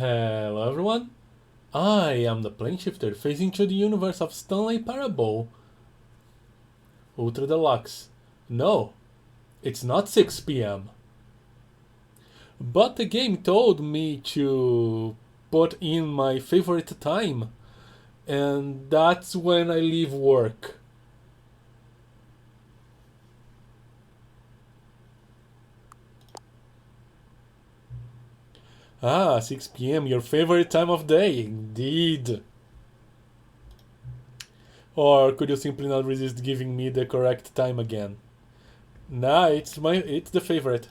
Hello everyone, I am the plane shifter facing through the universe of Stanley Parable. Ultra Deluxe. No, it's not 6 p.m. But the game told me to put in my favorite time, and that's when I leave work. Ah, 6 p.m., your favorite time of day, indeed. Or could you simply not resist giving me the correct time again? Nah, it's the favorite.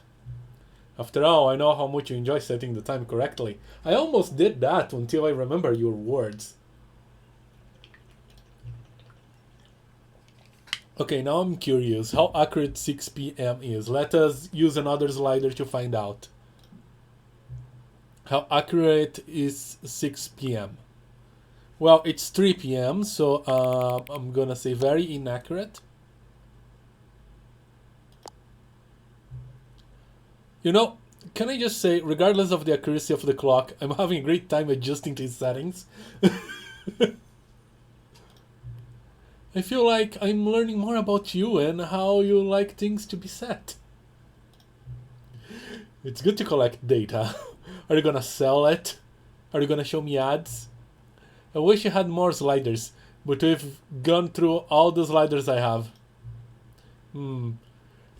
After all, I know how much you enjoy setting the time correctly. I almost did that until I remember your words. Okay, now I'm curious how accurate 6 p.m. is. Let us use another slider to find out. How accurate is 6 p.m.? Well, it's 3 p.m., so I'm gonna say very inaccurate. You know, can I just say, regardless of the accuracy of the clock, I'm having a great time adjusting these settings. I feel like I'm learning more about you and how you like things to be set. It's good to collect data. Are you gonna sell it? Are you gonna show me ads? I wish you had more sliders, but we've gone through all the sliders I have.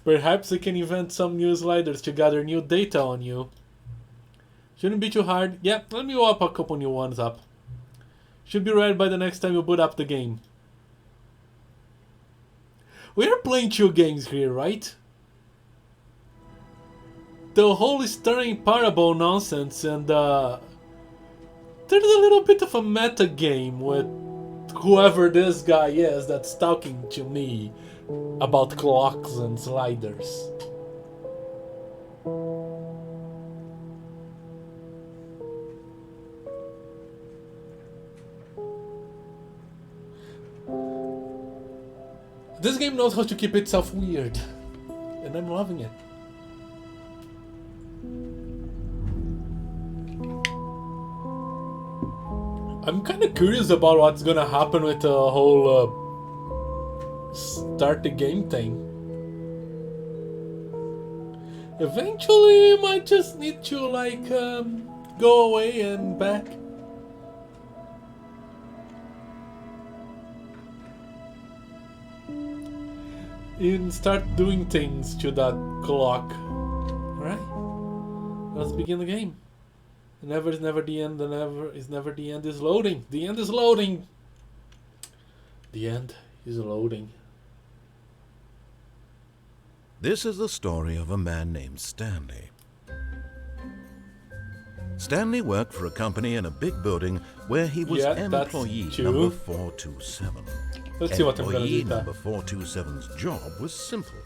Perhaps I can invent some new sliders to gather new data on you. Shouldn't be too hard. Yeah, let me wrap a couple new ones up. Should be ready by the next time you boot up the game. We're playing two games here, right? The whole Stanley Parable nonsense and there's a little bit of a meta game with whoever this guy is that's talking to me about clocks and sliders. This game knows how to keep itself weird, and I'm loving it. I'm kind of curious about what's gonna happen with the whole start the game thing. Eventually, you might just need to go away and back. And start doing things to that clock. Alright, let's begin the game. Never is never the end, and never is never the end is loading. The end is loading. The end is loading. This is the story of a man named Stanley. Stanley worked for a company in a big building where he was employee number 427. Let's see what I'm gonna do. Employee number 427's job was simple.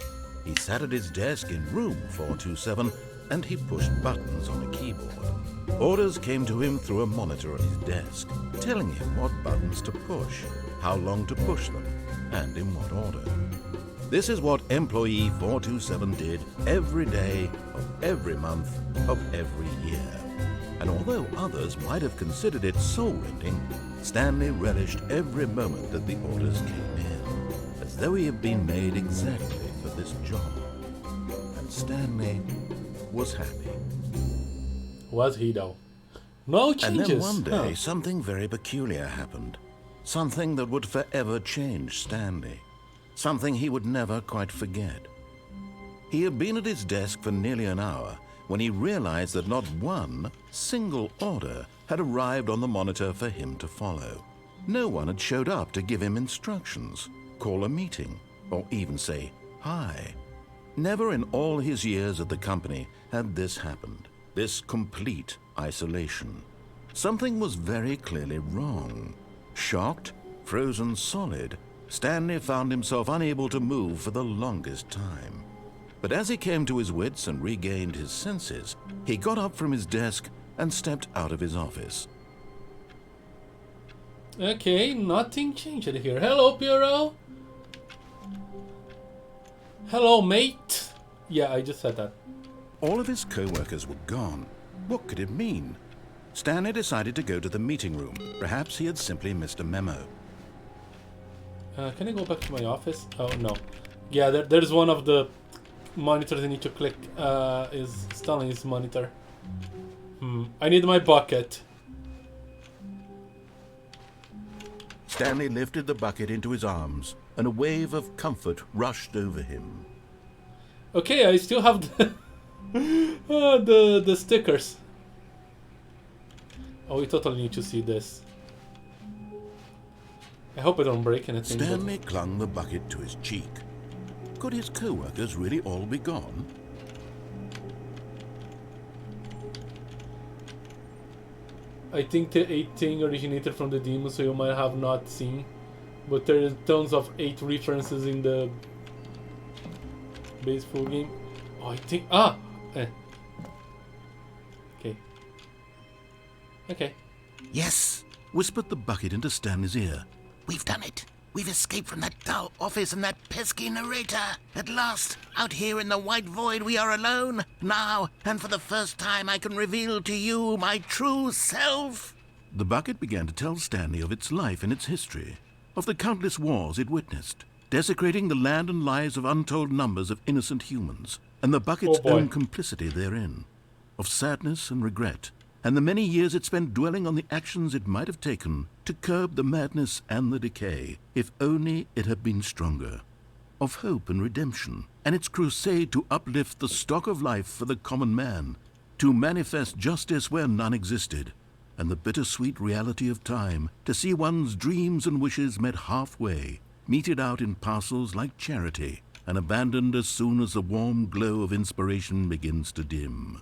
He sat at his desk in room 427 and he pushed buttons on a keyboard. Orders came to him through a monitor at his desk, telling him what buttons to push, how long to push them, and in what order. This is what employee 427 did every day of every month of every year. And although others might have considered it soul-rending, Stanley relished every moment that the orders came in, as though he had been made exactly for this job. And Stanley was happy. Was he though? No changes. And then one day, something very peculiar happened. Something that would forever change Stanley. Something he would never quite forget. He had been at his desk for nearly an hour when he realized that not one single order had arrived on the monitor for him to follow. No one had showed up to give him instructions, call a meeting, or even say hi. Never in all his years at the company had this happened, this complete isolation. Something was very clearly wrong. Shocked, frozen solid, Stanley found himself unable to move for the longest time. But as he came to his wits and regained his senses, he got up from his desk and stepped out of his office. Okay, nothing changed here. Hello, Piero. Hello, mate. Yeah, I just said that. All of his co-workers were gone. What could it mean? Stanley decided to go to the meeting room. Perhaps he had simply missed a memo. Can I go back to my office? Oh, no. Yeah, there's one of the monitors I need to click. Is Stanley's monitor. I need my bucket. Stanley lifted the bucket into his arms, and a wave of comfort rushed over him. Okay, I still have the stickers. Oh, we totally need to see this. I hope I don't break anything. Stanley clung the bucket to his cheek. Could his co-workers really all be gone? I think the 8 thing originated from the demo, so you might have not seen. But there is tons of 8 references in the base full game. Oh, I think... Okay. Okay. Yes, whispered the bucket into Stanley's ear. We've done it. We've escaped from that dull office and that pesky narrator. At last, out here in the white void, we are alone. Now, and for the first time, I can reveal to you my true self. The bucket began to tell Stanley of its life and its history, of the countless wars it witnessed, desecrating the land and lives of untold numbers of innocent humans, and the bucket's own complicity therein, of sadness and regret, and the many years it spent dwelling on the actions it might have taken to curb the madness and the decay, if only it had been stronger, of hope and redemption, and its crusade to uplift the stock of life for the common man, to manifest justice where none existed, and the bittersweet reality of time, to see one's dreams and wishes met halfway, meted out in parcels like charity, and abandoned as soon as the warm glow of inspiration begins to dim.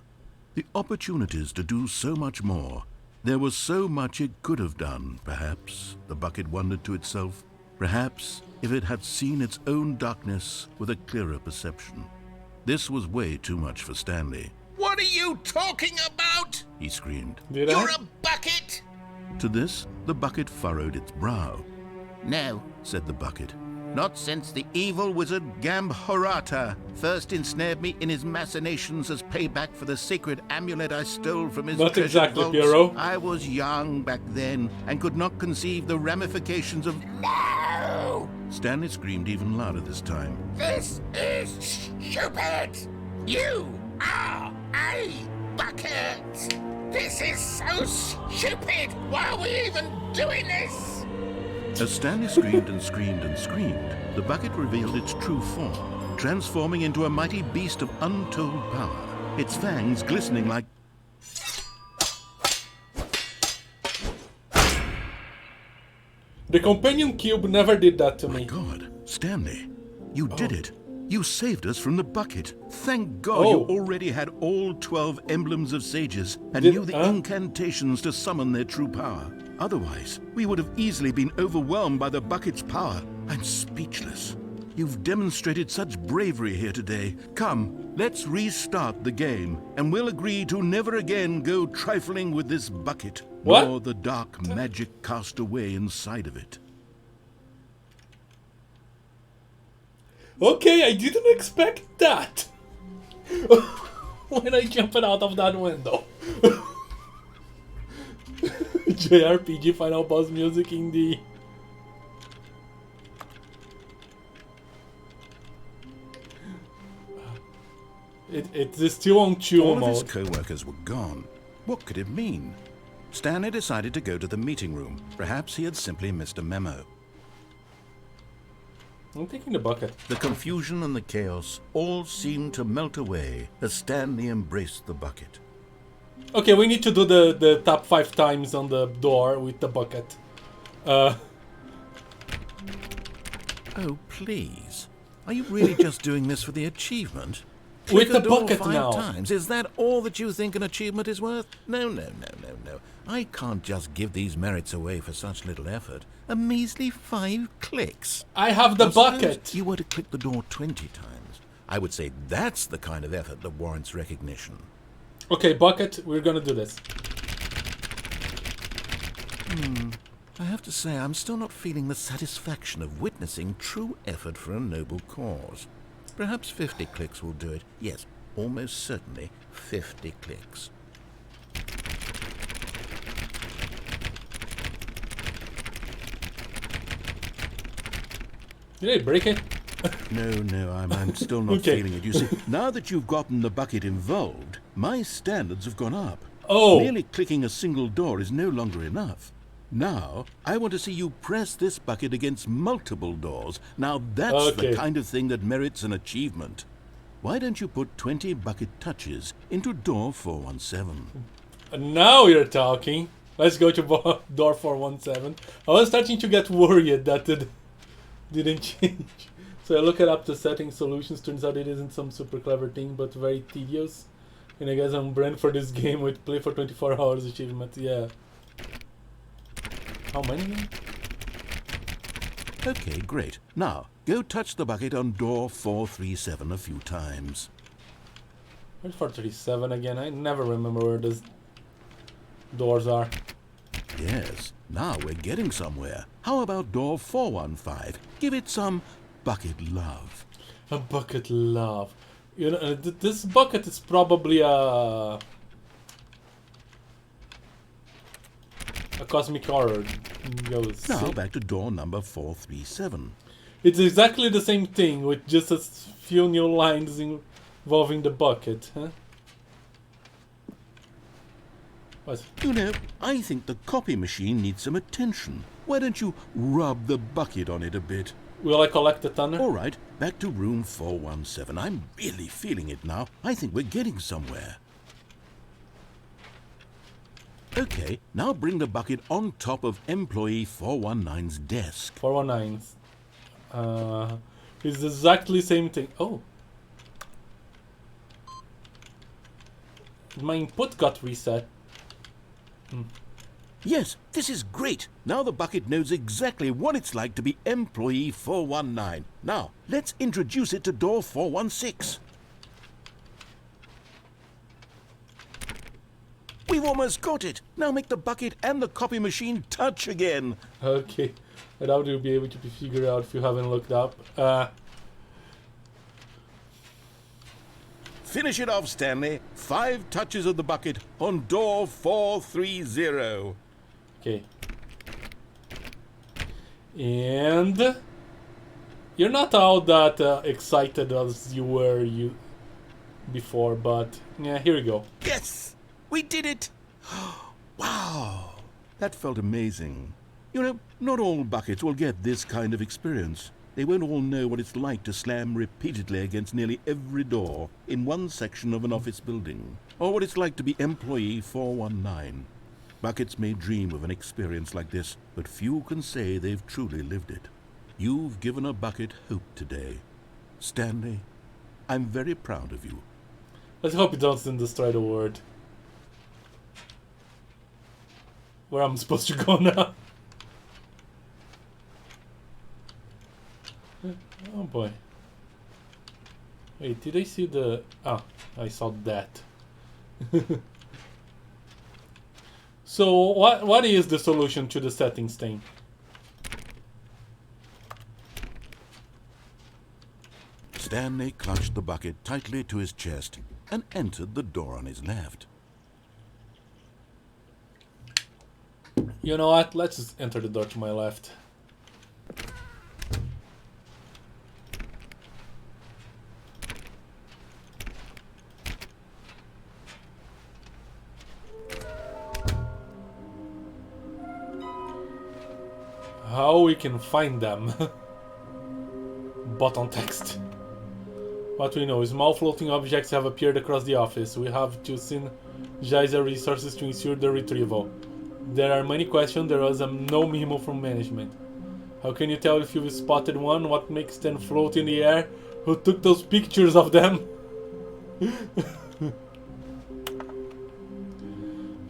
The opportunities to do so much more. There was so much it could have done, perhaps, the bucket wondered to itself. Perhaps if it had seen its own darkness with a clearer perception. This was way too much for Stanley. What are you talking about? He screamed. You're a bucket! To this, the bucket furrowed its brow. No, said the bucket. not since the evil wizard Gambhorata first ensnared me in his machinations as payback for the sacred amulet I stole from his Not treasured exactly, vaults. Piero. I was young back then and could not conceive the ramifications of... No! Stanley screamed even louder this time. This is stupid! You are a bucket! This is so stupid! Why are we even doing this? As Stanley screamed and screamed and screamed, the bucket revealed its true form, transforming into a mighty beast of untold power, its fangs glistening like... The companion cube never did that to My me. God, Stanley, you did it. You saved us from the bucket. Thank God you already had all 12 emblems of sages and knew the incantations to summon their true power. Otherwise, we would have easily been overwhelmed by the bucket's power. I'm speechless. You've demonstrated such bravery here today. Come, let's restart the game, and we'll agree to never again go trifling with this bucket, nor the dark magic cast away inside of it. Okay, I didn't expect that. When I jumped out of that window. JRPG final boss music in the... It's still on chill All mode. of his co-workers were gone. What could it mean? Stanley decided to go to the meeting room. Perhaps he had simply missed a memo. I'm taking the bucket. The confusion and the chaos all seemed to melt away as Stanley embraced the bucket. Okay, we need to do the top 5 times on the door with the bucket. Oh, please. Are you really just doing this for the achievement? With the door bucket 5 now. times. Is that all that you think an achievement is worth? No. I can't just give these merits away for such little effort. A measly 5 clicks. I have the Suppose bucket. you were to click the door 20 times. I would say that's the kind of effort that warrants recognition. Okay, bucket, we're gonna do this. I have to say, I'm still not feeling the satisfaction of witnessing true effort for a noble cause. Perhaps 50 clicks will do it. Yes, almost certainly 50 clicks. Did I break it? No, I'm still not Okay. feeling it. You see, now that you've gotten the bucket involved, my standards have gone up. Oh! Merely clicking a single door is no longer enough. Now, I want to see you press this bucket against multiple doors. Now, that's Okay. the kind of thing that merits an achievement. Why don't you put 20 bucket touches into door 417? Now you're talking. Let's go to door 417. I was starting to get worried that it didn't change. So I look it up to setting solutions. Turns out it isn't some super clever thing, but very tedious. And I guess I'm brand for this game with play for 24 hours achievement. Yeah. How many? Okay, great. Now, go touch the bucket on door 437 a few times. Where's 437 again? I never remember where those doors are. Yes, now we're getting somewhere. How about door 415? Give it some bucket love. A bucket love. You know, this bucket is probably a cosmic horror. Goes. Now back to door number 437. It's exactly the same thing with just a few new lines involving the bucket, huh? What? You know, I think the copy machine needs some attention. Why don't you rub the bucket on it a bit? Will I collect the thunder? All right, back to room 417. I'm really feeling it now. I think we're getting somewhere. Okay, now bring the bucket on top of employee 419's desk. 419. It's exactly the same thing. Oh. My input got reset. Yes, this is great. Now the bucket knows exactly what it's like to be employee 419. Now, let's introduce it to door 416. We've almost got it. Now make the bucket and the copy machine touch again. Okay. I doubt you'll be able to figure out if you haven't looked up. Finish it off, Stanley. 5 touches of the bucket on door 430. Okay. And you're not all that excited as you were before, but yeah, here we go. Yes! We did it! Wow! That felt amazing. You know, not all buckets will get this kind of experience. They won't all know what it's like to slam repeatedly against nearly every door in one section of an office building, or what it's like to be employee 419. Buckets may dream of an experience like this, but few can say they've truly lived it. You've given a bucket hope today. Stanley, I'm very proud of you. Let's hope it doesn't destroy the world. Where I'm supposed to go now? Oh boy. Wait, did I see the... Ah, I saw that. So, what is the solution to the settings thing? Stanley clutched the bucket tightly to his chest and entered the door on his left. You know what? Let's just enter the door to my left. How we can find them? Button text. What we know is small floating objects have appeared across the office. We have to synergize our resources to ensure their retrieval. There are many questions. There was no memo from management. How can you tell if you've spotted one? What makes them float in the air? Who took those pictures of them?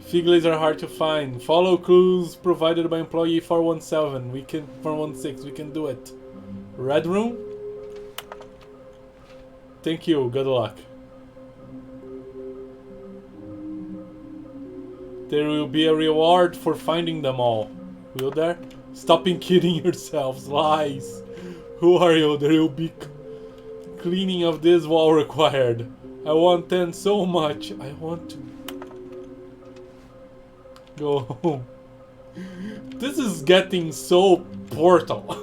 Figlets are hard to find. Follow clues provided by employee 417. 416. We can do it. Red room? Thank you. Good luck. There will be a reward for finding them all. Will there? Stop kidding yourselves. Lies. Who are you? There will be cleaning of this wall required. I want 10 so much. I want to go home. This is getting so Portal.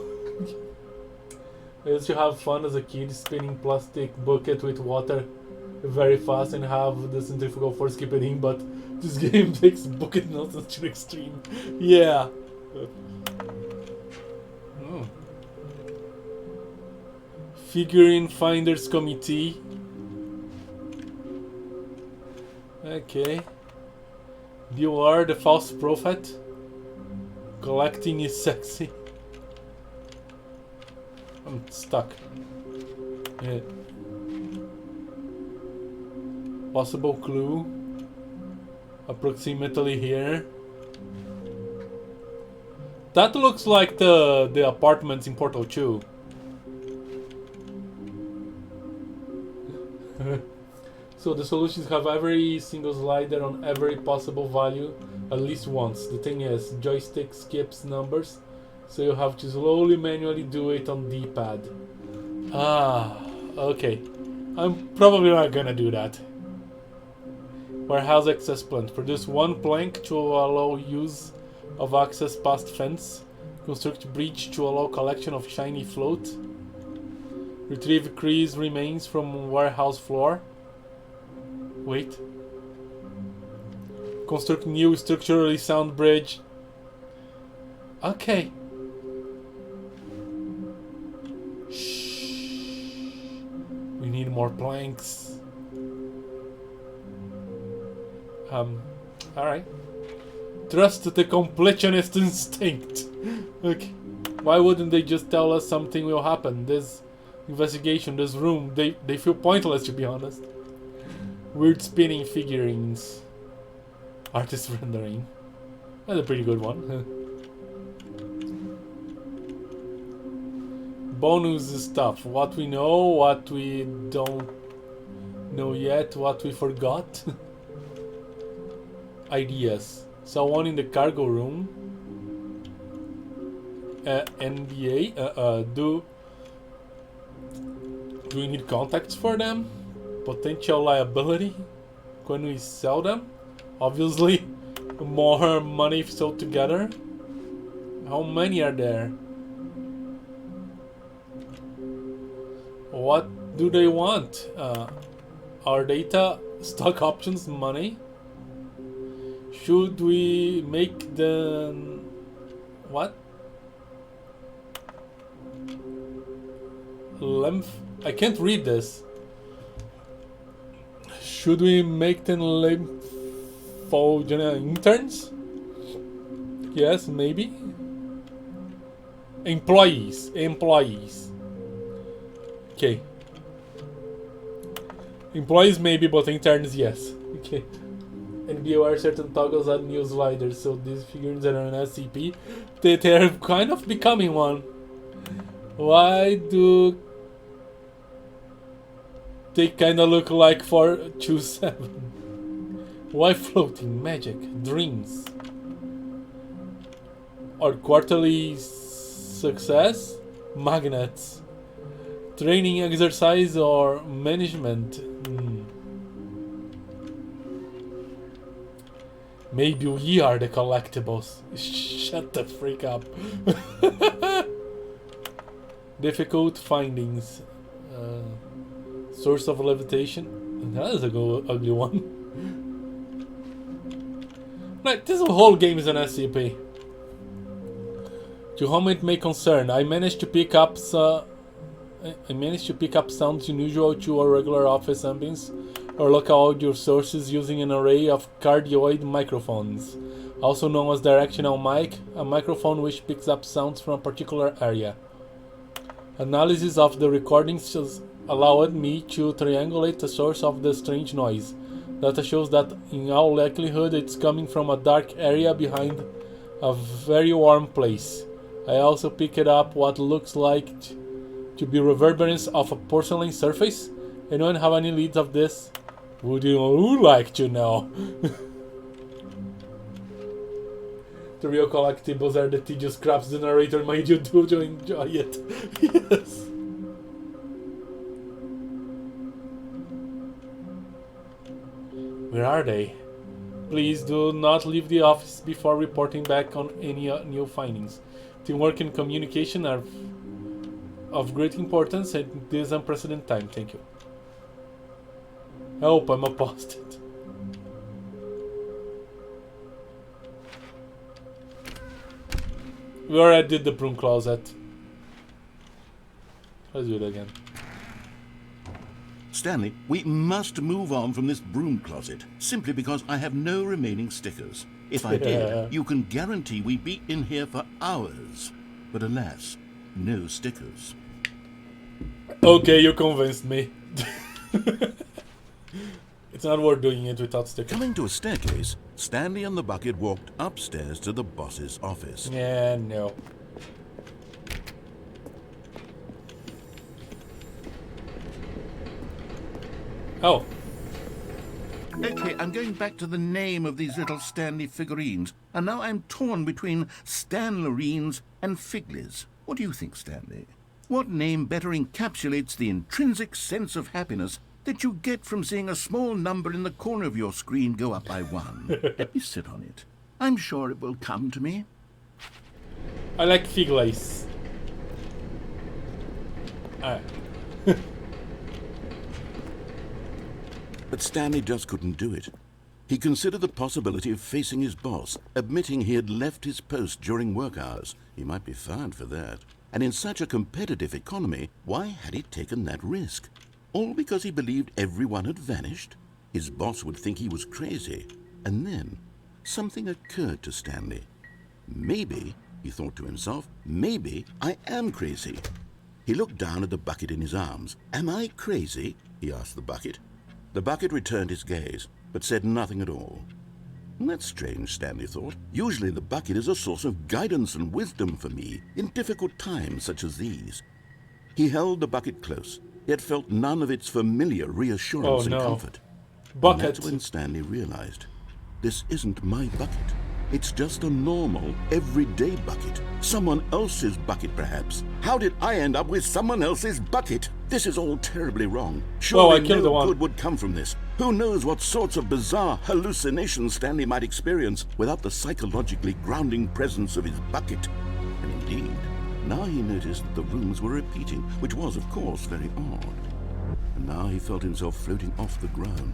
I used to have fun as a kid spinning plastic bucket with water very fast and have the centrifugal force keep it in, but this game takes bucket nonsense to the extreme. Yeah. Oh. Figurine Finders Committee. Okay. Beware the false prophet. Collecting is sexy. I'm stuck. Yeah. Possible clue. Approximately here. That looks like the apartments in Portal 2. So the solutions have every single slider on every possible value at least once. The thing is, joystick skips numbers, so you have to slowly manually do it on D-pad. Ah, okay. I'm probably not gonna do that. Warehouse access plant. Produce one plank to allow use of access past fence. Construct bridge to allow collection of shiny float. Retrieve Kree's remains from warehouse floor. Wait. Construct new structurally sound bridge. Okay. Shh. We need more planks. Alright. Trust the completionist instinct. Okay. Why wouldn't they just tell us something will happen? This investigation, this room, they feel pointless, to be honest. Weird spinning figurines. Artist rendering. That's a pretty good one. Bonus stuff. What we know, what we don't know yet, what we forgot. Ideas. Someone in the cargo room. NBA. Do we need contacts for them? Potential liability when we sell them? Obviously, more money if sold together. How many are there? What do they want? Our data, stock options, money. Should we make them... what? Length? I can't read this. Should we make them interns? Yes, maybe. Employees. Okay. Employees maybe, but interns yes. Okay. And be aware certain toggles add new sliders, so these figurines are an SCP. They're kind of becoming one. Why do they kinda look like 427? Why floating? Magic? Dreams? Or quarterly success? Magnets? Training, exercise, or management? Maybe we are the collectibles. Shut the freak up. Difficult findings. Source of levitation. That is a ugly one. Like, this whole game is an SCP. To whom it may concern, I managed to pick up sounds unusual to a regular office ambience or local audio sources using an array of cardioid microphones, also known as directional mic, a microphone which picks up sounds from a particular area. Analysis of the recordings allowed me to triangulate the source of the strange noise. Data shows that in all likelihood it's coming from a dark area behind a very warm place. I also picked up what looks like to be reverberance of a porcelain surface. Anyone have any leads of this? Would you like to know? The real collectibles are the tedious scraps the narrator made you do to enjoy it. Yes. Where are they? Please do not leave the office before reporting back on any new findings. Teamwork and communication are of great importance at this unprecedented time. Thank you. Help, I'm apostate. We already did the broom closet. Let's do it again. Stanley, we must move on from this broom closet, simply because I have no remaining stickers. If I did, you can guarantee we'd be in here for hours. But alas, no stickers. Okay, you convinced me. It's not worth doing it without stickers. Coming to a staircase, Stanley and the bucket walked upstairs to the boss's office. Yeah, no. Oh. Okay, I'm going back to the name of these little Stanley figurines, and now I'm torn between Stanlerines and Figlies. What do you think, Stanley? What name better encapsulates the intrinsic sense of happiness that you get from seeing a small number in the corner of your screen go up by 1? Let me sit on it. I'm sure it will come to me. I like Figlies. Alright. But Stanley just couldn't do it. He considered the possibility of facing his boss, admitting he had left his post during work hours. He might be fired for that. And in such a competitive economy, why had he taken that risk? All because he believed everyone had vanished? His boss would think he was crazy. And then, something occurred to Stanley. Maybe, he thought to himself, maybe I am crazy. He looked down at the bucket in his arms. Am I crazy? He asked the bucket. The bucket returned his gaze, but said nothing at all. That's strange, Stanley thought. Usually the bucket is a source of guidance and wisdom for me in difficult times such as these. He held the bucket close, yet felt none of its familiar reassurance and comfort. Bucket. And that's when Stanley realized, this isn't my bucket. It's just a normal, everyday bucket. Someone else's bucket, perhaps. How did I end up with someone else's bucket? This is all terribly wrong. Surely no good would come from this. Who knows what sorts of bizarre hallucinations Stanley might experience without the psychologically grounding presence of his bucket. And indeed, now he noticed that the rooms were repeating, which was, of course, very odd. And now he felt himself floating off the ground.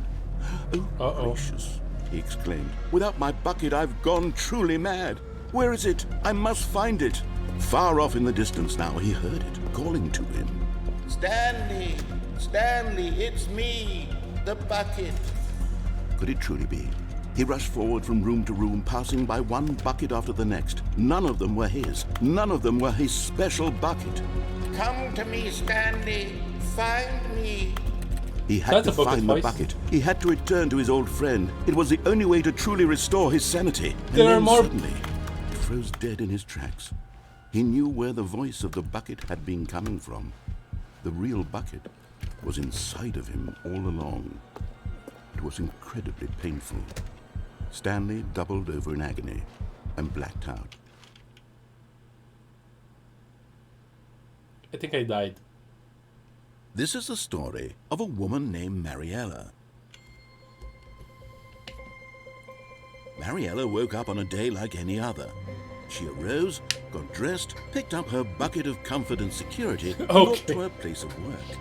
Oh, gracious, he exclaimed. Without my bucket, I've gone truly mad. Where is it? I must find it. Far off in the distance now, he heard it, calling to him. Stanley! Stanley, it's me, the bucket. Could it truly be? He rushed forward from room to room, passing by one bucket after the next. None of them were his. None of them were his special bucket. Come to me, Stanley. Find me. He had to find the bucket. He had to return to his old friend. It was the only way to truly restore his sanity. And then suddenly, he froze dead in his tracks. He knew where the voice of the bucket had been coming from. The real bucket was inside of him all along. It was incredibly painful. Stanley doubled over in agony and blacked out. I think I died. This is the story of a woman named Mariella. Mariella woke up on a day like any other. She arose, got dressed, picked up her bucket of comfort and security, and walked to her place of work.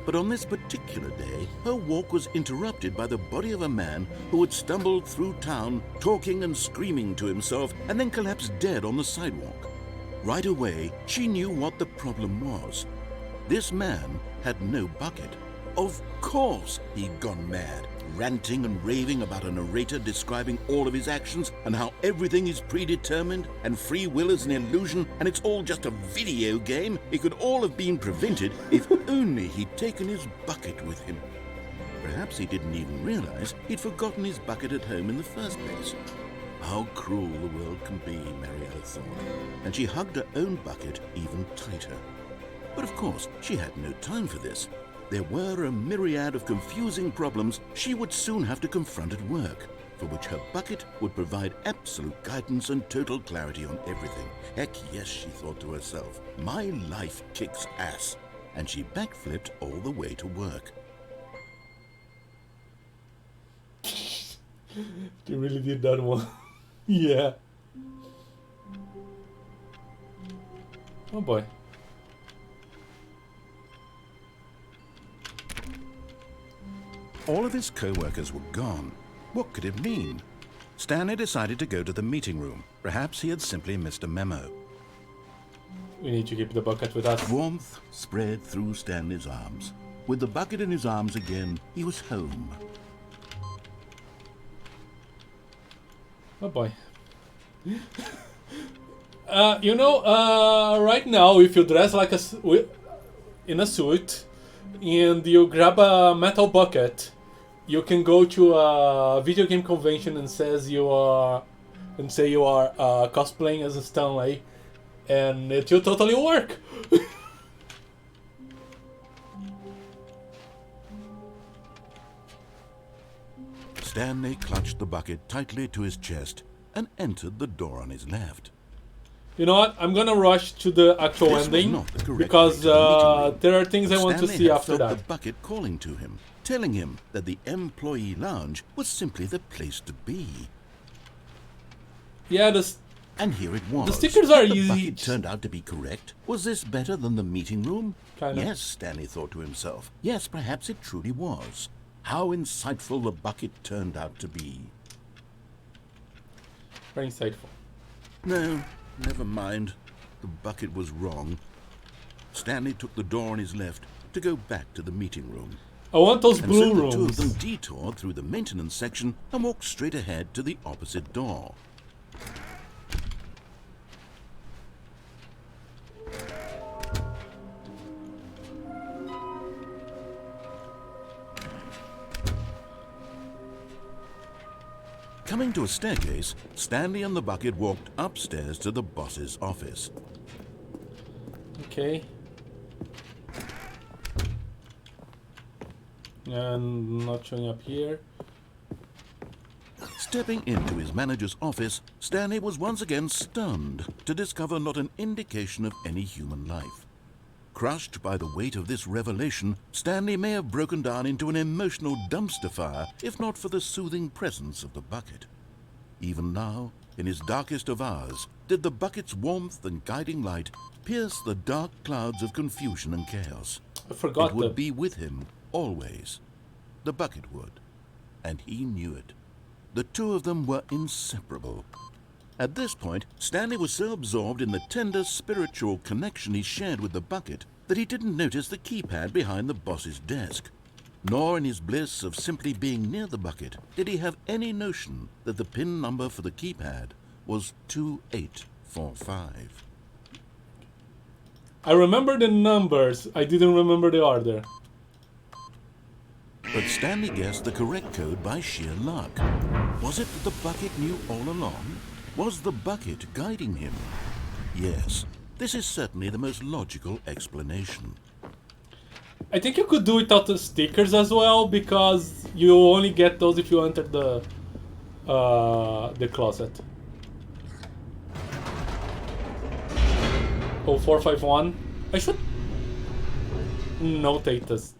But on this particular day, her walk was interrupted by the body of a man who had stumbled through town, talking and screaming to himself, and then collapsed dead on the sidewalk. Right away, she knew what the problem was. This man had no bucket. Of course he'd gone mad, ranting and raving about a narrator describing all of his actions and how everything is predetermined and free will is an illusion and it's all just a video game. It could all have been prevented if only he'd taken his bucket with him. Perhaps he didn't even realize he'd forgotten his bucket at home in the first place. How cruel the world can be, Mariella thought, and she hugged her own bucket even tighter. But of course, she had no time for this. There were a myriad of confusing problems she would soon have to confront at work, for which her bucket would provide absolute guidance and total clarity on everything. Heck yes, she thought to herself, my life kicks ass. And she backflipped all the way to work. She really did that one. Yeah. Oh boy. All of his co-workers were gone. What could it mean? Stanley decided to go to the meeting room. Perhaps he had simply missed a memo. We need to keep the bucket with us. Warmth spread through Stanley's arms. With the bucket in his arms again, he was home. Oh boy. Right now, if you dress like in a suit and you grab a metal bucket, you can go to a video game convention and say you are cosplaying as a Stanley, and it will totally work. Stanley clutched the bucket tightly to his chest and entered the door on his left. You know what? I'm gonna rush to the actual This was ending not the correct because way to the meeting room. there are things I want to Stanley see had after felt that. the bucket calling to him, telling him that the employee lounge was simply the place to be. Yeah, And here it was. The stickers are Had the easy. bucket turned out to be correct. Was this better than the meeting room? Kinda. Yes, Stanley thought to himself. Yes, perhaps it truly was. How insightful the bucket turned out to be. very insightful. No, never mind. The bucket was wrong. Stanley took the door on his left to go back to the meeting room. I want those And blue so the two of rooms. them detoured through the maintenance section and walked straight ahead to the opposite door. Coming to a staircase, Stanley and the bucket walked upstairs to the boss's office. Okay. And not showing up here. Stepping into his manager's office, Stanley was once again stunned to discover not an indication of any human life. Crushed by the weight of this revelation, Stanley may have broken down into an emotional dumpster fire if not for the soothing presence of the bucket. Even now, in his darkest of hours, did the bucket's warmth and guiding light pierce the dark clouds of confusion and chaos. I forgot It would the... be with him, always. The bucket would. And he knew it. The two of them were inseparable. At this point, Stanley was so absorbed in the tender spiritual connection he shared with the bucket that he didn't notice the keypad behind the boss's desk. Nor in his bliss of simply being near the bucket did he have any notion that the PIN number for the keypad was 2845. I remember the numbers. I didn't remember the order. But Stanley guessed the correct code by sheer luck. Was it that the bucket knew all along? Was the bucket guiding him? Yes, this is certainly the most logical explanation. I think you could do without the stickers as well, because you only get those if you enter the closet. 0451. I should notate this.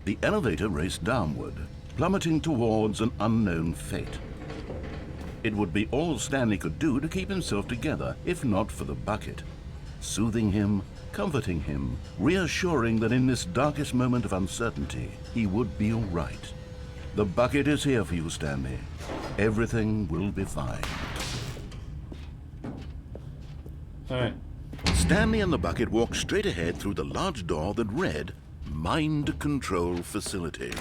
The elevator raced downward, plummeting towards an unknown fate. It would be all Stanley could do to keep himself together, if not for the bucket. Soothing him, comforting him, reassuring that in this darkest moment of uncertainty, he would be all right. The bucket is here for you, Stanley. Everything will be fine. Alright. Stanley and the bucket walked straight ahead through the large door that read, Mind Control Facility.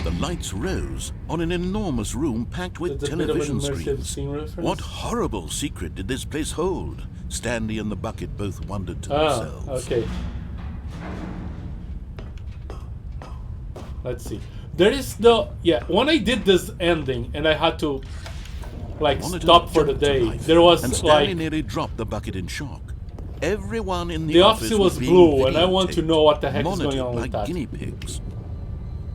The lights rose on an enormous room packed with That's a bit of an television immersive screens. scene reference. What horrible secret did this place hold? Stanley and the bucket both wondered to themselves. Okay. Let's see. There is the... Yeah, when I did this ending and I had to, like, Monitor stop for the jumped to day, life, there was, and Stanley like... nearly dropped the bucket in shock. Everyone in The office was being blue, and I want to videotaped, know what the heck is monitored going on with like that. guinea pigs.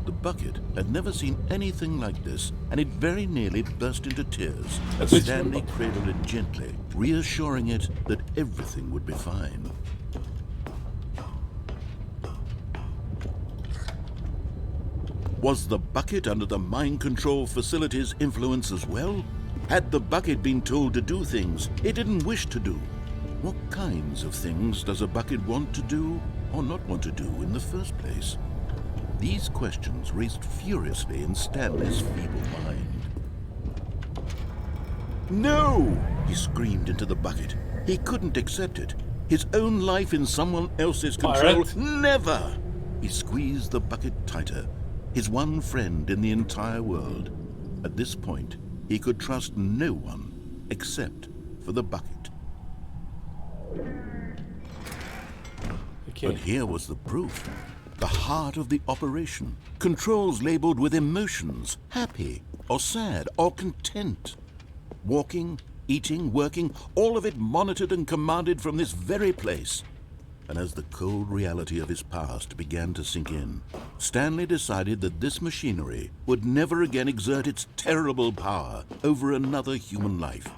The bucket had never seen anything like this, and it very nearly burst into tears as Which Stanley one? cradled it gently, reassuring it that everything would be fine. Was the bucket under the mind control facility's influence as well? Had the bucket been told to do things it didn't wish to do? What kinds of things does a bucket want to do or not want to do in the first place? These questions raced furiously in Stanley's feeble mind. No! He screamed into the bucket. He couldn't accept it. His own life in someone else's control. Pirate. Never! He squeezed the bucket tighter. His one friend in the entire world. At this point, he could trust no one except for the bucket. Okay. But here was the proof. The heart of the operation. Controls labeled with emotions. Happy, or sad, or content. Walking, eating, working, all of it monitored and commanded from this very place. And as the cold reality of his past began to sink in, Stanley decided that this machinery would never again exert its terrible power over another human life.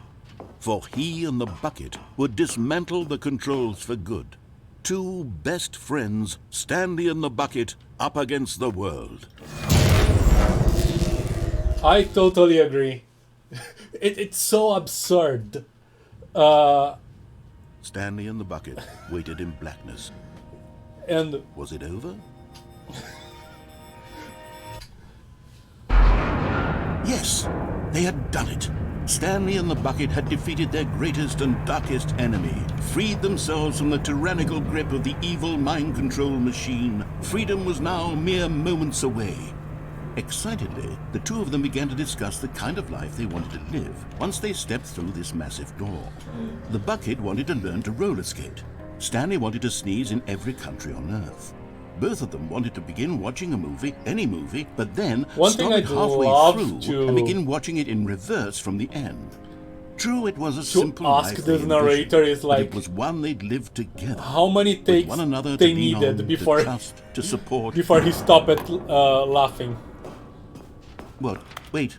For he and the bucket would dismantle the controls for good. Two best friends, Stanley and the bucket, up against the world. I totally agree. It's so absurd. Stanley and the bucket waited in blackness. And Was it over? Yes, they had done it. Stanley and the bucket had defeated their greatest and darkest enemy, freed themselves from the tyrannical grip of the evil mind control machine. Freedom was now mere moments away. Excitedly, the two of them began to discuss the kind of life they wanted to live once they stepped through this massive door. The bucket wanted to learn to roller skate. Stanley wanted to sneeze in every country on Earth. Both of them wanted to begin watching a movie, any movie, but then One thing stop it I'd halfway love through to- and begin watching it in reverse from the end. True, it was a to simple ask life they this narrator envisioned, is but like, it was one they'd lived together. how many With takes one another they to lean needed on, before to trust, to support. before he stopped laughing? What? Wait.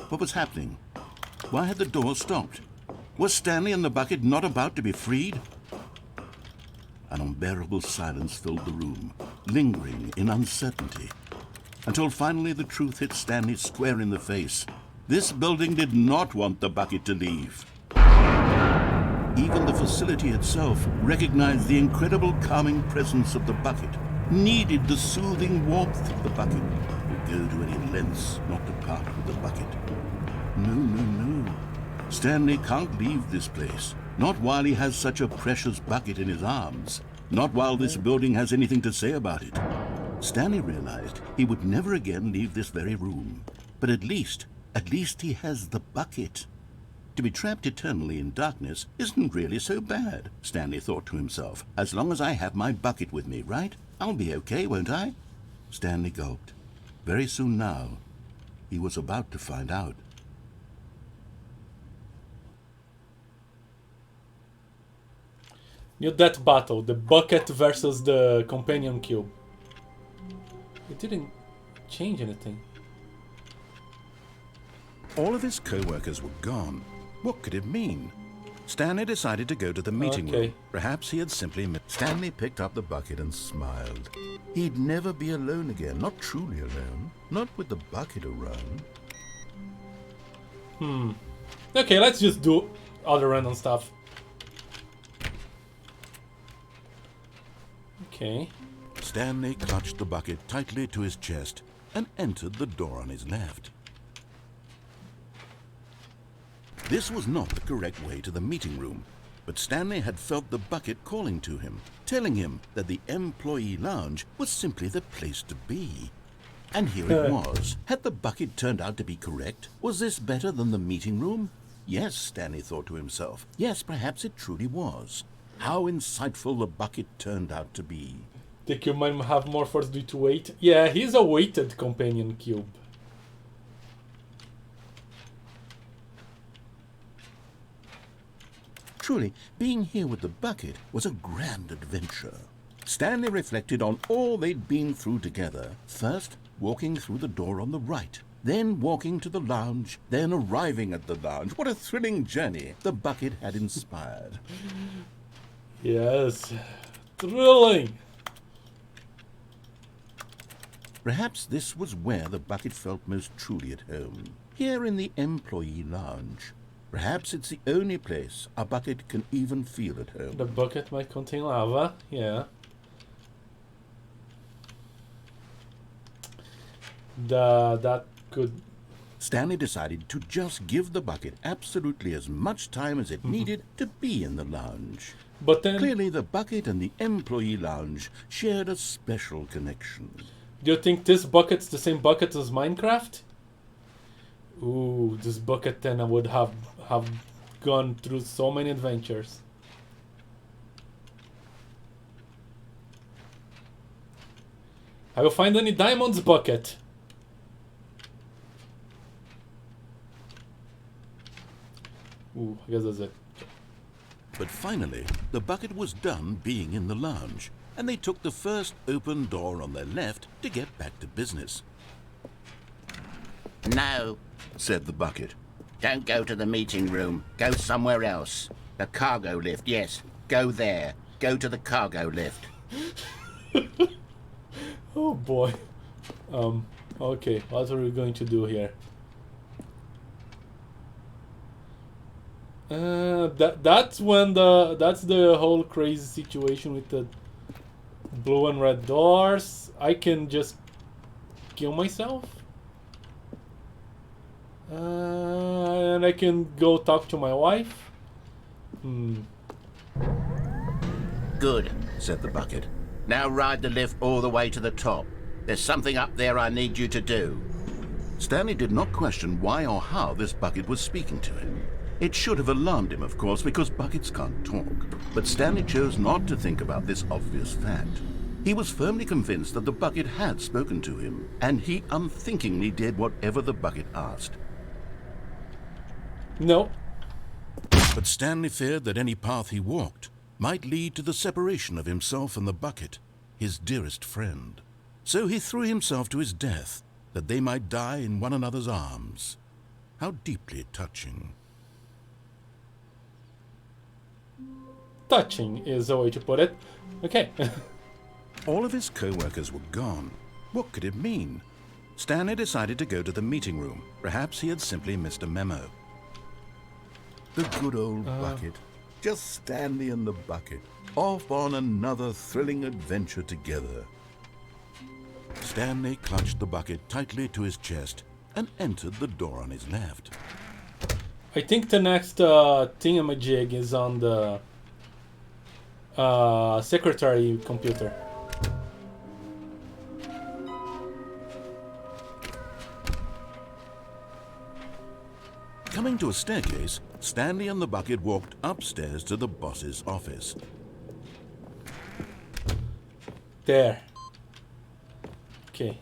What was happening? Why had the door stopped? Was Stanley and the bucket not about to be freed? An unbearable silence filled the room, lingering in uncertainty, until finally the truth hit Stanley square in the face. This building did not want the bucket to leave. Even the facility itself recognized the incredible calming presence of the bucket, needed the soothing warmth of the bucket, would go to any lengths not to part with the bucket. No. Stanley can't leave this place. Not while he has such a precious bucket in his arms. Not while this building has anything to say about it. Stanley realized he would never again leave this very room. But at least he has the bucket. To be trapped eternally in darkness isn't really so bad, Stanley thought to himself. As long as I have my bucket with me, right? I'll be okay, won't I? Stanley gulped. Very soon now, he was about to find out. New Death Battle, the bucket versus the companion cube. It didn't change anything. All of his co-workers were gone. What could it mean? Stanley decided to go to the meeting room. Perhaps he had simply Stanley picked up the bucket and smiled. He'd never be alone again, not truly alone. Not with the bucket around. Okay, let's just do other random stuff. Okay. Stanley clutched the bucket tightly to his chest and entered the door on his left. This was not the correct way to the meeting room, but Stanley had felt the bucket calling to him, telling him that the employee lounge was simply the place to be. And here it was. Had the bucket turned out to be correct? Was this better than the meeting room? Yes, Stanley thought to himself. Yes, perhaps it truly was. How insightful the bucket turned out to be. The cube might have more force due to weight. Yeah, he's a weighted companion cube. Truly, being here with the bucket was a grand adventure. Stanley reflected on all they'd been through together. First, walking through the door on the right. Then walking to the lounge. Then arriving at the lounge. What a thrilling journey the bucket had inspired. Yes. Thrilling. Perhaps this was where the bucket felt most truly at home. Here in the employee lounge. Perhaps it's the only place a bucket can even feel at home. The bucket might contain lava, yeah. That could... Stanley decided to just give the bucket absolutely as much time as it needed to be in the lounge. But then... Clearly, the bucket and the employee lounge shared a special connection. Do you think this bucket's the same bucket as Minecraft? Ooh, this bucket then I would have gone through so many adventures. I will find any diamonds, bucket. Ooh, I guess that's it. But finally, the bucket was done being in the lounge, and they took the first open door on their left to get back to business. No, Said the bucket. don't go to the meeting room. Go somewhere else. The cargo lift, yes. Go there. Go to the cargo lift. Oh boy. Okay, what are we going to do here? That's the whole crazy situation with the blue and red doors. I can just kill myself. And I can go talk to my wife. Good, Said the bucket. now ride the lift all the way to the top. There's something up there I need you to do. Stanley did not question why or how this bucket was speaking to him. It should have alarmed him, of course, because buckets can't talk. But Stanley chose not to think about this obvious fact. He was firmly convinced that the bucket had spoken to him, and he unthinkingly did whatever the bucket asked. No. But Stanley feared that any path he walked might lead to the separation of himself and the bucket, his dearest friend. So he threw himself to his death, that they might die in one another's arms. How deeply touching. Touching is the way to put it. Okay. All of his co-workers were gone. What could it mean? Stanley decided to go to the meeting room. Perhaps he had simply missed a memo. The good old bucket. Just Stanley and the bucket, off on another thrilling adventure together. Stanley clutched the bucket tightly to his chest and entered the door on his left. I think the next thingamajig is on the secretary computer. Coming to a staircase, Stanley and the bucket walked upstairs to the boss's office. There. Okay.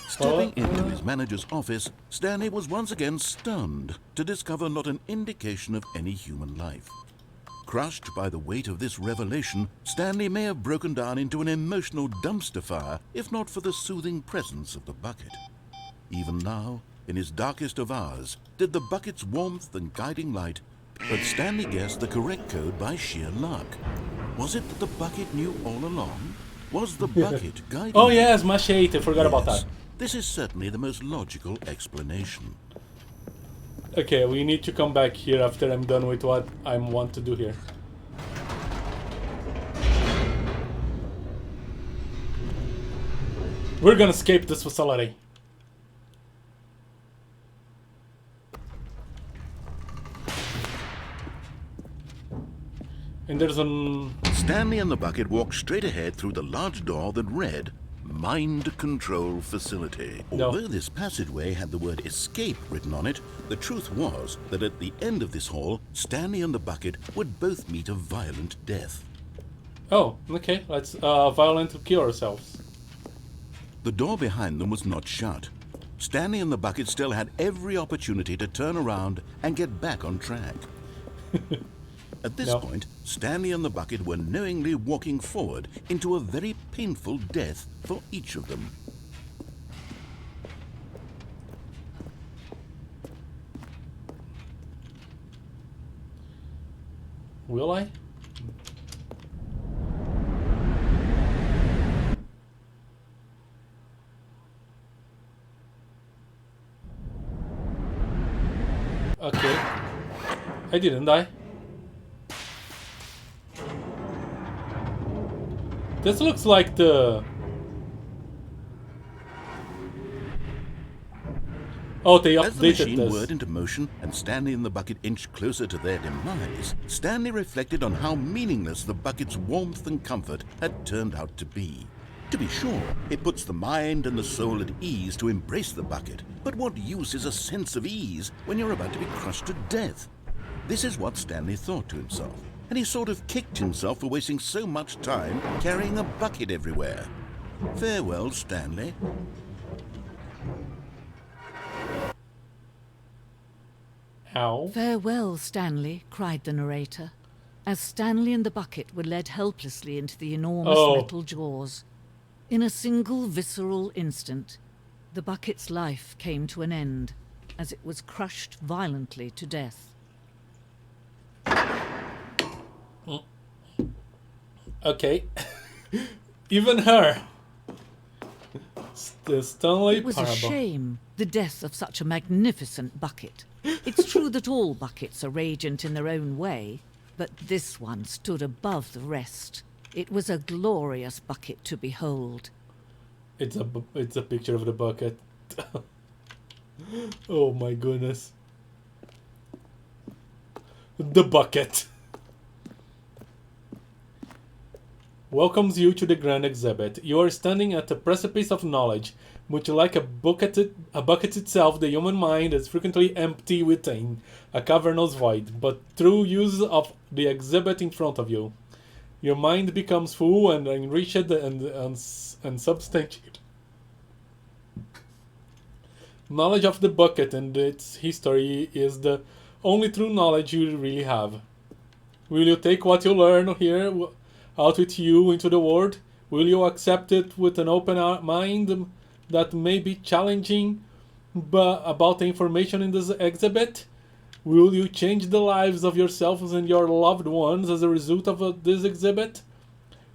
Stepping into his manager's office, Stanley was once again stunned to discover not an indication of any human life. Crushed by the weight of this revelation, Stanley may have broken down into an emotional dumpster fire if not for the soothing presence of the bucket. Even now, in his darkest of hours, did the bucket's warmth and guiding light, but Stanley guessed the correct code by sheer luck. Was it that the bucket knew all along? Was the bucket guiding Oh him? yes, Machete, I forgot about Yes. that. This is certainly the most logical explanation. Okay, we need to come back here after I'm done with what I want to do here. We're gonna escape this facility. And there's an... Stanley and the bucket walked straight ahead through the large door that read Mind Control Facility. No. Although this passageway had the word escape written on it, the truth was that at the end of this hall, Stanley and the bucket would both meet a violent death. Oh, okay, let's violently kill ourselves. The door behind them was not shut. Stanley and the bucket still had every opportunity to turn around and get back on track. At this No. point, Stanley and the bucket were knowingly walking forward into a very painful death for each of them. Will I? Okay. I didn't die. This looks like the... Oh, they As the updated machine this. whirred into motion and Stanley and the bucket inched closer to their demise, Stanley reflected on how meaningless the bucket's warmth and comfort had turned out to be. To be sure, it puts the mind and the soul at ease to embrace the bucket, but what use is a sense of ease when you're about to be crushed to death? This is what Stanley thought to himself, and he sort of kicked himself for wasting so much time carrying a bucket everywhere. Farewell, Stanley. Ow. "Farewell, Stanley," cried the narrator, as Stanley and the bucket were led helplessly into the enormous metal jaws. In a single visceral instant, the bucket's life came to an end, as it was crushed violently to death. Okay. Even her. The Stanley It was Parable. a shame, the death of such a magnificent bucket. It's true that all buckets are radiant in their own way, but this one stood above the rest. It was a glorious bucket to behold. It's a picture of the bucket. Oh my goodness. The bucket welcomes you to the grand exhibit. You are standing at the precipice of knowledge. Much like a bucket itself, the human mind is frequently empty within, a cavernous void. But through use of the exhibit in front of you, your mind becomes full and enriched and substantiated. Knowledge of the bucket and its history is the only true knowledge you really have. Will you take what you learn here out with you into the world? Will you accept it with an open mind that may be challenging about the information in this exhibit? Will you change the lives of yourselves and your loved ones as a result of this exhibit?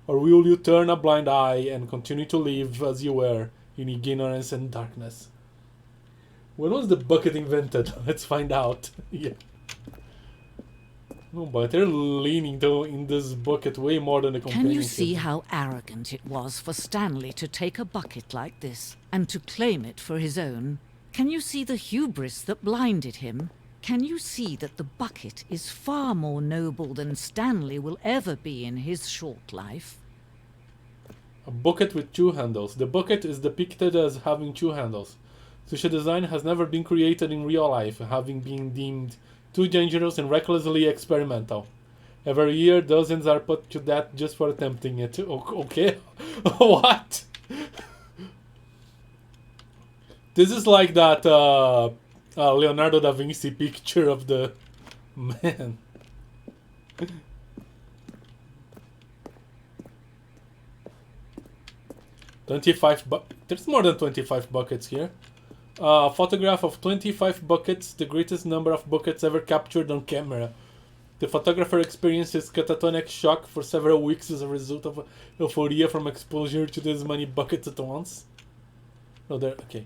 Or will you turn a blind eye and continue to live as you were, in ignorance and darkness? When was the bucket invented? Let's find out. Yeah. No, but they're leaning in this bucket way more than the companion. Can you see how arrogant it was for Stanley to take a bucket like this and to claim it for his own? Can you see the hubris that blinded him? Can you see that the bucket is far more noble than Stanley will ever be in his short life? A bucket with two handles. The bucket is depicted as having two handles. Such a design has never been created in real life, having been deemed too dangerous and recklessly experimental. Every year, dozens are put to death just for attempting it. Okay, what? This is like that Leonardo da Vinci picture of the man. 25 there's more than 25 buckets here. Photograph of 25 buckets, the greatest number of buckets ever captured on camera. The photographer experiences catatonic shock for several weeks as a result of euphoria from exposure to this many buckets at once. No, okay.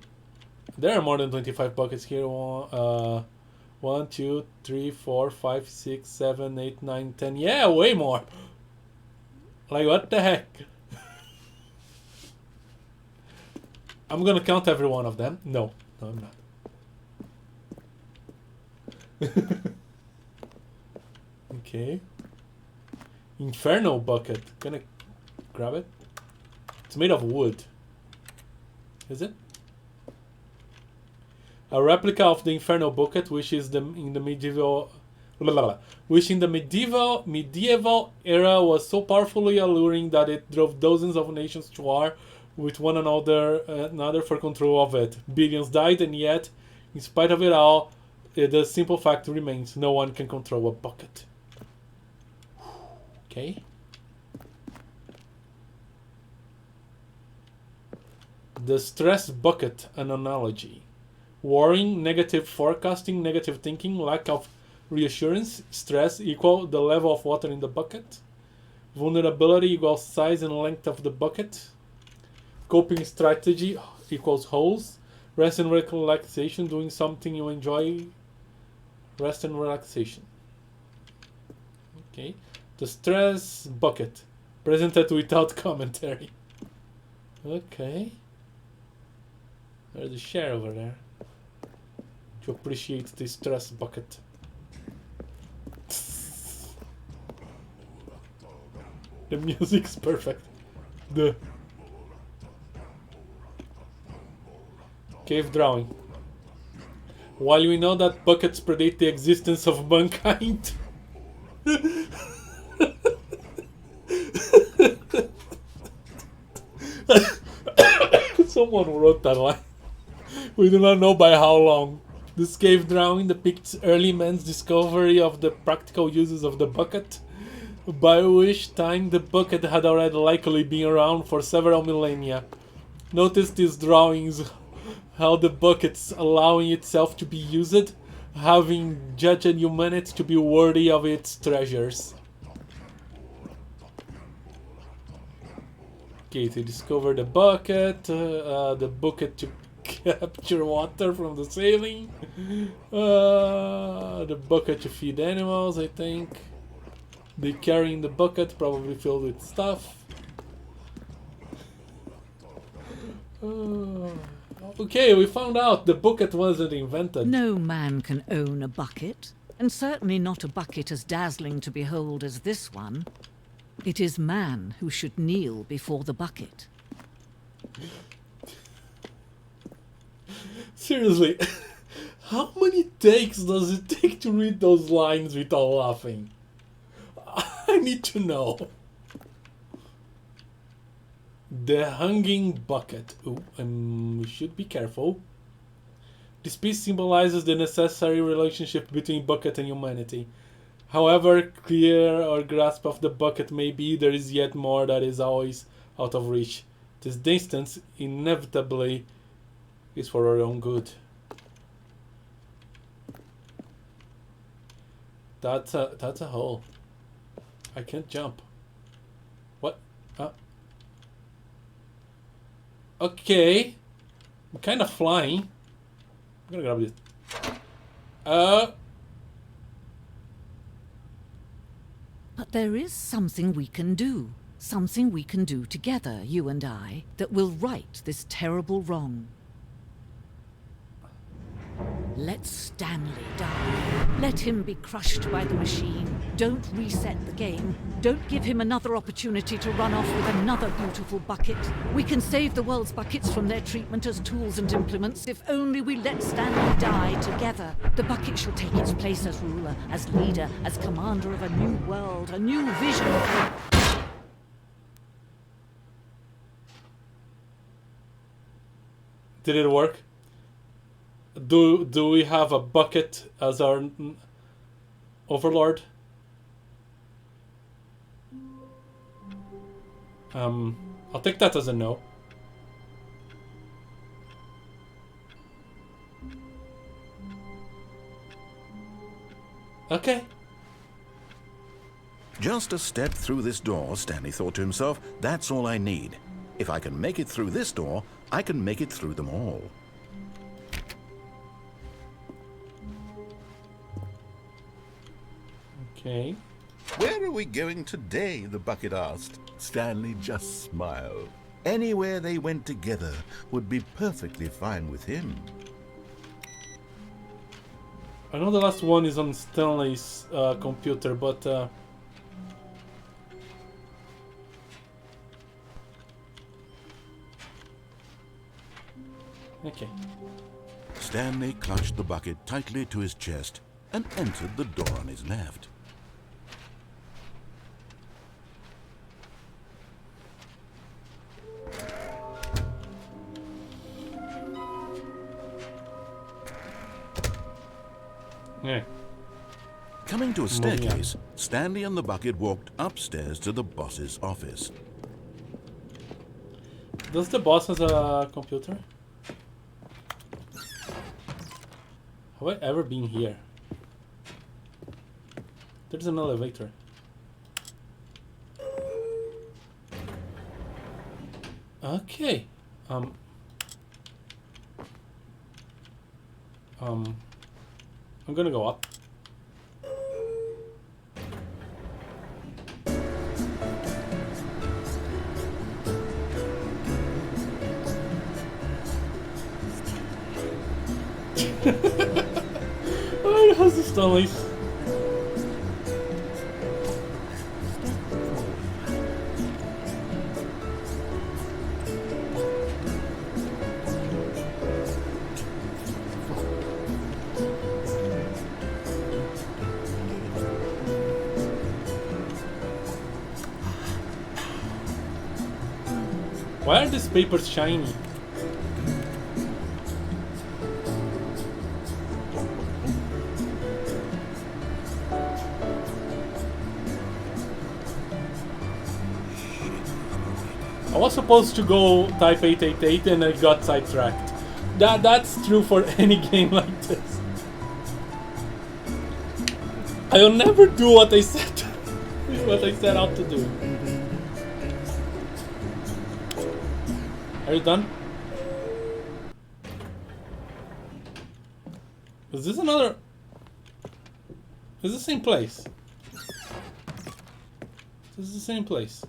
There are more than 25 buckets here. 1, 2, 3, 4, 5, 6, 7, 8, 9, 10. Yeah, way more. Like, what the heck? I'm gonna count every one of them. No, I'm not. Okay. Inferno bucket. Gonna grab it. It's made of wood. Is it? A replica of the Inferno bucket, which is in the medieval era was so powerfully alluring that it drove dozens of nations to war with one another for control of it. Billions died, and yet, in spite of it all, the simple fact remains: no one can control a bucket. Okay. The stress bucket, an analogy. Worrying, negative forecasting, negative thinking, lack of reassurance, stress equal the level of water in the bucket. Vulnerability equals size and length of the bucket. Coping strategy equals holes. Rest and relaxation, doing something you enjoy. Rest and relaxation. Okay. The stress bucket. Presented without commentary. Okay. There's a share over there. To appreciate the stress bucket. The music's perfect. The cave drawing. While we know that buckets predate the existence of mankind. Someone wrote that line. We do not know by how long. This cave drawing depicts early man's discovery of the practical uses of the bucket, by which time the bucket had already likely been around for several millennia. Notice these drawings, how the bucket's allowing itself to be used, having judged humanity to be worthy of its treasures. Okay, to discover the bucket to capture water from the ceiling, the bucket to feed animals, I think. They carrying the bucket, probably filled with stuff. Okay, we found out the bucket wasn't invented. No man can own a bucket, and certainly not a bucket as dazzling to behold as this one. It is man who should kneel before the bucket. Seriously, how many takes does it take to read those lines without laughing? I need to know. The hanging bucket. Ooh, we should be careful. This piece symbolizes the necessary relationship between bucket and humanity. However clear our grasp of the bucket may be, there is yet more that is always out of reach. This distance inevitably is for our own good. That's a hole. I can't jump. What? Okay. I'm kind of flying. I'm gonna grab this. But there is something we can do. Something we can do together, you and I, that will right this terrible wrong. Let Stanley die. Let him be crushed by the machine. Don't reset the game. Don't give him another opportunity to run off with another beautiful bucket. We can save the world's buckets from their treatment as tools and implements if only we let Stanley die together. The bucket shall take its place as ruler, as leader, as commander of a new world, a new vision. Did it work? Do we have a bucket as our overlord? I'll take that as a no. Okay. Just a step through this door, Stanley thought to himself. That's all I need. If I can make it through this door, I can make it through them all. Okay. Where are we going today? The bucket asked. Stanley just smiled. Anywhere they went together would be perfectly fine with him. I know the last one is on Stanley's computer, but okay. Stanley clutched the bucket tightly to his chest and entered the door on his left. Yeah. Coming to a staircase, Stanley and the bucket walked upstairs to the boss's office. Does the boss has a computer? Have I ever been here? There's an elevator. Okay. I'm gonna go up. How's the Stanley's? Why are these papers shiny? I was supposed to go type 888 and I got sidetracked. That's true for any game like this. I'll never do what I set out to do. Are you done? Is this another? Is this the same place? This is the same place.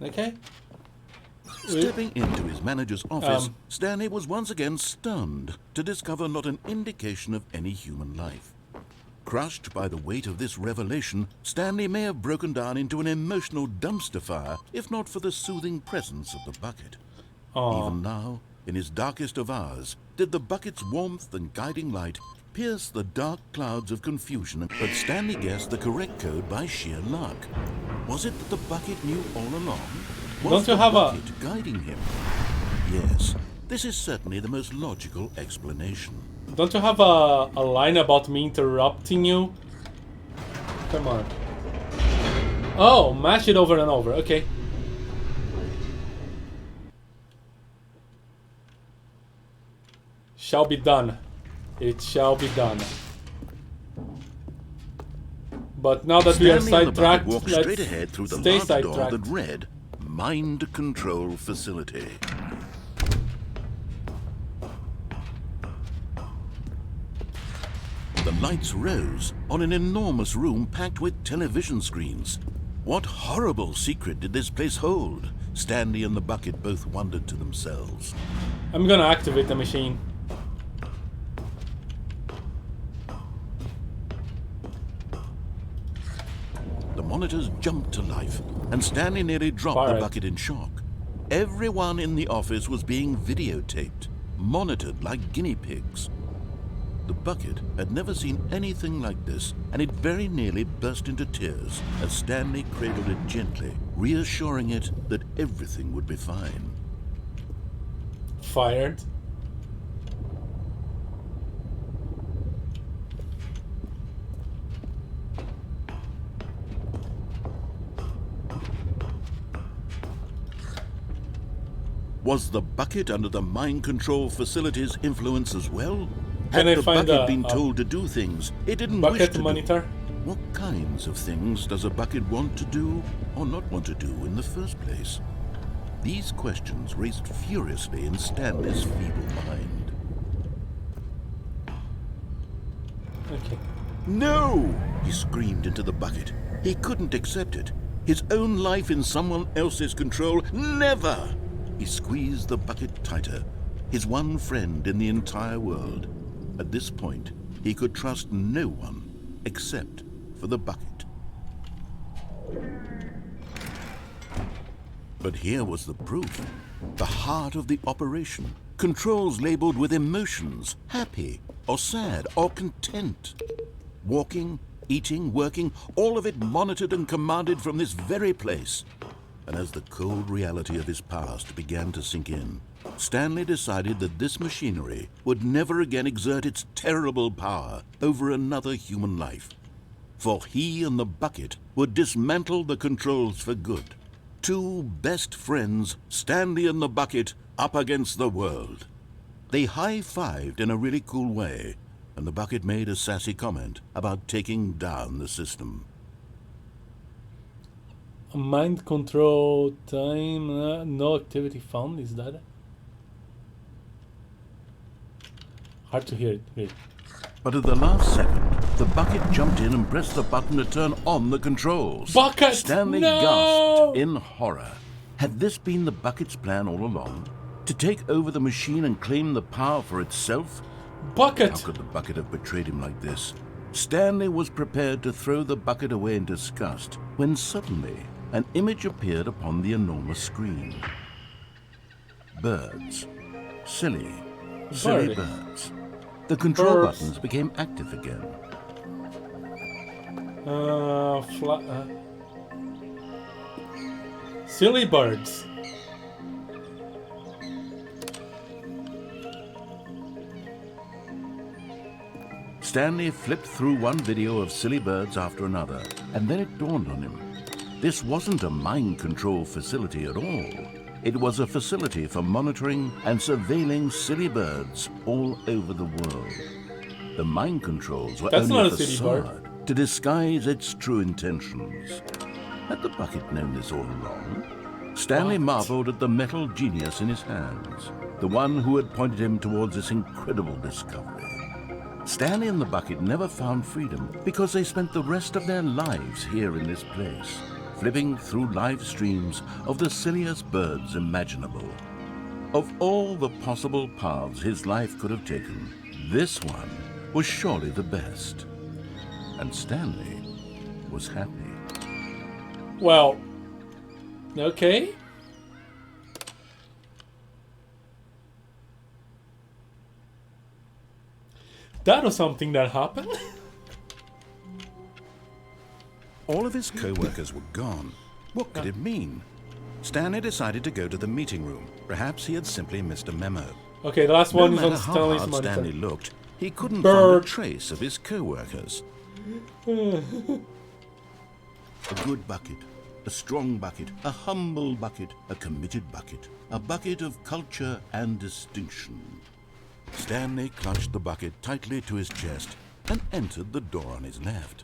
Okay. Stepping into his manager's office, Stanley was once again stunned to discover not an indication of any human life. Crushed by the weight of this revelation, Stanley may have broken down into an emotional dumpster fire if not for the soothing presence of the bucket. Even now, in his darkest of hours, did the bucket's warmth and guiding light pierce the dark clouds of confusion, but Stanley guessed the correct code by sheer luck. Was it that the bucket knew all along? Was the bucket guiding him? Yes, this is certainly the most logical explanation. Don't you have a line about me interrupting you? Come on. Oh, mash it over and over. Okay. Shall be done. It shall be done. But now that we are sidetracked, let's straight ahead through the stay large door sidetracked. that read Mind Control Facility. The lights rose on an enormous room packed with television screens. What horrible secret did this place hold? Stanley and the bucket both wondered to themselves. I'm gonna activate the machine. The monitors jumped to life, and Stanley nearly dropped the bucket in shock. Everyone in the office was being videotaped, monitored like guinea pigs. The bucket had never seen anything like this, and it very nearly burst into tears as Stanley cradled it gently, reassuring it that everything would be fine. Fired. Was the bucket under the mind control facility's influence as well? Can Had I the find bucket been told to do things it didn't wish bucket to monitor? do? What kinds of things does a bucket want to do or not want to do in the first place? These questions raced furiously in Stanley's feeble mind. Okay. No! He screamed into the bucket. He couldn't accept it. His own life in someone else's control, never! He squeezed the bucket tighter, his one friend in the entire world. At this point, he could trust no one except for the bucket. But here was the proof. The heart of the operation. Controls labeled with emotions, happy or sad or content. Walking, eating, working, all of it monitored and commanded from this very place. And as the cold reality of his past began to sink in, Stanley decided that this machinery would never again exert its terrible power over another human life. For he and the bucket would dismantle the controls for good. Two best friends, Stanley and the bucket, up against the world. They high-fived in a really cool way, and the bucket made a sassy comment about taking down the system. Mind control time, no activity found, is that it? Hard to hear it, wait. But at the last second, the bucket jumped in and pressed the button to turn on the controls. Bucket! Stanley No! gasped in horror. Had this been the bucket's plan all along? To take over the machine and claim the power for itself? Bucket! How could the bucket have betrayed him like this? Stanley was prepared to throw the bucket away in disgust when suddenly an image appeared upon the enormous screen. Birds. Silly birds. The control buttons became active again. Silly birds. Stanley flipped through one video of silly birds after another, and then it dawned on him. This wasn't a mind control facility at all. It was a facility for monitoring and surveilling silly birds all over the world. The mind controls were That's only not a a silly facade to disguise its true intentions. Had the bucket known this all along? Stanley marveled at the metal genius in his hands, the one who had pointed him towards this incredible discovery. Stanley and the bucket never found freedom because they spent the rest of their lives here in this place, flipping through live streams of the silliest birds imaginable. Of all the possible paths his life could have taken, this one was surely the best. And Stanley was happy. Well, okay. That was something that happened. All of his co-workers were gone. What could it mean? Stanley decided to go to the meeting room. Perhaps he had simply missed a memo. Okay, the last one is No on matter how Stanley's hard monitor. Stanley looked, he couldn't Bird. find a trace of his co-workers. A good bucket, a strong bucket, a humble bucket, a committed bucket, a bucket of culture and distinction. Stanley clutched the bucket tightly to his chest and entered the door on his left.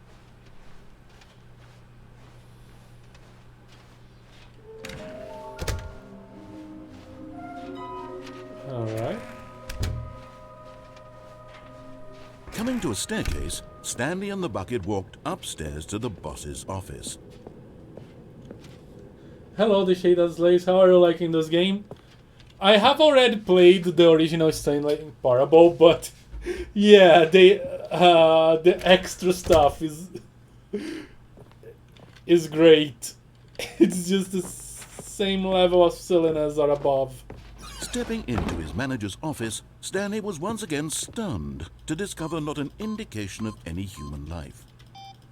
Alright. Coming to a staircase, Stanley and the bucket walked upstairs to the boss's office. Hello, the Shaded Slaves. How are you liking this game? I have already played the original Stanley Parable, but yeah, the extra stuff is great. It's just the same level of silliness or above. Stepping into his manager's office, Stanley was once again stunned to discover not an indication of any human life.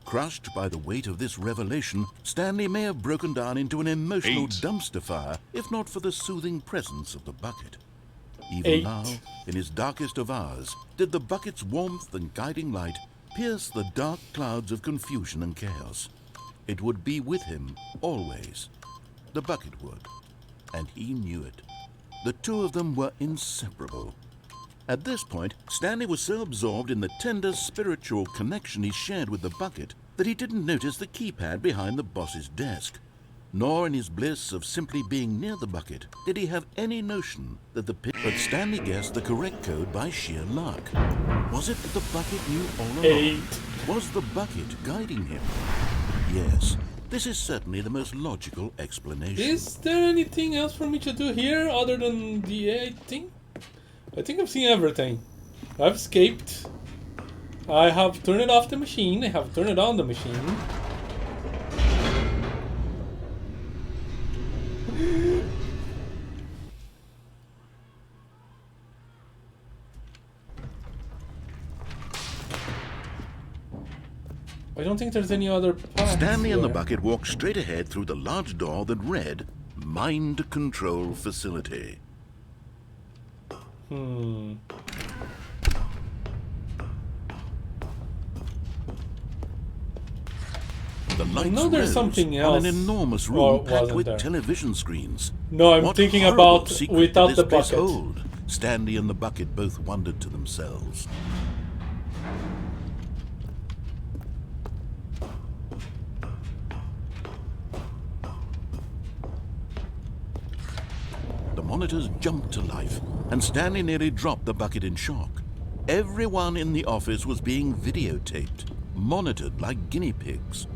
Crushed by the weight of this revelation, Stanley may have broken down into an emotional dumpster fire if not for the soothing presence of the bucket. Even now, in his darkest of hours, did the bucket's warmth and guiding light pierce the dark clouds of confusion and chaos. It would be with him always. The bucket would, and he knew it. The two of them were inseparable. At this point, Stanley was so absorbed in the tender spiritual connection he shared with the bucket that he didn't notice the keypad behind the boss's desk. Nor in his bliss of simply being near the bucket did he have any notion that but Stanley guessed the correct code by sheer luck. Was it that the bucket knew all along? 8. Was the bucket guiding him? Yes, this is certainly the most logical explanation. Is there anything else for me to do here other than the 8 thing? I think I've seen everything. I've escaped. I have turned off the machine. I have turned on the machine. I don't think there's any other path. Stanley and the here. bucket walked straight ahead through the large door that read Mind Control Facility. The lights know there's rose something on else. an enormous Or room packed wasn't with there? television screens. No, I'm What thinking horrible about secret without did the this place bucket. hold? Stanley and the bucket both wondered to themselves. The monitors jumped to life, and Stanley nearly dropped the bucket in shock. Everyone in the office was being videotaped, monitored like guinea pigs.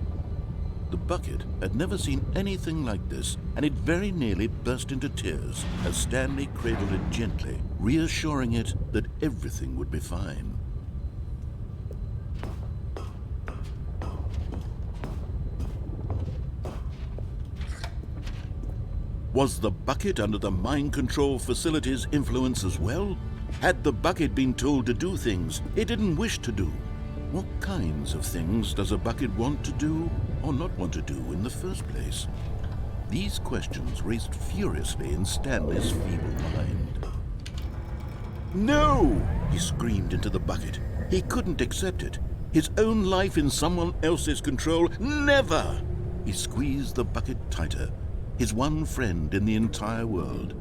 The bucket had never seen anything like this, and it very nearly burst into tears as Stanley cradled it gently, reassuring it that everything would be fine. Was the bucket under the mind control facility's influence as well? Had the bucket been told to do things it didn't wish to do? What kinds of things does a bucket want to do or not want to do in the first place? These questions raced furiously in Stanley's feeble mind. No! He screamed into the bucket. He couldn't accept it. His own life in someone else's control, never! He squeezed the bucket tighter. His one friend in the entire world.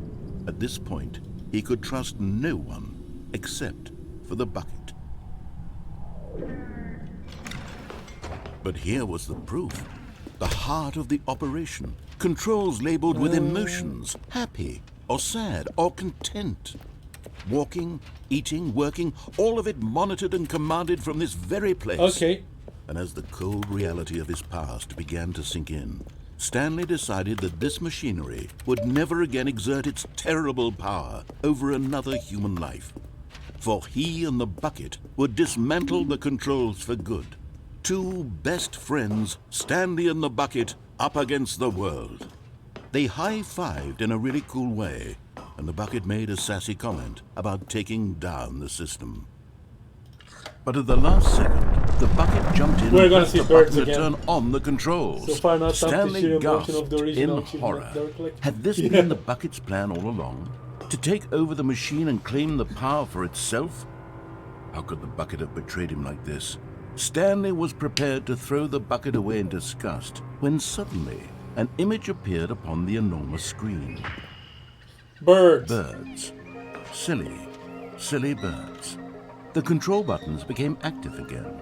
At this point, he could trust no one except for the bucket. But here was the proof. The heart of the operation. Controls labeled with emotions, happy or sad or content. Walking, eating, working, all of it monitored and commanded from this very place. Okay. And as the cold reality of his past began to sink in, Stanley decided that this machinery would never again exert its terrible power over another human life. For he and the bucket would dismantle the controls for good. Two best friends, Stanley and the bucket, up against the world. They high-fived in a really cool way, and the bucket made a sassy comment about taking down the system. But at the last second, the bucket jumped in We're and gonna pressed see the birds button to again. turn on the controls. So far, not time to Stanley share emotion gasped of the in original achievement horror. they were collecting. Had this been the bucket's plan all along? To take over the machine and claim the power for itself? How could the bucket have betrayed him like this? Stanley was prepared to throw the bucket away in disgust when suddenly an image appeared upon the enormous screen. Birds. Birds. Silly, silly birds. The control buttons became active again.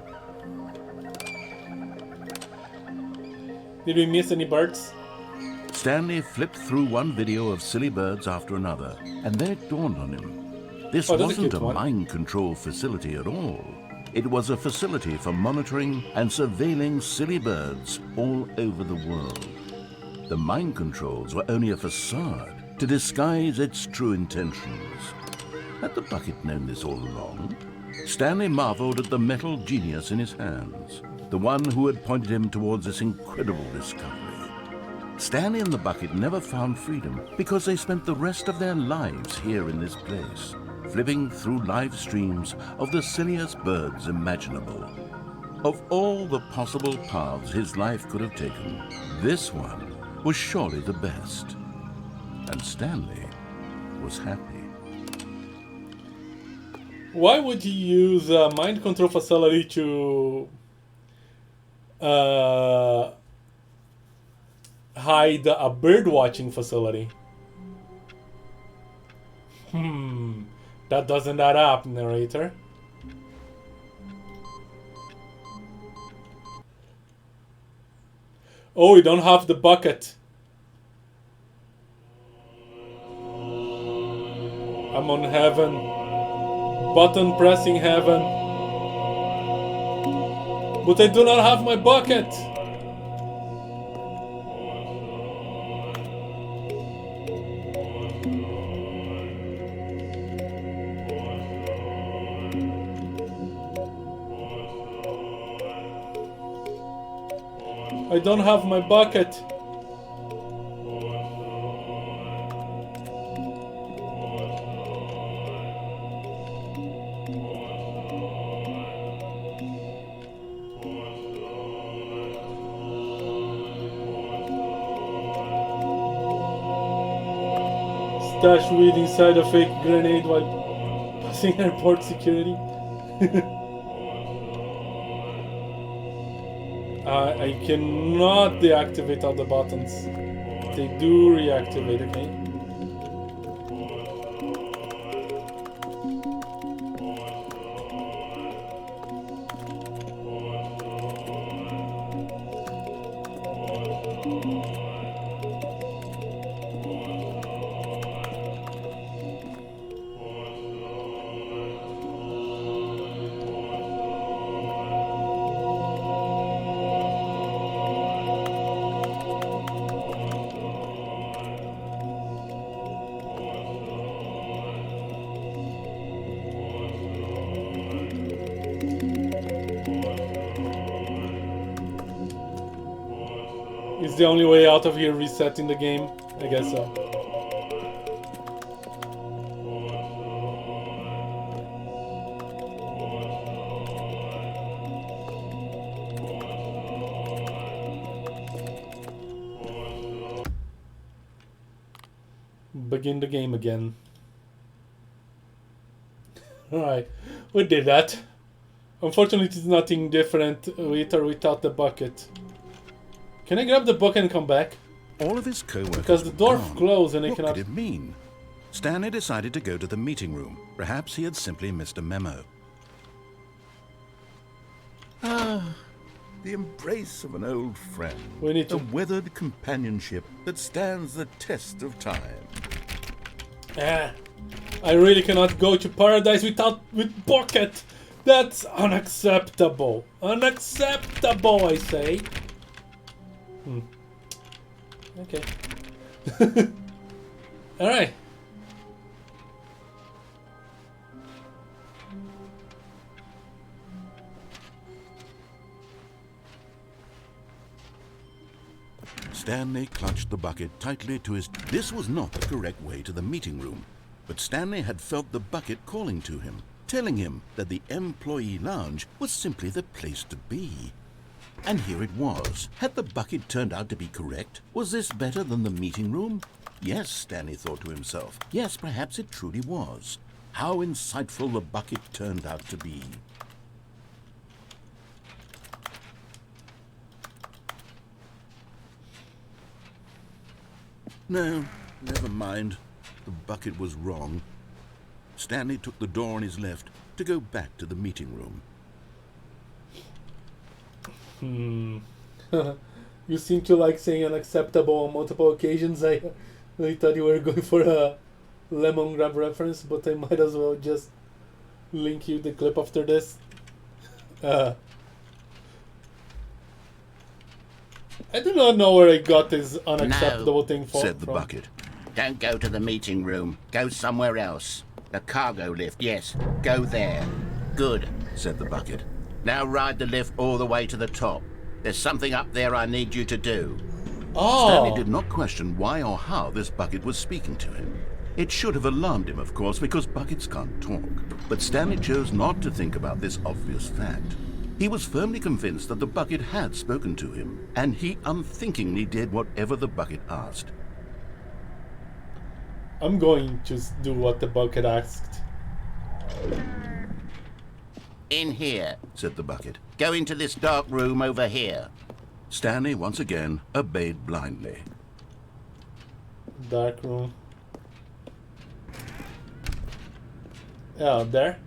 Did we miss any birds? Stanley flipped through one video of silly birds after another, and then it dawned on him. This Oh, that's a wasn't cute a one. mind control facility at all. It was a facility for monitoring and surveilling silly birds all over the world. The mind controls were only a facade to disguise its true intentions. Had the bucket known this all along? Stanley marveled at the metal genius in his hands, the one who had pointed him towards this incredible discovery. Stanley and the bucket never found freedom because they spent the rest of their lives here in this place, flipping through live streams of the silliest birds imaginable. Of all the possible paths his life could have taken, this one was surely the best. And Stanley was happy. Why would you use a mind control facility to hide a bird watching facility? That doesn't add up, narrator. Oh, we don't have the bucket. I'm on heaven. Button pressing heaven. But I do not have my bucket. I don't have my bucket. Stash weed inside a fake grenade while passing airport security. I cannot deactivate all the buttons. They do reactivate, okay? the only way out of here resetting the game? I guess so. Begin the game again. Alright, we did that. Unfortunately, it's nothing different with or without the bucket. Can I grab the bucket and come back? All of his co-workers Because the door were gone. closed and I What cannot... could it mean? Stanley decided to go to the meeting room. Perhaps he had simply missed a memo. Ah, the embrace of an old friend. We need to... A weathered companionship that stands the test of time. I really cannot go to paradise with bucket. That's unacceptable. Unacceptable, I say. Okay. Alright. Stanley clutched the bucket tightly to his... This was not the correct way to the meeting room, but Stanley had felt the bucket calling to him, telling him that the employee lounge was simply the place to be. And here it was. Had the bucket turned out to be correct? Was this better than the meeting room? Yes, Stanley thought to himself. Yes, perhaps it truly was. How insightful the bucket turned out to be. No, never mind. The bucket was wrong. Stanley took the door on his left to go back to the meeting room. You seem to like saying unacceptable on multiple occasions. I thought you were going for a lemon grab reference, but I might as well just link you the clip after this. I do not know where I got this unacceptable thing from. Said the bucket. Don't go to the meeting room. Go somewhere else. The cargo lift, yes. Go there. Good, Said the bucket. Now ride the lift all the way to the top. There's something up there I need you to do. Stanley Oh, did not question why or how this bucket was speaking to him. It should have alarmed him, of course, because buckets can't talk. But Stanley chose not to think about this obvious fact. He was firmly convinced that the bucket had spoken to him, and he unthinkingly did whatever the bucket asked. I'm going to do what the bucket asked. In here. Said the bucket. Go into this dark room over here. Stanley once again obeyed blindly. Dark room. Yeah, there.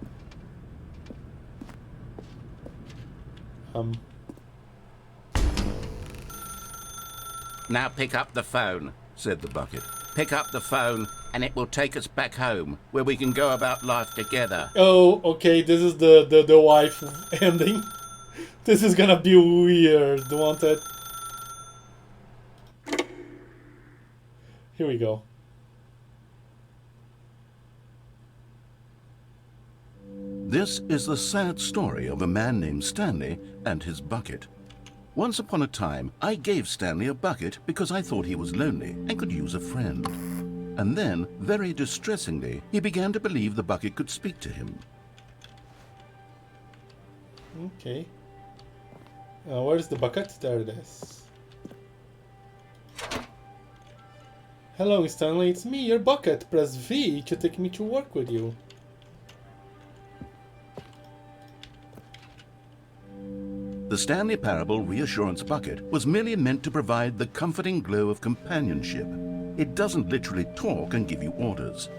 Now pick up the phone. Said the bucket. Pick up the phone and it will take us back home where we can go about life together. Oh, okay, this is the wife ending. This is gonna be weird, won't it? Here we go. This is the sad story of a man named Stanley and his bucket. Once upon a time, I gave Stanley a bucket because I thought he was lonely and could use a friend. And then, very distressingly, he began to believe the bucket could speak to him. Okay. Where's the bucket? There it is. Hello, Stanley, it's me, your bucket. Press V to take me to work with you. The Stanley Parable Reassurance Bucket was merely meant to provide the comforting glow of companionship. It doesn't literally talk and give you orders.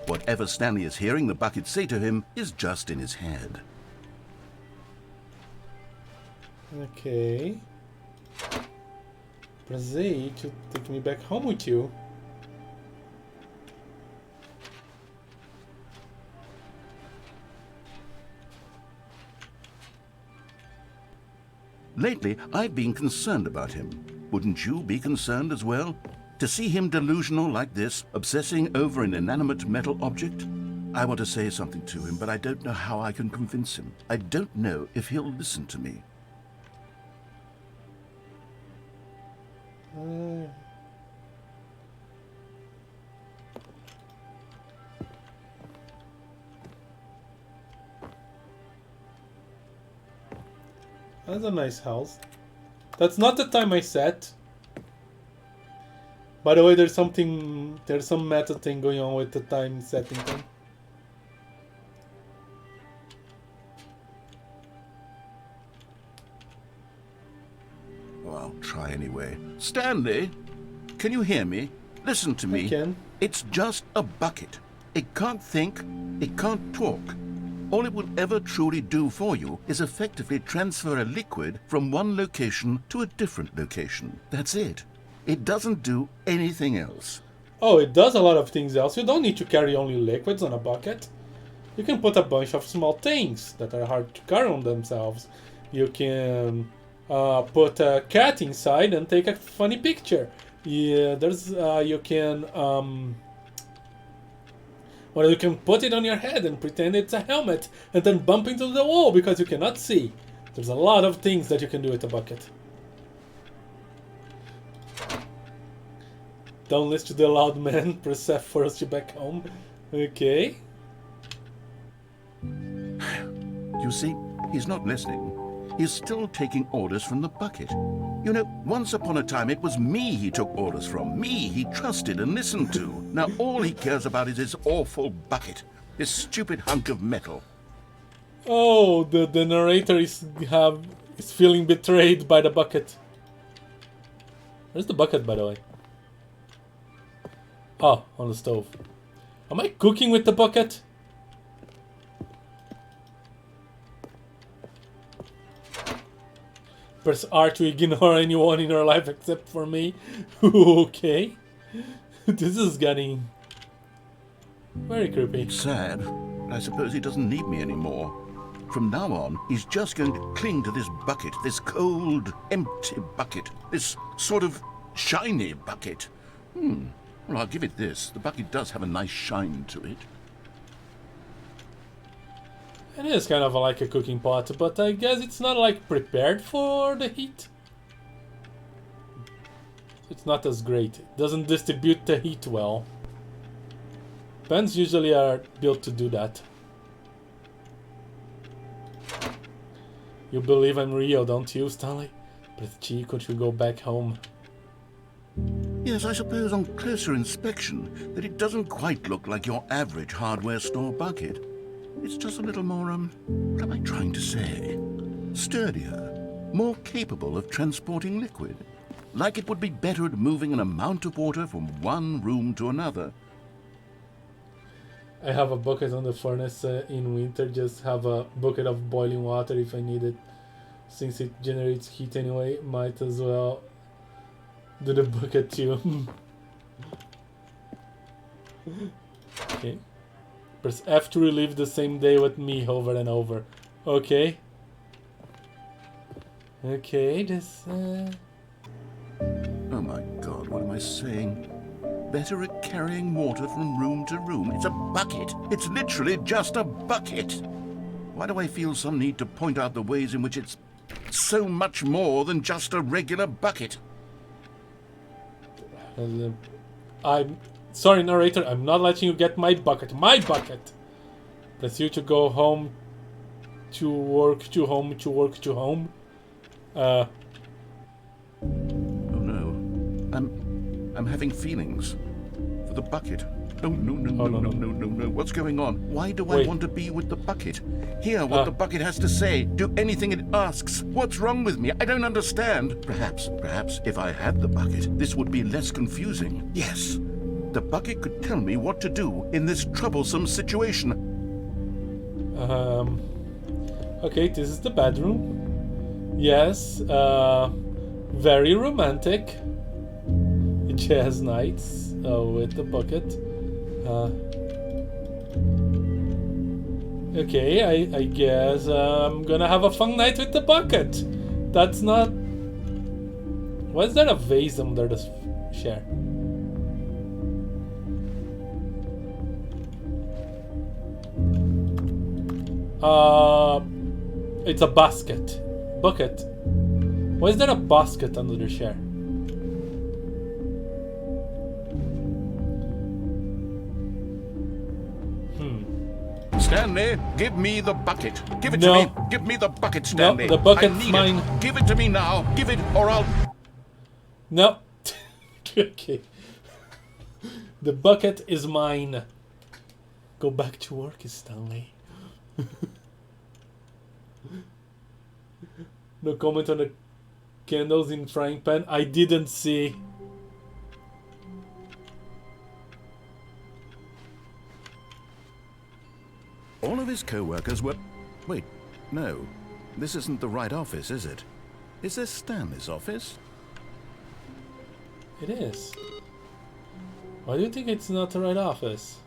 Whatever Stanley is hearing the bucket say to him is just in his head. Okay. Press Z to take me back home with you. Lately, I've been concerned about him. Wouldn't you be concerned as well? To see him delusional like this, obsessing over an inanimate metal object? I want to say something to him, but I don't know how I can convince him. I don't know if he'll listen to me. That's a nice house. That's not the time I set. By the way, there's some meta thing going on with the time setting thing. Oh, I'll try anyway. Stanley, can you hear me? Listen to me. I can. It's just a bucket. It can't think, it can't talk. All it will ever truly do for you is effectively transfer a liquid from one location to a different location. That's it. It doesn't do anything else. Oh, it does a lot of things else. You don't need to carry only liquids on a bucket. You can put a bunch of small things that are hard to carry on themselves. You can put a cat inside and take a funny picture. Yeah, you can put it on your head and pretend it's a helmet and then bump into the wall because you cannot see. There's a lot of things that you can do with a bucket. Don't listen to the loud man. Press F for us to back home. Okay. You see, he's not listening. He's still taking orders from the bucket. You know, once upon a time it was me he took orders from. Me he trusted and listened to. Now all he cares about is his awful bucket. This stupid hunk of metal. Oh, the narrator is feeling betrayed by the bucket. Where's the bucket, by the way? Oh, on the stove. Am I cooking with the bucket? Press R to ignore anyone in your life except for me. Okay. This is getting very creepy. Sad. I suppose he doesn't need me anymore. From now on, he's just going to cling to this bucket, this cold, empty bucket, this sort of shiny bucket. Well, I'll give it this. The bucket does have a nice shine to it. It is kind of like a cooking pot, but I guess it's not like prepared for the heat. It's not as great. It doesn't distribute the heat well. Pans usually are built to do that. You believe I'm real, don't you, Stanley? But gee, could you go back home? Yes, I suppose on closer inspection that it doesn't quite look like your average hardware store bucket. It's just a little more, what am I trying to say? Sturdier, more capable of transporting liquid. Like it would be better at moving an amount of water from one room to another. I have a bucket on the furnace in winter, just have a bucket of boiling water if I need it. Since it generates heat anyway, might as well do the bucket too. Okay. Press F to relive the same day with me over and over. Okay. Okay, this... Oh my God, what am I saying? Better at carrying water from room to room. It's a bucket. It's literally just a bucket. Why do I feel some need to point out the ways in which it's so much more than just a regular bucket? I'm sorry, narrator. I'm not letting you get my bucket. My bucket. Press you to go home, to work, to home, to work, to home. Oh no, I'm having feelings for the bucket. No. What's going on? Why do I want to be with the bucket? Hear what the bucket has to say. Do anything it asks. What's wrong with me? I don't understand. Perhaps if I had the bucket, this would be less confusing. Yes, the bucket could tell me what to do in this troublesome situation. Okay, this is the bedroom. Yes, very romantic. Jazz nights with the bucket. Okay, I guess I'm gonna have a fun night with the bucket. That's not... Why is there a vase under the chair? It's a basket. Bucket. Why is there a basket under the chair? Stanley, give me the bucket. Give it No. to me. Give me the bucket, Stanley. the bucket's I need mine. It. Give it to me now. Give it, or I'll... No. Okay. The bucket is mine. Go back to work, Stanley. No comment on the candles in frying pan. I didn't see. All of his co-workers were... Wait, no. This isn't the right office, is it? Is this Stanley's office? It is. Why do you think it's not the right office?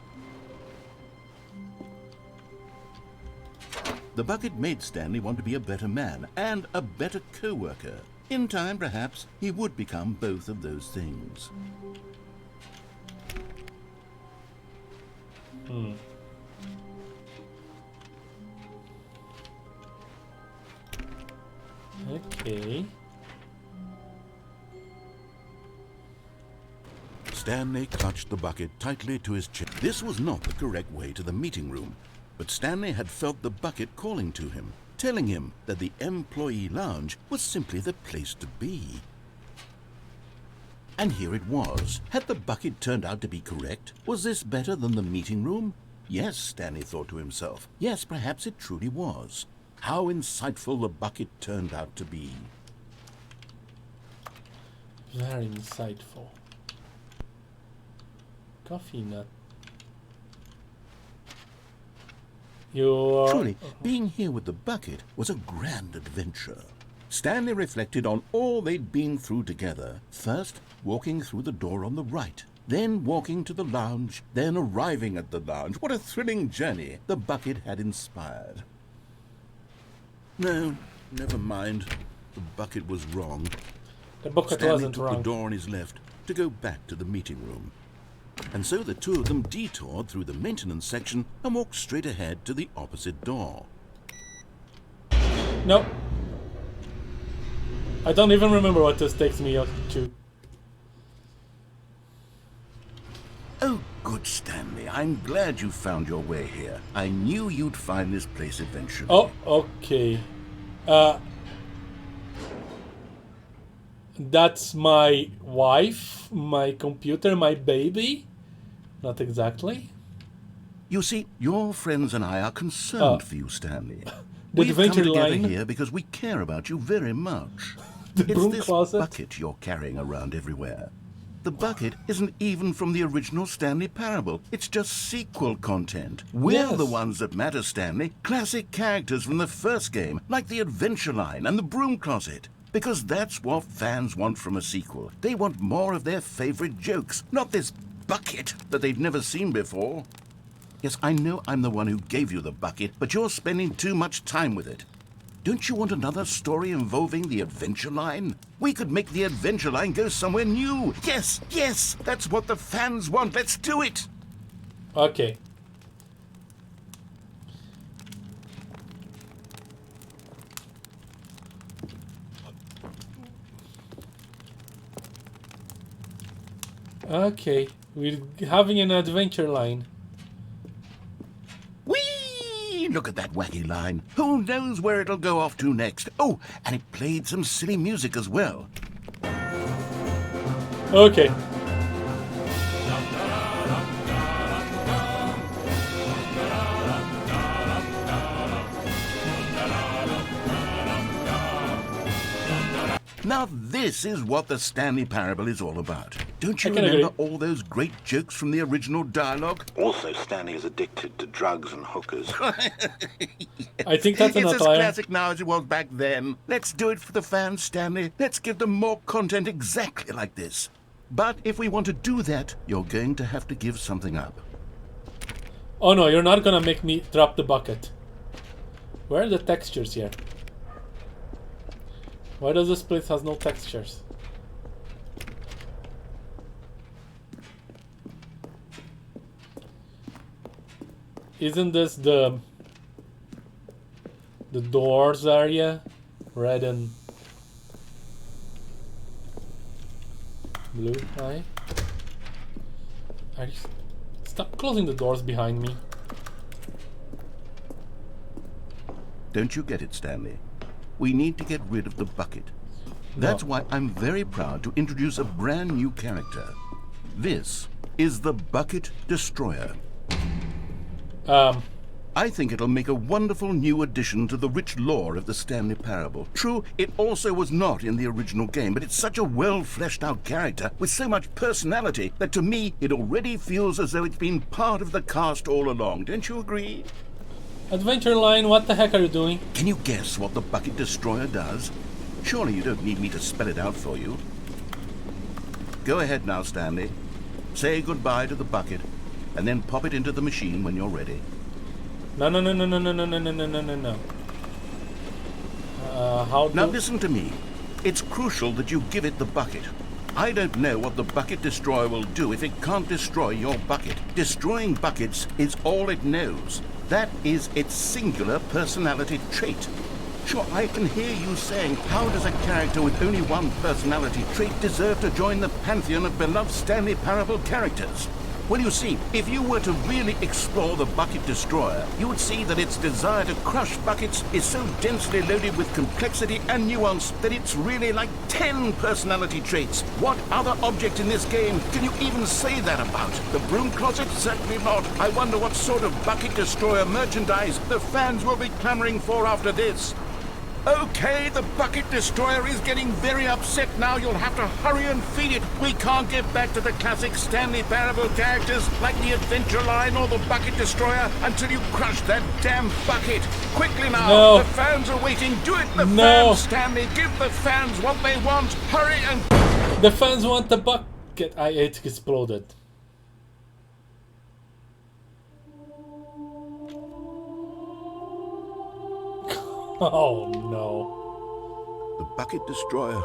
The bucket made Stanley want to be a better man and a better co-worker. In time, perhaps, he would become both of those things. Okay. Stanley clutched the bucket tightly to his chest. This was not the correct way to the meeting room, but Stanley had felt the bucket calling to him, telling him that the employee lounge was simply the place to be. And here it was. Had the bucket turned out to be correct? Was this better than the meeting room? Yes, Stanley thought to himself. Yes, perhaps it truly was. How insightful the bucket turned out to be. Very insightful. Coffee nut. Truly, being here with the bucket was a grand adventure. Stanley reflected on all they'd been through together. First, walking through the door on the right, then walking to the lounge, then arriving at the lounge. What a thrilling journey the bucket had inspired. No, never mind. The bucket was wrong. The bucket Stanley wasn't took wrong. the door on his left to go back to the meeting room. And so the two of them detoured through the maintenance section and walked straight ahead to the opposite door. No. I don't even remember what this takes me up to. Oh, good, Stanley. I'm glad you found your way here. I knew you'd find this place eventually. Oh, okay. That's my wife, my computer, my baby? Not exactly. You see, your friends and I are concerned for you, Stanley. The We've come adventure together line. here because we care about you very much. The It's broom this closet. bucket you're carrying around everywhere. The bucket isn't even from the original Stanley Parable. It's just sequel content. We're Yes. the ones that matter, Stanley. Classic characters from the first game, like the Adventure Line and the Broom Closet. Because that's what fans want from a sequel. They want more of their favorite jokes, not this bucket that they've never seen before. Yes, I know I'm the one who gave you the bucket, but you're spending too much time with it. Don't you want another story involving the Adventure Line? We could make the Adventure Line go somewhere new. Yes, yes, that's what the fans want. Let's do it. Okay. Okay, we're having an adventure line. Whee! Look at that wacky line. Who knows where it'll go off to next? Oh, and it played some silly music as well. Okay. Now this is what the Stanley Parable is all about. Don't you I can remember agree. all those great jokes from the original dialogue? Also, Stanley is addicted to drugs and hookers. I think that's an It's as outlier. classic now as it was back then. Let's do it for the fans, Stanley. Let's give them more content exactly like this. But if we want to do that, you're going to have to give something up. Oh no, you're not gonna make me drop the bucket. Where are the textures here? Why does this place has no textures? Isn't this the doors area? Red and blue, right? Stop closing the doors behind me. Don't you get it, Stanley? We need to get rid of the bucket. That's why I'm very proud to introduce a brand new character. This is the Bucket Destroyer. I think it'll make a wonderful new addition to the rich lore of the Stanley Parable. True, it also was not in the original game, but it's such a well-fleshed-out character with so much personality that to me it already feels as though it's been part of the cast all along. Don't you agree? Adventure Line, what the heck are you doing? Can you guess what the Bucket Destroyer does? Surely you don't need me to spell it out for you. Go ahead now, Stanley. Say goodbye to the bucket, and then pop it into the machine when you're ready. No. How do... Now listen to me. It's crucial that you give it the bucket. I don't know what the Bucket Destroyer will do if it can't destroy your bucket. Destroying buckets is all it knows. That is its singular personality trait. Sure, I can hear you saying, how does a character with only one personality trait deserve to join the pantheon of beloved Stanley Parable characters? Well, you see, if you were to really explore the Bucket Destroyer, you would see that its desire to crush buckets is so densely loaded with complexity and nuance that it's really like 10 personality traits. What other object in this game can you even say that about? The broom closet? Certainly not. I wonder what sort of Bucket Destroyer merchandise the fans will be clamoring for after this. Okay, the Bucket Destroyer is getting very upset now. You'll have to hurry and feed it. We can't get back to the classic Stanley Parable characters like the Adventure Line or the Bucket Destroyer until you crush that damn bucket. Quickly now. No. The fans are waiting. Do it, the No. fans, Stanley. Give the fans what they want. Hurry and... The fans want the bucket. It exploded. Oh no. The Bucket Destroyer.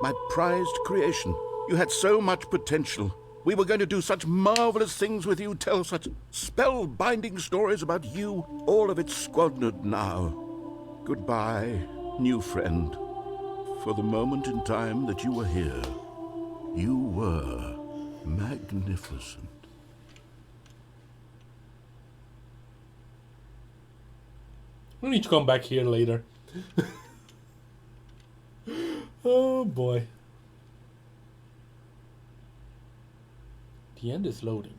My prized creation. You had so much potential. We were going to do such marvelous things with you, tell such spellbinding stories about you. All of it squandered now. Goodbye, new friend. For the moment in time that you were here, you were magnificent. We need to come back here later. Oh boy. The end is loading.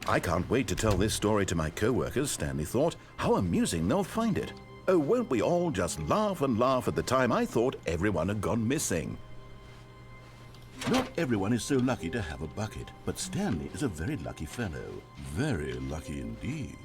I can't wait to tell this story to my co-workers, Stanley thought. How amusing they'll find it. Oh, won't we all just laugh and laugh at the time I thought everyone had gone missing. Not everyone is so lucky to have a bucket, but Stanley is a very lucky fellow. Very lucky indeed.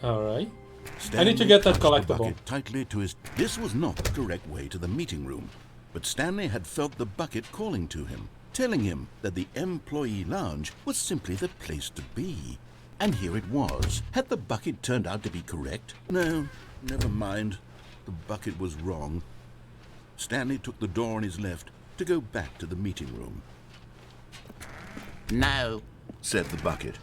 Alright. Stanley I need to get that clutched the collectible. bucket tightly to his... This was not the correct way to the meeting room, but Stanley had felt the bucket calling to him, telling him that the employee lounge was simply the place to be. And here it was. Had the bucket turned out to be correct? No, never mind. The bucket was wrong. Stanley took the door on his left to go back to the meeting room. No, Said the bucket.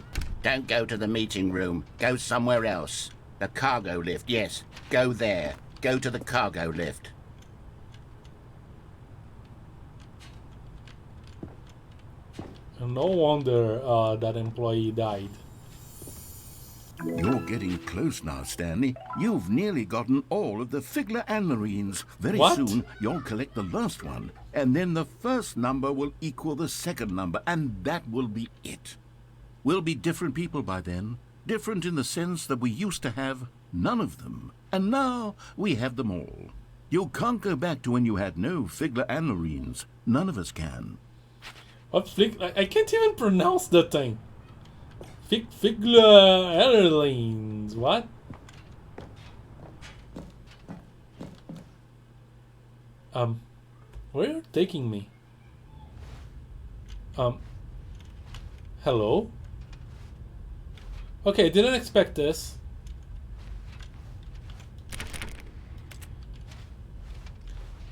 don't go to the meeting room. Go somewhere else. The cargo lift, yes. Go there. Go to the cargo lift. No wonder that employee died. You're getting close now, Stanley. You've nearly gotten all of the Figler and Marines. Very What? soon, you'll collect the last one, and then the first number will equal the second number, and that will be it. We'll be different people by then. Different in the sense that we used to have none of them, and now we have them all. You can't go back to when you had no Figler and Marines. None of us can. What flick? I can't even pronounce the thing. Figler Airlines. What? Where are you taking me? Hello? Okay, didn't expect this.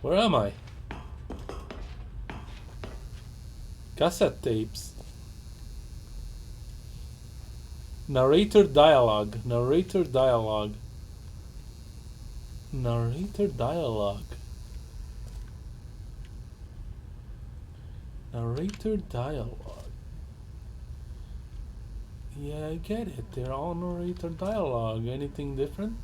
Where am I? Cassette tapes. Narrator dialogue. Narrator dialogue. Narrator dialogue. Narrator dialogue. Yeah, I get it. They're all narrator dialogue. Anything different?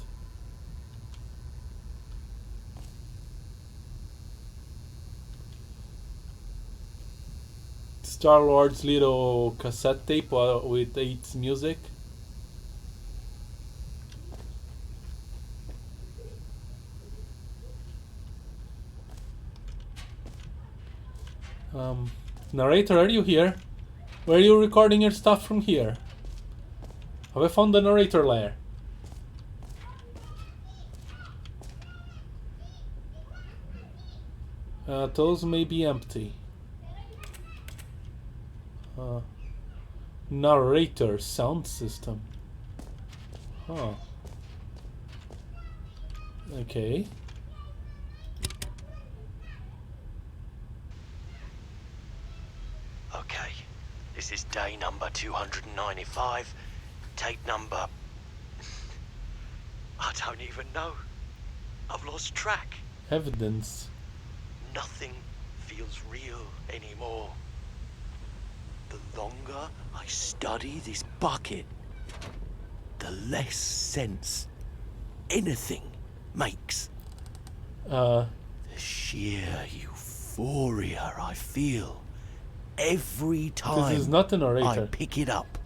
Star-Lord's little cassette tape with its music. Narrator, are you here? Where are you recording your stuff from here? Have I found the narrator lair? Those may be empty. Narrator sound system. Huh. Okay. Okay, this is day number 295. Tape number... I don't even know. I've lost track. Evidence. Nothing feels real anymore. The longer I study this bucket, the less sense anything makes. The sheer euphoria I feel every time This is not a I narrator. pick it up.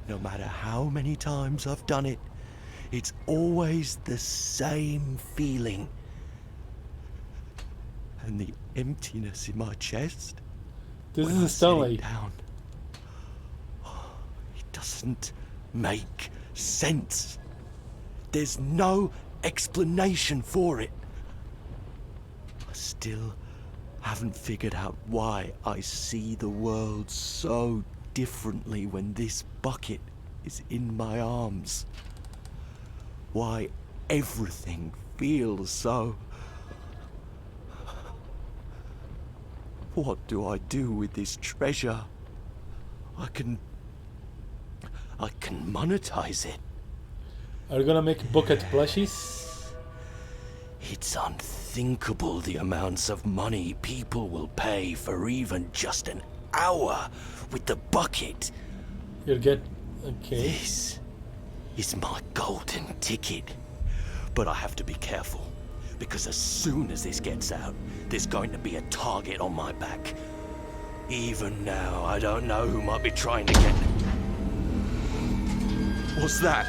No matter how many times I've done it, it's always the same feeling. And the emptiness in my chest. This when I is set Stanley. it down, it doesn't make sense. There's no explanation for it. I still haven't figured out why I see the world so differently when this bucket is in my arms. Why everything feels so... What do I do with this treasure? I can monetize it. Are you gonna make bucket plushies? It's unthinkable the amounts of money people will pay for even just an hour with the bucket. You'll get... Okay. This is my golden ticket. But I have to be careful, because as soon as this gets out, there's going to be a target on my back. Even now, I don't know who might be trying to get... What's that?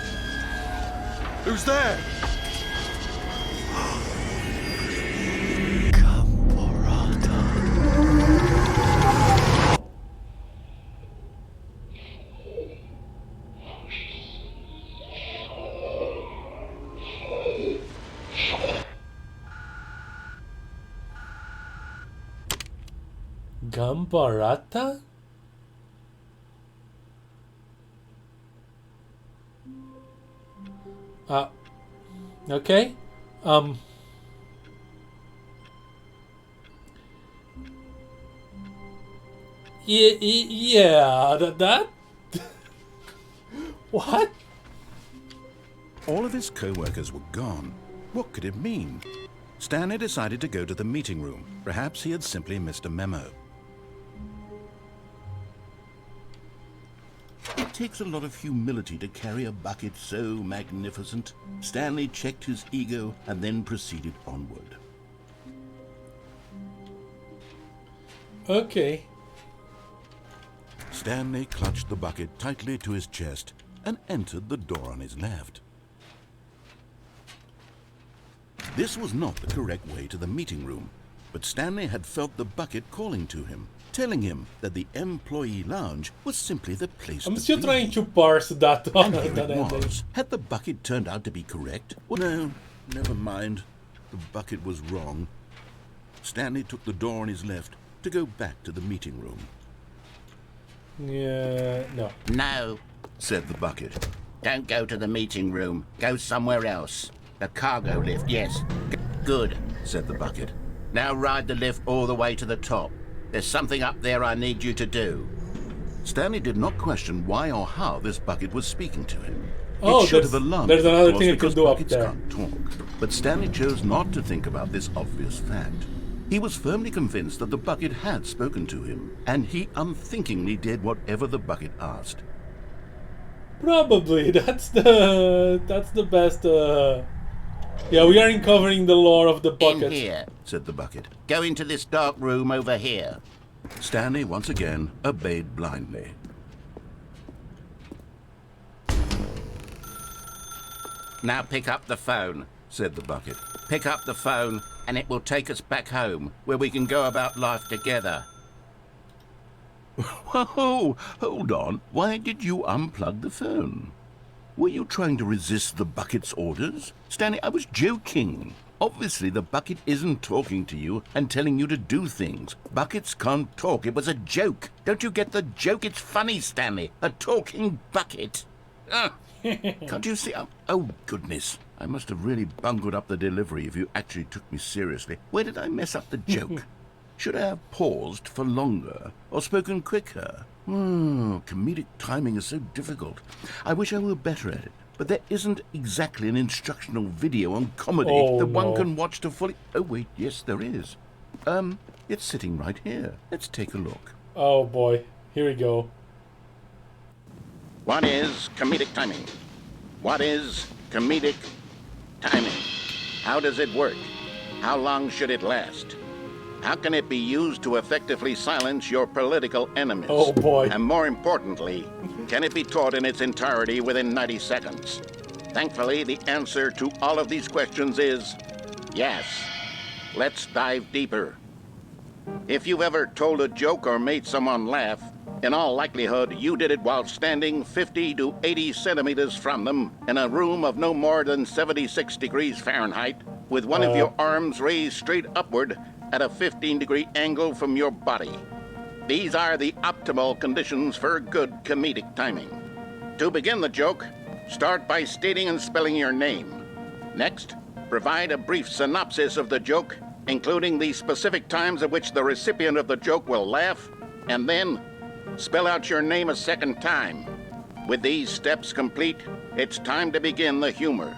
Who's there? Gambarata? Okay. Yeah, that? What? All of his co-workers were gone. What could it mean? Stanley decided to go to the meeting room. Perhaps he had simply missed a memo. It takes a lot of humility to carry a bucket so magnificent. Stanley checked his ego and then proceeded onward. Okay. Stanley clutched the bucket tightly to his chest and entered the door on his left. This was not the correct way to the meeting room, but Stanley had felt the bucket calling to him, telling him that the employee lounge was simply the place I'm to still be. trying to parse that And on here that it ending. was. Had the bucket turned out to be correct? Well, no, never mind. The bucket was wrong. Stanley took the door on his left to go back to the meeting room. Yeah, no. No, Said the bucket. don't go to the meeting room. Go somewhere else. The cargo lift, yes. Good. Said the bucket. Now ride the lift all the way to the top. There's something up there I need you to do. Stanley did not question why or how this bucket was speaking to him. Oh, It should there's- have alarmed there's him, of another course, thing it because could do up buckets there. can't talk. But Stanley chose not to think about this obvious fact. He was firmly convinced that the bucket had spoken to him, and he unthinkingly did whatever the bucket asked. Probably. That's the best. Yeah, we are uncovering the lore of the bucket. In here, said the bucket. Go into this dark room over here. Stanley once again obeyed blindly. Now pick up the phone, said the bucket. Pick up the phone and it will take us back home, where we can go about life together. Whoa, hold on. Why did you unplug the phone? Were you trying to resist the bucket's orders? Stanley, I was joking. Obviously, the bucket isn't talking to you and telling you to do things. Buckets can't talk. It was a joke. Don't you get the joke? It's funny, Stanley. A talking bucket. Can't you see? Oh, goodness. I must have really bungled up the delivery if you actually took me seriously. Where did I mess up the joke? Should I have paused for longer or spoken quicker? Comedic timing is so difficult. I wish I were better at it. But there isn't exactly an instructional video on comedy that one can watch to fully... Oh, wait, yes, there is. It's sitting right here. Let's take a look. Oh boy, here we go. What is comedic timing? What is comedic timing? How does it work? How long should it last? How can it be used to effectively silence your political enemies? Oh boy. And more importantly, can it be taught in its entirety within 90 seconds? Thankfully, the answer to all of these questions is yes. Let's dive deeper. If you've ever told a joke or made someone laugh, in all likelihood, you did it while standing 50 to 80 centimeters from them in a room of no more than 76 degrees Fahrenheit, with one of your arms raised straight upward at a 15-degree angle from your body. These are the optimal conditions for good comedic timing. To begin the joke, start by stating and spelling your name. Next, provide a brief synopsis of the joke, including the specific times at which the recipient of the joke will laugh, and then spell out your name a second time. With these steps complete, it's time to begin the humor.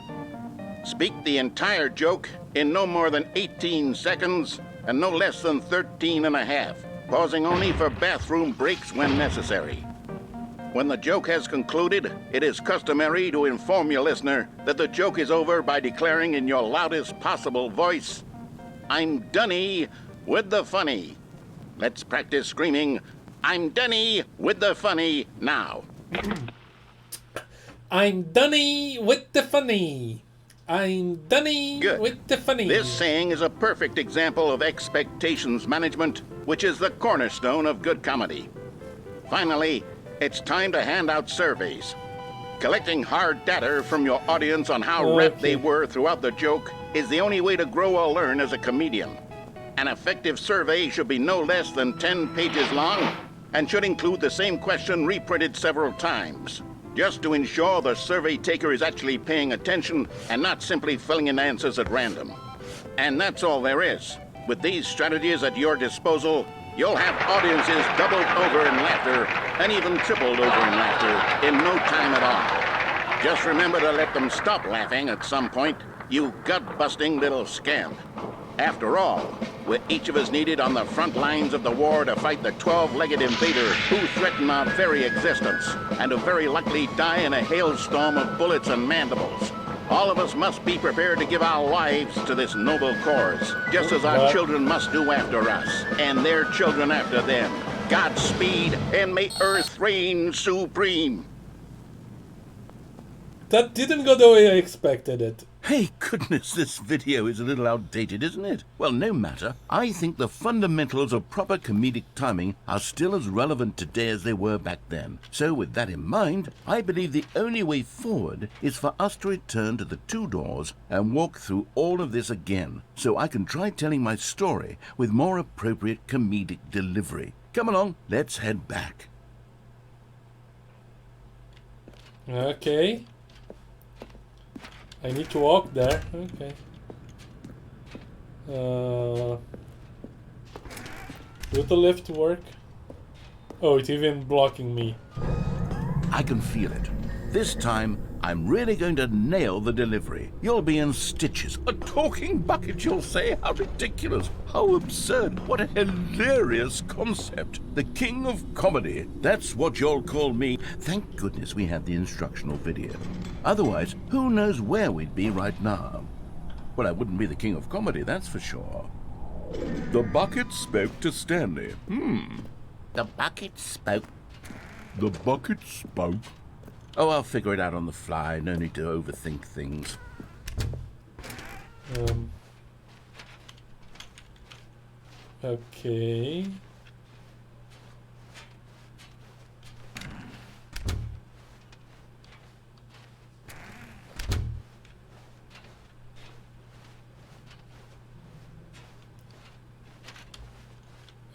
Speak the entire joke in no more than 18 seconds and no less than 13 and a half, pausing only for bathroom breaks when necessary. When the joke has concluded, it is customary to inform your listener that the joke is over by declaring in your loudest possible voice, "I'm Dunny with the funny." Let's practice screaming, "I'm Dunny with the funny" now. I'm Dunny with the funny. I'm Dunny Good. with the funny. This saying is a perfect example of expectations management, which is the cornerstone of good comedy. Finally, it's time to hand out surveys. Collecting hard data from your audience on how rapt they were throughout the joke is the only way to grow or learn as a comedian. An effective survey should be no less than 10 pages long and should include the same question reprinted several times, just to ensure the survey taker is actually paying attention and not simply filling in answers at random. And that's all there is. With these strategies at your disposal, you'll have audiences doubled over in laughter and even tripled over in laughter in no time at all. Just remember to let them stop laughing at some point, you gut-busting little scamp. After all, we're each of us needed on the front lines of the war to fight the 12-legged invader who threaten our very existence, and who very likely die in a hailstorm of bullets and mandibles. All of us must be prepared to give our lives to this noble cause, just as our children must do after us, and their children after them. Godspeed, and may Earth reign supreme. That didn't go the way I expected it. Hey, goodness, this video is a little outdated, isn't it? Well, no matter. I think the fundamentals of proper comedic timing are still as relevant today as they were back then. So with that in mind, I believe the only way forward is for us to return to the two doors and walk through all of this again, so I can try telling my story with more appropriate comedic delivery. Come along, let's head back. Okay. I need to walk there. Okay. Will the lift work? Oh, it's even blocking me. I can feel it. This time, I'm really going to nail the delivery. You'll be in stitches. A talking bucket, you'll say? How ridiculous. How absurd. What a hilarious concept. The king of comedy. That's what you'll call me. Thank goodness we have the instructional video. Otherwise, who knows where we'd be right now. Well, I wouldn't be the king of comedy, that's for sure. The bucket spoke to Stanley. The bucket spoke. The bucket spoke. Oh, I'll figure it out on the fly. No need to overthink things. Okay.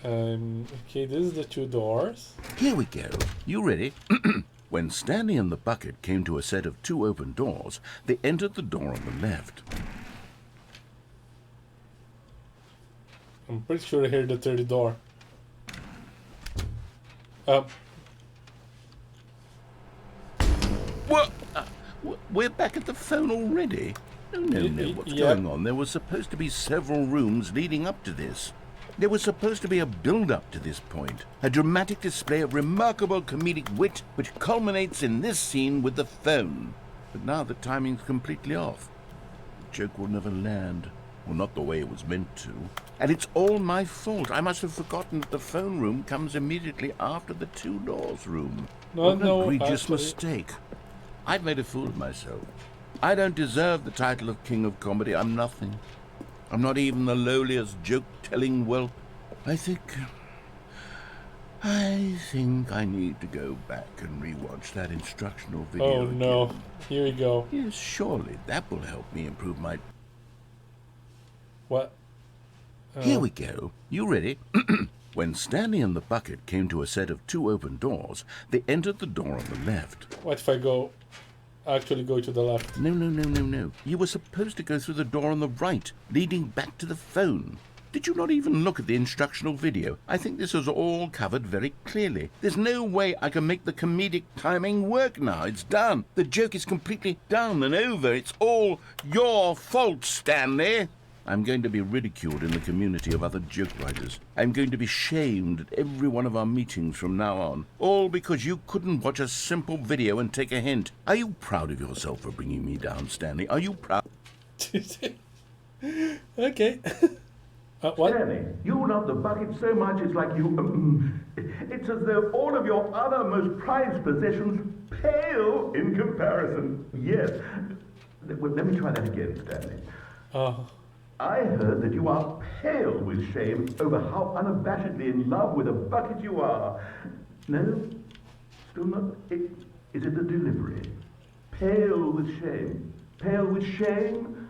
Okay, this is the two doors. Here we go. You ready? When Stanley and the bucket came to a set of two open doors, they entered the door on the left. I'm pretty sure I heard the third door. What? We're back at the phone already? No. What's going on? There were supposed to be several rooms leading up to this. There was supposed to be a build-up to this point, a dramatic display of remarkable comedic wit which culminates in this scene with the phone. But now the timing's completely off. The joke will never land, or not the way it was meant to. And it's all my fault. I must have forgotten that the phone room comes immediately after the two doors room. What an egregious mistake. I've made a fool of myself. I don't deserve the title of King of Comedy. I'm nothing. I'm not even the lowliest joke-telling whelp. I think I need to go back and rewatch that instructional video. Oh no, again. Here we go. Yes, surely that will help me improve my... What? Here we go. You ready? When Stanley and the bucket came to a set of two open doors, they entered the door on the left. What if I actually go to the left? No. You were supposed to go through the door on the right, leading back to the phone. Did you not even look at the instructional video? I think this is all covered very clearly. There's no way I can make the comedic timing work now. It's done. The joke is completely done and over. It's all your fault, Stanley. I'm going to be ridiculed in the community of other joke writers. I'm going to be shamed at every one of our meetings from now on. All because you couldn't watch a simple video and take a hint. Are you proud of yourself for bringing me down, Stanley? Are you proud? Okay. What? Stanley, you love the bucket so much it's like you... it's as though all of your other most prized possessions pale in comparison. Yes. Well, let me try that again, Stanley. I heard that you are pale with shame over how unabashedly in love with a bucket you are. No? Still not? Is it the delivery? Pale with shame. Pale with shame?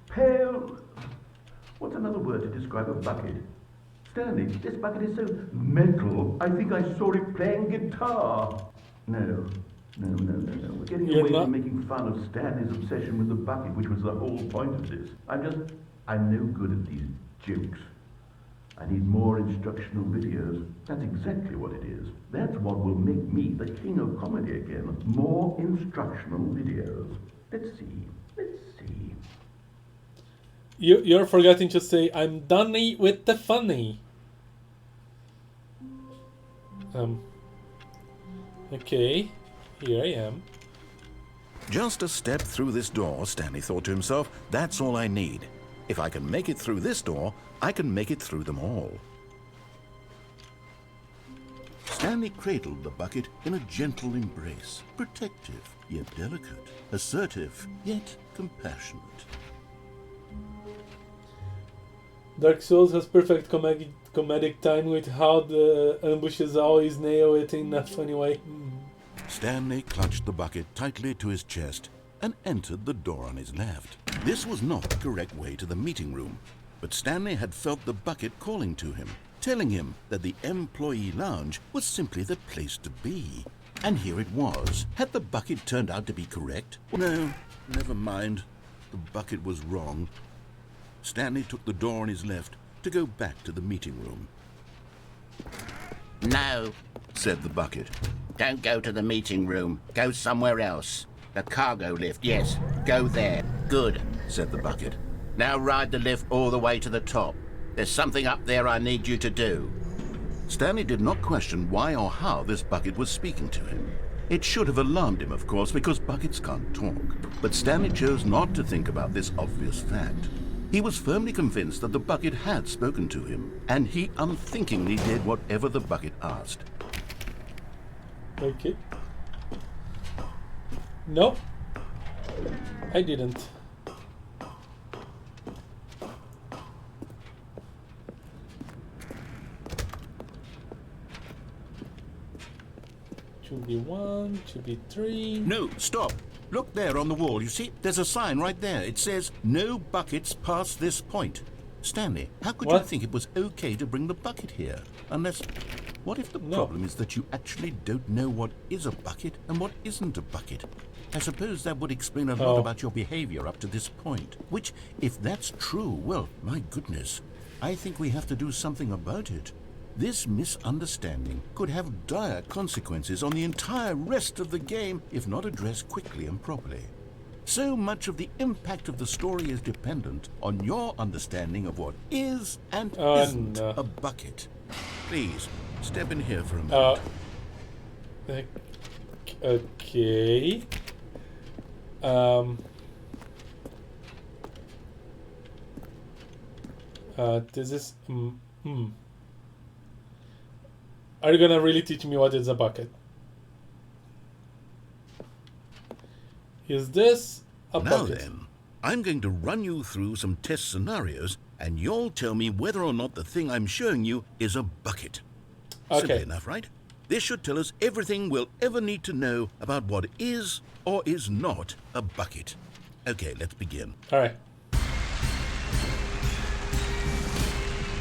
Pale... What's another word to describe a bucket? Stanley, this bucket is so metal, I think I saw it playing guitar. No. We're getting away from making fun of Stanley's obsession with the bucket, which was the whole point of this. I'm no good at these jokes. I need more instructional videos. That's exactly what it is. That's what will make me the king of comedy again. More instructional videos. Let's see. You're forgetting to say, I'm done with the funny. Okay. Here I am. Just a step through this door, Stanley thought to himself. That's all I need. If I can make it through this door, I can make it through them all. Stanley cradled the bucket in a gentle embrace, protective, yet delicate, assertive, yet compassionate. Dark Souls has perfect comedic timing with how the ambushes always nail it in a funny way. Stanley clutched the bucket tightly to his chest and entered the door on his left. This was not the correct way to the meeting room, but Stanley had felt the bucket calling to him, telling him that the employee lounge was simply the place to be. And here it was. Had the bucket turned out to be correct? No, never mind. The bucket was wrong. Stanley took the door on his left to go back to the meeting room. No, said the bucket. don't go to the meeting room. Go somewhere else. The cargo lift, yes. Go there. Good, said the bucket. Now ride the lift all the way to the top. There's something up there I need you to do. Stanley did not question why or how this bucket was speaking to him. It should have alarmed him, of course, because buckets can't talk. But Stanley chose not to think about this obvious fact. He was firmly convinced that the bucket had spoken to him, and he unthinkingly did whatever the bucket asked. Okay. Nope. I didn't. Should be 1, should be 3. No, stop. Look there on the wall. You see, there's a sign right there. It says, no buckets past this point. Stanley, how could you think it was okay to bring the bucket here? Unless, what if the problem is that you actually don't know what is a bucket and what isn't a bucket? I suppose that would explain a lot about your behavior up to this point. Which, if that's true, well, my goodness, I think we have to do something about it. This misunderstanding could have dire consequences on the entire rest of the game if not addressed quickly and properly. So much of the impact of the story is dependent on your understanding of what is and isn't a bucket. Please, step in here for a moment. Okay. This is... Are you gonna really teach me what is a bucket? Is this a bucket? Now then, I'm going to run you through some test scenarios, and you'll tell me whether or not the thing I'm showing you is a bucket. Okay. Simple enough, right? This should tell us everything we'll ever need to know about what is or is not a bucket. Okay, let's begin. All right.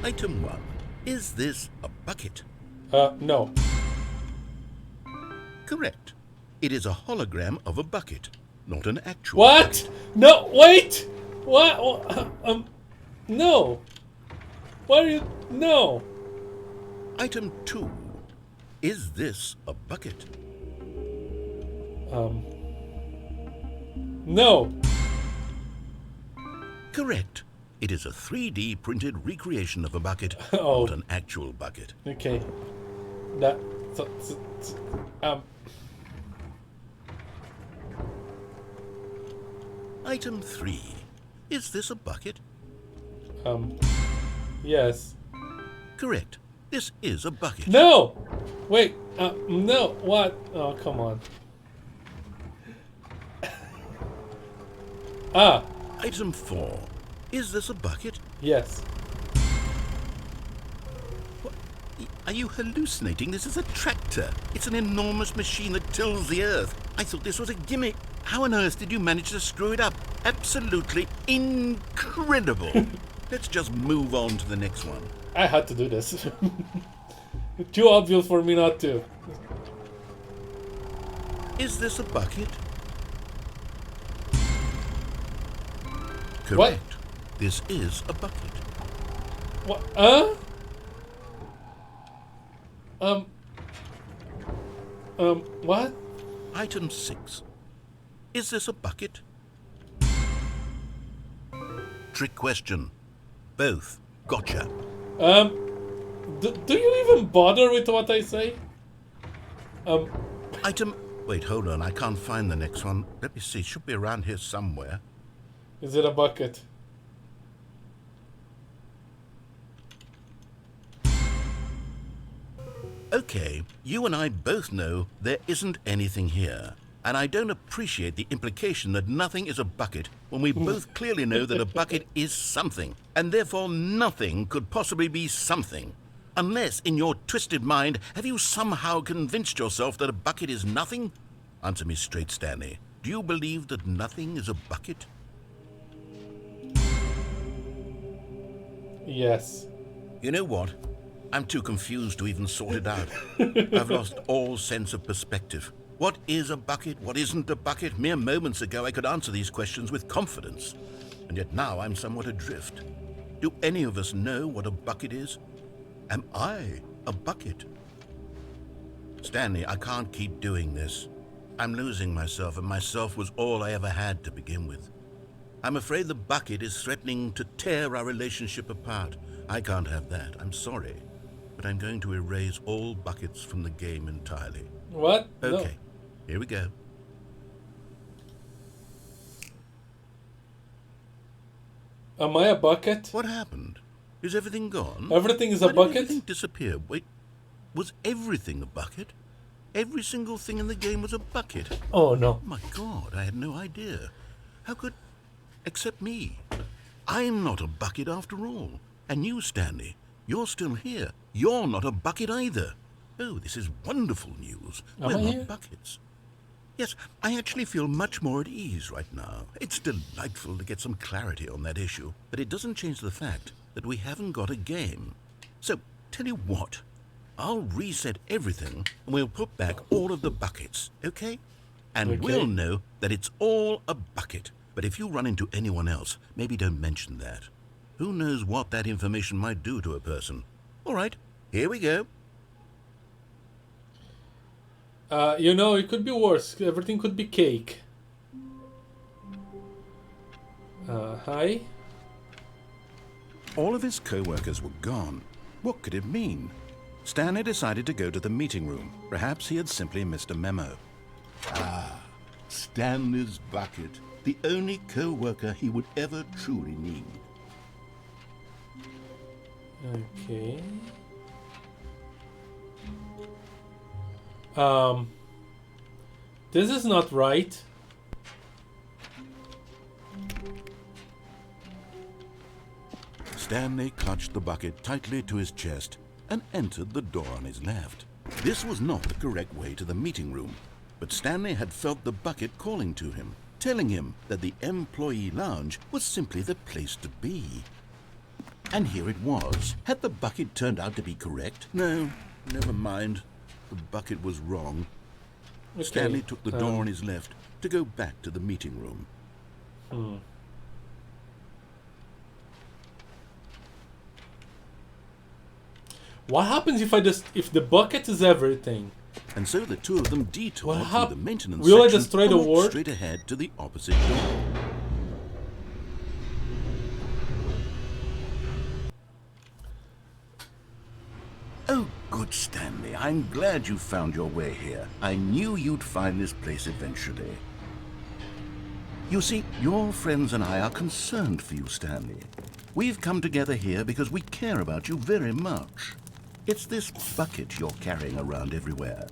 Item 1. Is this a bucket? No. Correct. It is a hologram of a bucket, not an actual What? bucket. No, wait! What? No. Why are you... No. Item 2. Is this a bucket? No. Correct. It is a 3D printed recreation of a bucket, Oh. not an actual bucket. Okay. That... Item 3. Is this a bucket? Yes. Correct. This is a bucket. No! Wait, no, what? Oh, come on. Item 4. Is this a bucket? Yes. What? Are you hallucinating? This is a tractor. It's an enormous machine that tills the earth. I thought this was a gimmick. How on earth did you manage to screw it up? Absolutely incredible. Let's just move on to the next one. I had to do this. Too obvious for me not to. Is this a bucket? Correct. What? This is a bucket. What? What? Item 6. Is this a bucket? Trick question. Both. Gotcha. Do you even bother with what I say? Item... Wait, hold on. I can't find the next one. Let me see. It should be around here somewhere. Is it a bucket? Okay, you and I both know there isn't anything here. And I don't appreciate the implication that nothing is a bucket when we both clearly know that a bucket is something. And therefore nothing could possibly be something. Unless, in your twisted mind, have you somehow convinced yourself that a bucket is nothing? Answer me straight, Stanley. Do you believe that nothing is a bucket? Yes. You know what? I'm too confused to even sort it out. I've lost all sense of perspective. What is a bucket? What isn't a bucket? Mere moments ago I could answer these questions with confidence. And yet now I'm somewhat adrift. Do any of us know what a bucket is? Am I a bucket? Stanley, I can't keep doing this. I'm losing myself, and myself was all I ever had to begin with. I'm afraid the bucket is threatening to tear our relationship apart. I can't have that. I'm sorry. But I'm going to erase all buckets from the game entirely. What? Okay, here we go. No. Am I a bucket? What happened? Is everything gone? Everything is Why a did bucket? everything disappear? Wait, was everything a bucket? Every single thing in the game was a bucket. Oh no. My God, I had no idea. How could... Except me. I'm not a bucket after all. And you, Stanley, you're still here. You're not a bucket either. Oh, this is wonderful news. Am We're I not here? buckets. Yes, I actually feel much more at ease right now. It's delightful to get some clarity on that issue, but it doesn't change the fact that we haven't got a game. So, tell you what, I'll reset everything and we'll put back all of the buckets, okay? And Okay. we'll know that it's all a bucket. But if you run into anyone else, maybe don't mention that. Who knows what that information might do to a person? All right, here we go. You know, it could be worse. Everything could be cake. Hi? All of his co-workers were gone. What could it mean? Stanley decided to go to the meeting room. Perhaps he had simply missed a memo. Stanley's bucket. The only co-worker he would ever truly need. Okay. This is not right. Stanley clutched the bucket tightly to his chest and entered the door on his left. This was not the correct way to the meeting room, but Stanley had felt the bucket calling to him, telling him that the employee lounge was simply the place to be. And here it was. Had the bucket turned out to be correct? No, never mind. The bucket was wrong. Okay. Stanley took the door on his left to go back to the meeting room. What happens if the bucket is everything? And so the two of them detoured What through the maintenance Will I section destroy the and walked ward? straight ahead to the opposite door. Oh, good Stanley. I'm glad you found your way here. I knew you'd find this place eventually. You see, your friends and I are concerned for you, Stanley. We've come together here because we care about you very much. It's this bucket you're carrying around everywhere.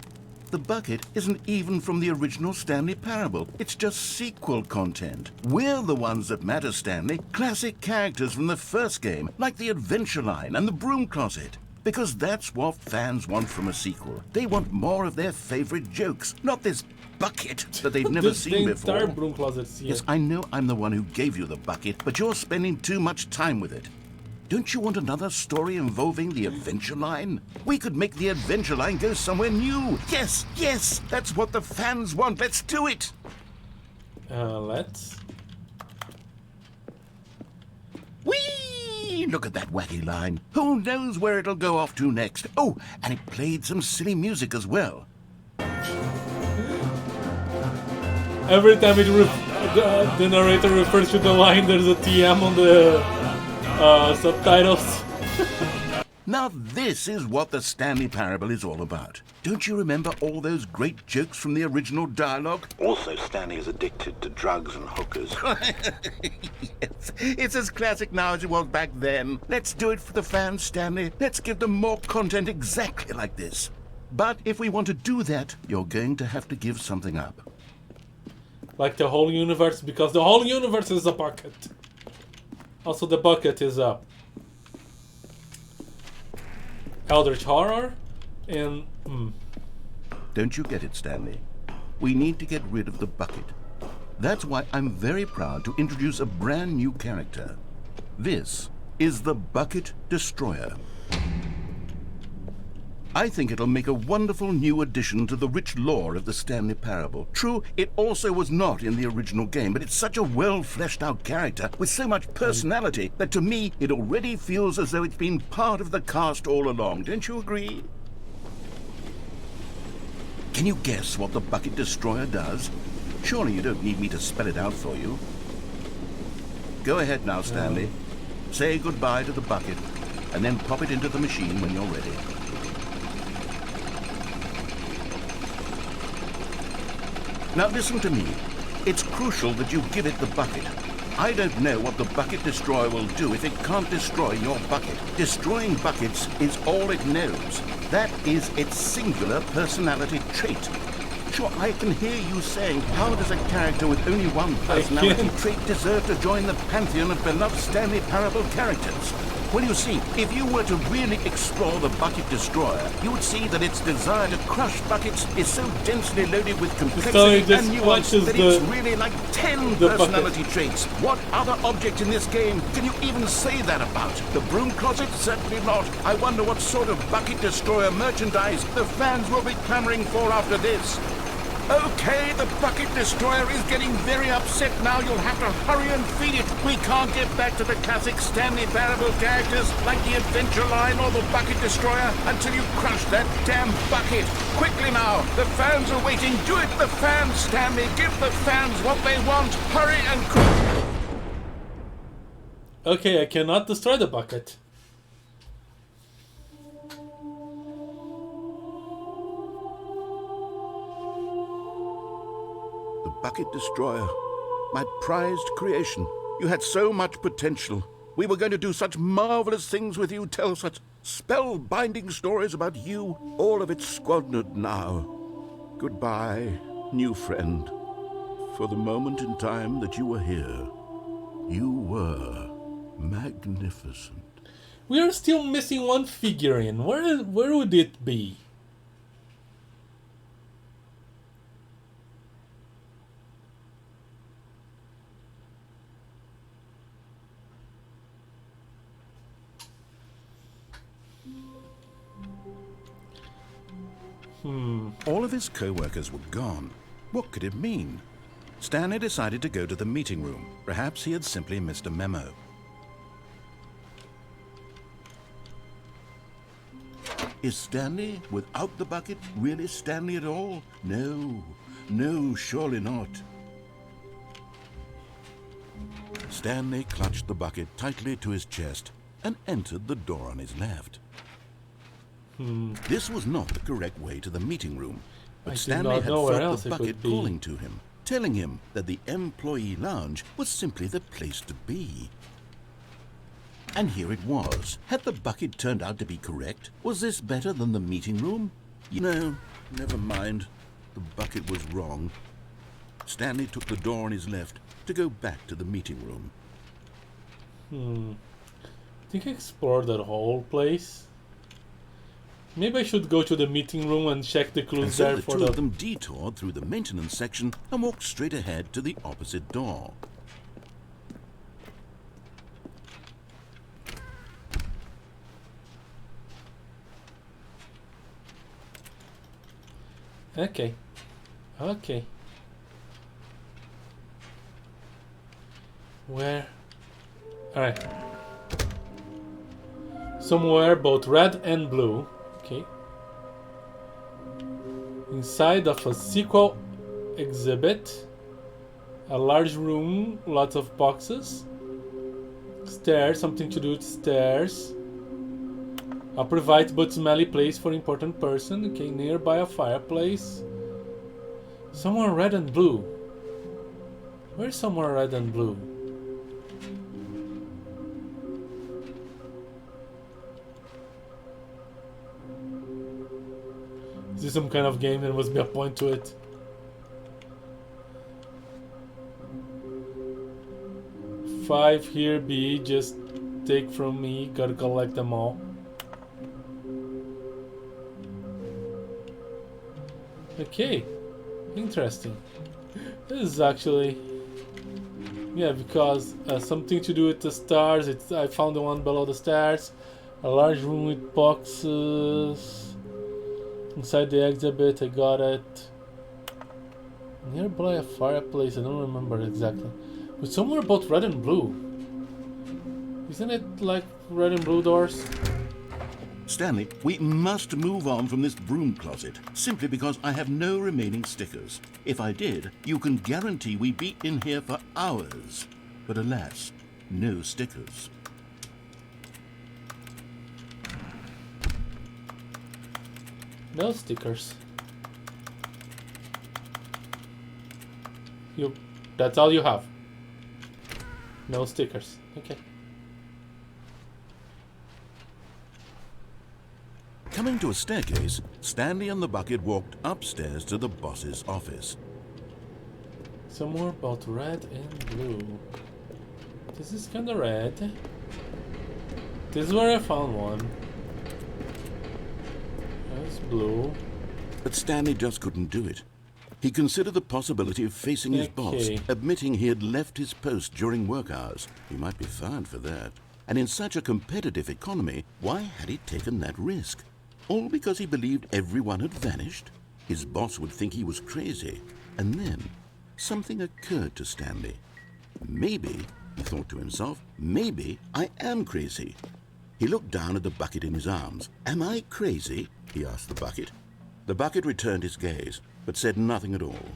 The bucket isn't even from the original Stanley Parable. It's just sequel content. We're the ones that matter, Stanley. Classic characters from the first game, like the Adventure Line and the Broom Closet. Because that's what fans want from a sequel. They want more of their favorite jokes, not this bucket that they've never seen the before. entire broom closet's here. Yes, I know I'm the one who gave you the bucket, but you're spending too much time with it. Don't you want another story involving the Adventure Line? We could make the Adventure Line go somewhere new. Yes, yes, that's what the fans want. Let's do it. Let's. Whee! Look at that wacky line. Who knows where it'll go off to next? Oh, and it played some silly music as well. Every time the narrator refers to the line, there's a TM on the subtitles. Now this is what the Stanley Parable is all about. Don't you remember all those great jokes from the original dialogue? Also, Stanley is addicted to drugs and hookers. Yes, it's as classic now as it was back then. Let's do it for the fans, Stanley. Let's give them more content exactly like this. But if we want to do that, you're going to have to give something up. Like the whole universe, because the whole universe is a bucket. Also, the bucket is up. Eldritch Horror and Don't you get it, Stanley? We need to get rid of the bucket. That's why I'm very proud to introduce a brand new character. This is the Bucket Destroyer. I think it'll make a wonderful new addition to the rich lore of the Stanley Parable. True, it also was not in the original game, but it's such a well-fleshed-out character with so much personality that to me it already feels as though it's been part of the cast all along. Don't you agree? Can you guess what the bucket destroyer does? Surely you don't need me to spell it out for you. Go ahead now, Stanley. Say goodbye to the bucket, and then pop it into the machine when you're ready. Now listen to me. It's crucial that you give it the bucket. I don't know what the bucket destroyer will do if it can't destroy your bucket. Destroying buckets is all it knows. That is its singular personality trait. Sure, I can hear you saying, how does a character with only one personality trait deserve to join the pantheon of beloved Stanley Parable characters? Well, you see, if you were to really explore the bucket destroyer, you would see that its desire to crush buckets is so densely loaded with complexity and nuance that it's really like 10 personality traits. What other object in this game can you even say that about? The broom closet? Certainly not. I wonder what sort of bucket destroyer merchandise the fans will be clamoring for after this. Okay, the bucket destroyer is getting very upset now. You'll have to hurry and feed it. We can't get back to the classic Stanley Parable characters like the Adventure Line or the bucket destroyer until you crush that damn bucket. Quickly now, the fans are waiting. Do it, the fans, Stanley. Give the fans what they want. Hurry and... Okay, I cannot destroy the bucket. Bucket destroyer, my prized creation. You had so much potential. We were going to do such marvelous things with you, tell such spellbinding stories about you. All of it squandered now. Goodbye, new friend. For the moment in time that you were here, you were magnificent. We are still missing one figurine. Where would it be? All of his co-workers were gone. What could it mean? Stanley decided to go to the meeting room. Perhaps he had simply missed a memo. Is Stanley, without the bucket, really Stanley at all? No, surely not. Stanley clutched the bucket tightly to his chest and entered the door on his left. This was not the correct way to the meeting room, but Stanley had felt the bucket calling to him, telling him that the employee lounge was simply the place to be. And here it was. Had the bucket turned out to be correct? Was this better than the meeting room? No, never mind. The bucket was wrong. Stanley took the door on his left to go back to the meeting room. I think I explored that whole place. Maybe I should go to the meeting room and check the clues there for the... two of them detoured through the maintenance section and walked straight ahead to the opposite door. Okay. Where? Alright. Somewhere both red and blue. Okay. Inside of a sequel exhibit. A large room, lots of boxes. Stairs, something to do with stairs. A private but smelly place for important person. Okay, nearby a fireplace. Somewhere red and blue. Where's somewhere red and blue? Is this some kind of game? There must be a point to it. Five here, B. Just take from me. Gotta collect them all. Okay, interesting. This is actually, yeah, because something to do with the stars. I found the one below the stairs. A large room with boxes. Inside the exhibit, I got it. Nearby a fireplace, I don't remember exactly. But somewhere about red and blue. Isn't it like red and blue doors? Stanley, we must move on from this broom closet, simply because I have no remaining stickers. If I did, you can guarantee we'd be in here for hours. But alas, no stickers. No stickers. That's all you have. No stickers. Okay. Coming to a staircase, Stanley and the bucket walked upstairs to the boss's office. Some more about red and blue. This is kinda red. This is where I found one. That's blue. But Stanley just couldn't do it. He considered the possibility of facing his boss, admitting he had left his post during work hours. He might be fired for that. And in such a competitive economy, why had he taken that risk? All because he believed everyone had vanished? His boss would think he was crazy. And then, something occurred to Stanley. Maybe, he thought to himself, maybe I am crazy. He looked down at the bucket in his arms. Am I crazy? He asked the bucket. The bucket returned his gaze, but said nothing at all.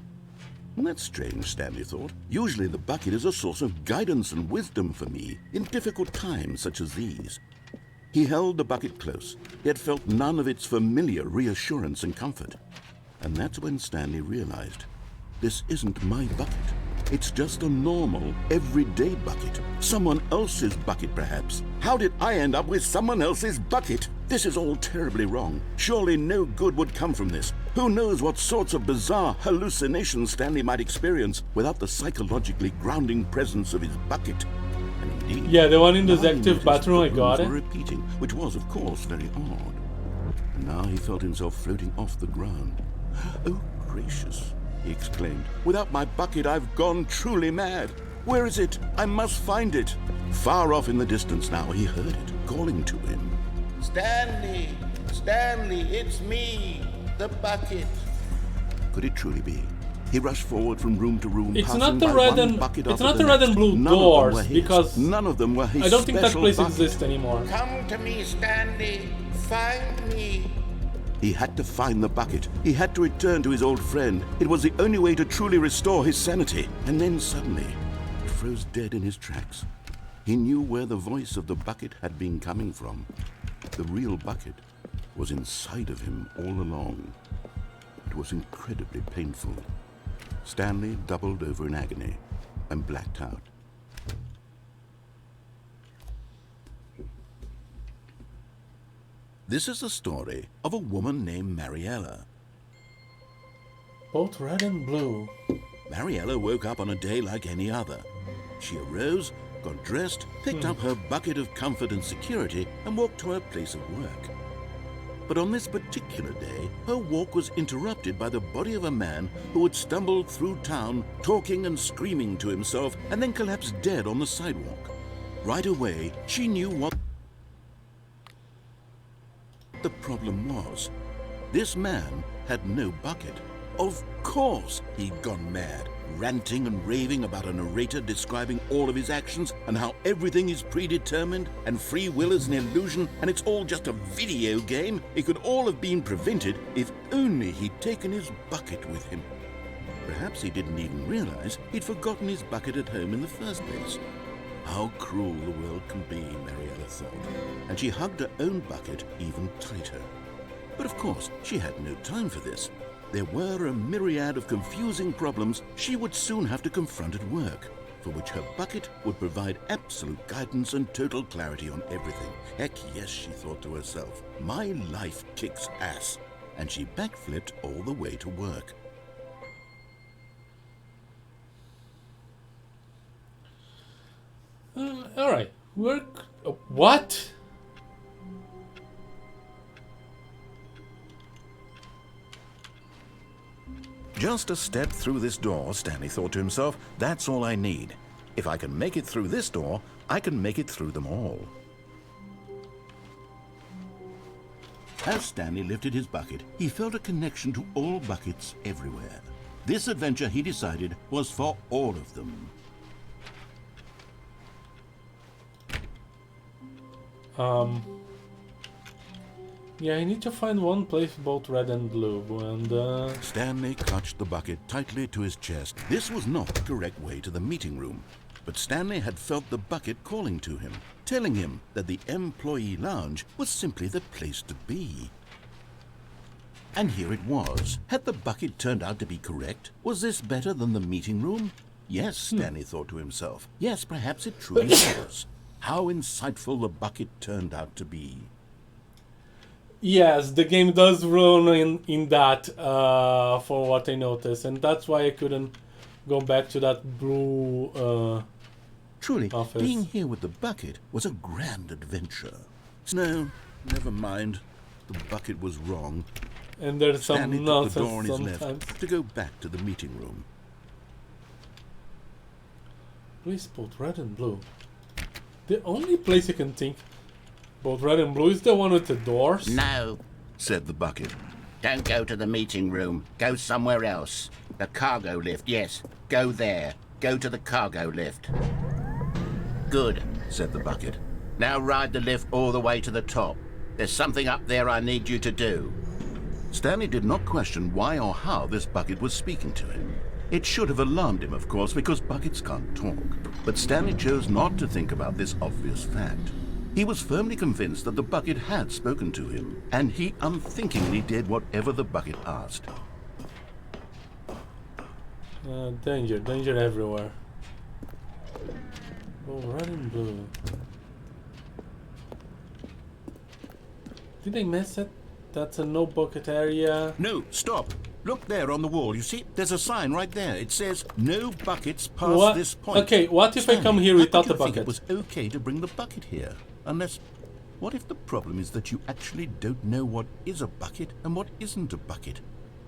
That's strange, Stanley thought. Usually the bucket is a source of guidance and wisdom for me in difficult times such as these. He held the bucket close, yet felt none of its familiar reassurance and comfort. And that's when Stanley realized, this isn't my bucket. It's just a normal, everyday bucket. Someone else's bucket, perhaps. How did I end up with someone else's bucket? This is all terribly wrong. Surely no good would come from this. Who knows what sorts of bizarre hallucinations Stanley might experience without the psychologically grounding presence of his bucket. And indeed, yeah, the one in the executive bathroom, I got it. Repeating, which was, of course, very odd. And now he felt himself floating off the ground. Oh, gracious, he exclaimed. Without my bucket, I've gone truly mad. Where is it? I must find it. Far off in the distance now, he heard it, calling to him. Stanley! Stanley, it's me, the bucket. Could it truly be? He rushed forward from room to room. It's not the red and blue doors because none of them were his I don't think that place bucket. exists anymore. Come to me, Stanley. Find me. He had to find the bucket. He had to return to his old friend. It was the only way to truly restore his sanity. And then suddenly, he froze dead in his tracks. He knew where the voice of the bucket had been coming from. The real bucket was inside of him all along. It was incredibly painful. Stanley doubled over in agony and blacked out. This is the story of a woman named Mariella. Both red and blue. Mariella woke up on a day like any other. She arose, got dressed, picked up her bucket of comfort and security, and walked to her place of work. But on this particular day, her walk was interrupted by the body of a man who had stumbled through town, talking and screaming to himself, and then collapsed dead on the sidewalk. Right away, she knew what the problem was. This man had no bucket. Of course he'd gone mad, ranting and raving about a narrator describing all of his actions and how everything is predetermined and free will is an illusion and it's all just a video game. It could all have been prevented if only he'd taken his bucket with him. Perhaps he didn't even realize he'd forgotten his bucket at home in the first place. How cruel the world can be, Mariella thought, and she hugged her own bucket even tighter. But of course, she had no time for this. There were a myriad of confusing problems she would soon have to confront at work, for which her bucket would provide absolute guidance and total clarity on everything. Heck yes, she thought to herself, my life kicks ass. And she backflipped all the way to work. Alright, work. What? Just a step through this door, Stanley thought to himself, that's all I need. If I can make it through this door, I can make it through them all. As Stanley lifted his bucket, he felt a connection to all buckets everywhere. This adventure, he decided, was for all of them. Yeah, I need to find one place both red and blue, and Stanley clutched the bucket tightly to his chest. This was not the correct way to the meeting room, but Stanley had felt the bucket calling to him, telling him that the employee lounge was simply the place to be. And here it was. Had the bucket turned out to be correct? Was this better than the meeting room? Yes, Stanley thought to himself. Yes, perhaps it truly was. How insightful the bucket turned out to be. yes, the game does run in that, for what I noticed, and that's why I couldn't go back to that blue. Truly, Office. being here with the bucket was a grand adventure. No, never mind. The bucket was wrong. And there's some Stanley took the door on nonsense his sometimes. left to go back to the meeting room. Please both red and blue. The only place I can think both red and blue is the one with the doors. No, Said the bucket. don't go to the meeting room. Go somewhere else. The cargo lift, yes. Go there. Go to the cargo lift. Good, Said the bucket. now ride the lift all the way to the top. There's something up there I need you to do. Stanley did not question why or how this bucket was speaking to him. It should have alarmed him, of course, because buckets can't talk. But Stanley chose not to think about this obvious fact. He was firmly convinced that the bucket had spoken to him, and he unthinkingly did whatever the bucket asked. Danger everywhere. Oh, red and blue. Did I miss it? That's a no bucket area. No, stop. Look there on the wall. You see, there's a sign right there. It says, no buckets past What? this point. Okay, what if I Stanley, come here how without could the you think bucket? it was okay to bring the bucket here? Unless, what if the problem is that you actually don't know what is a bucket and what isn't a bucket?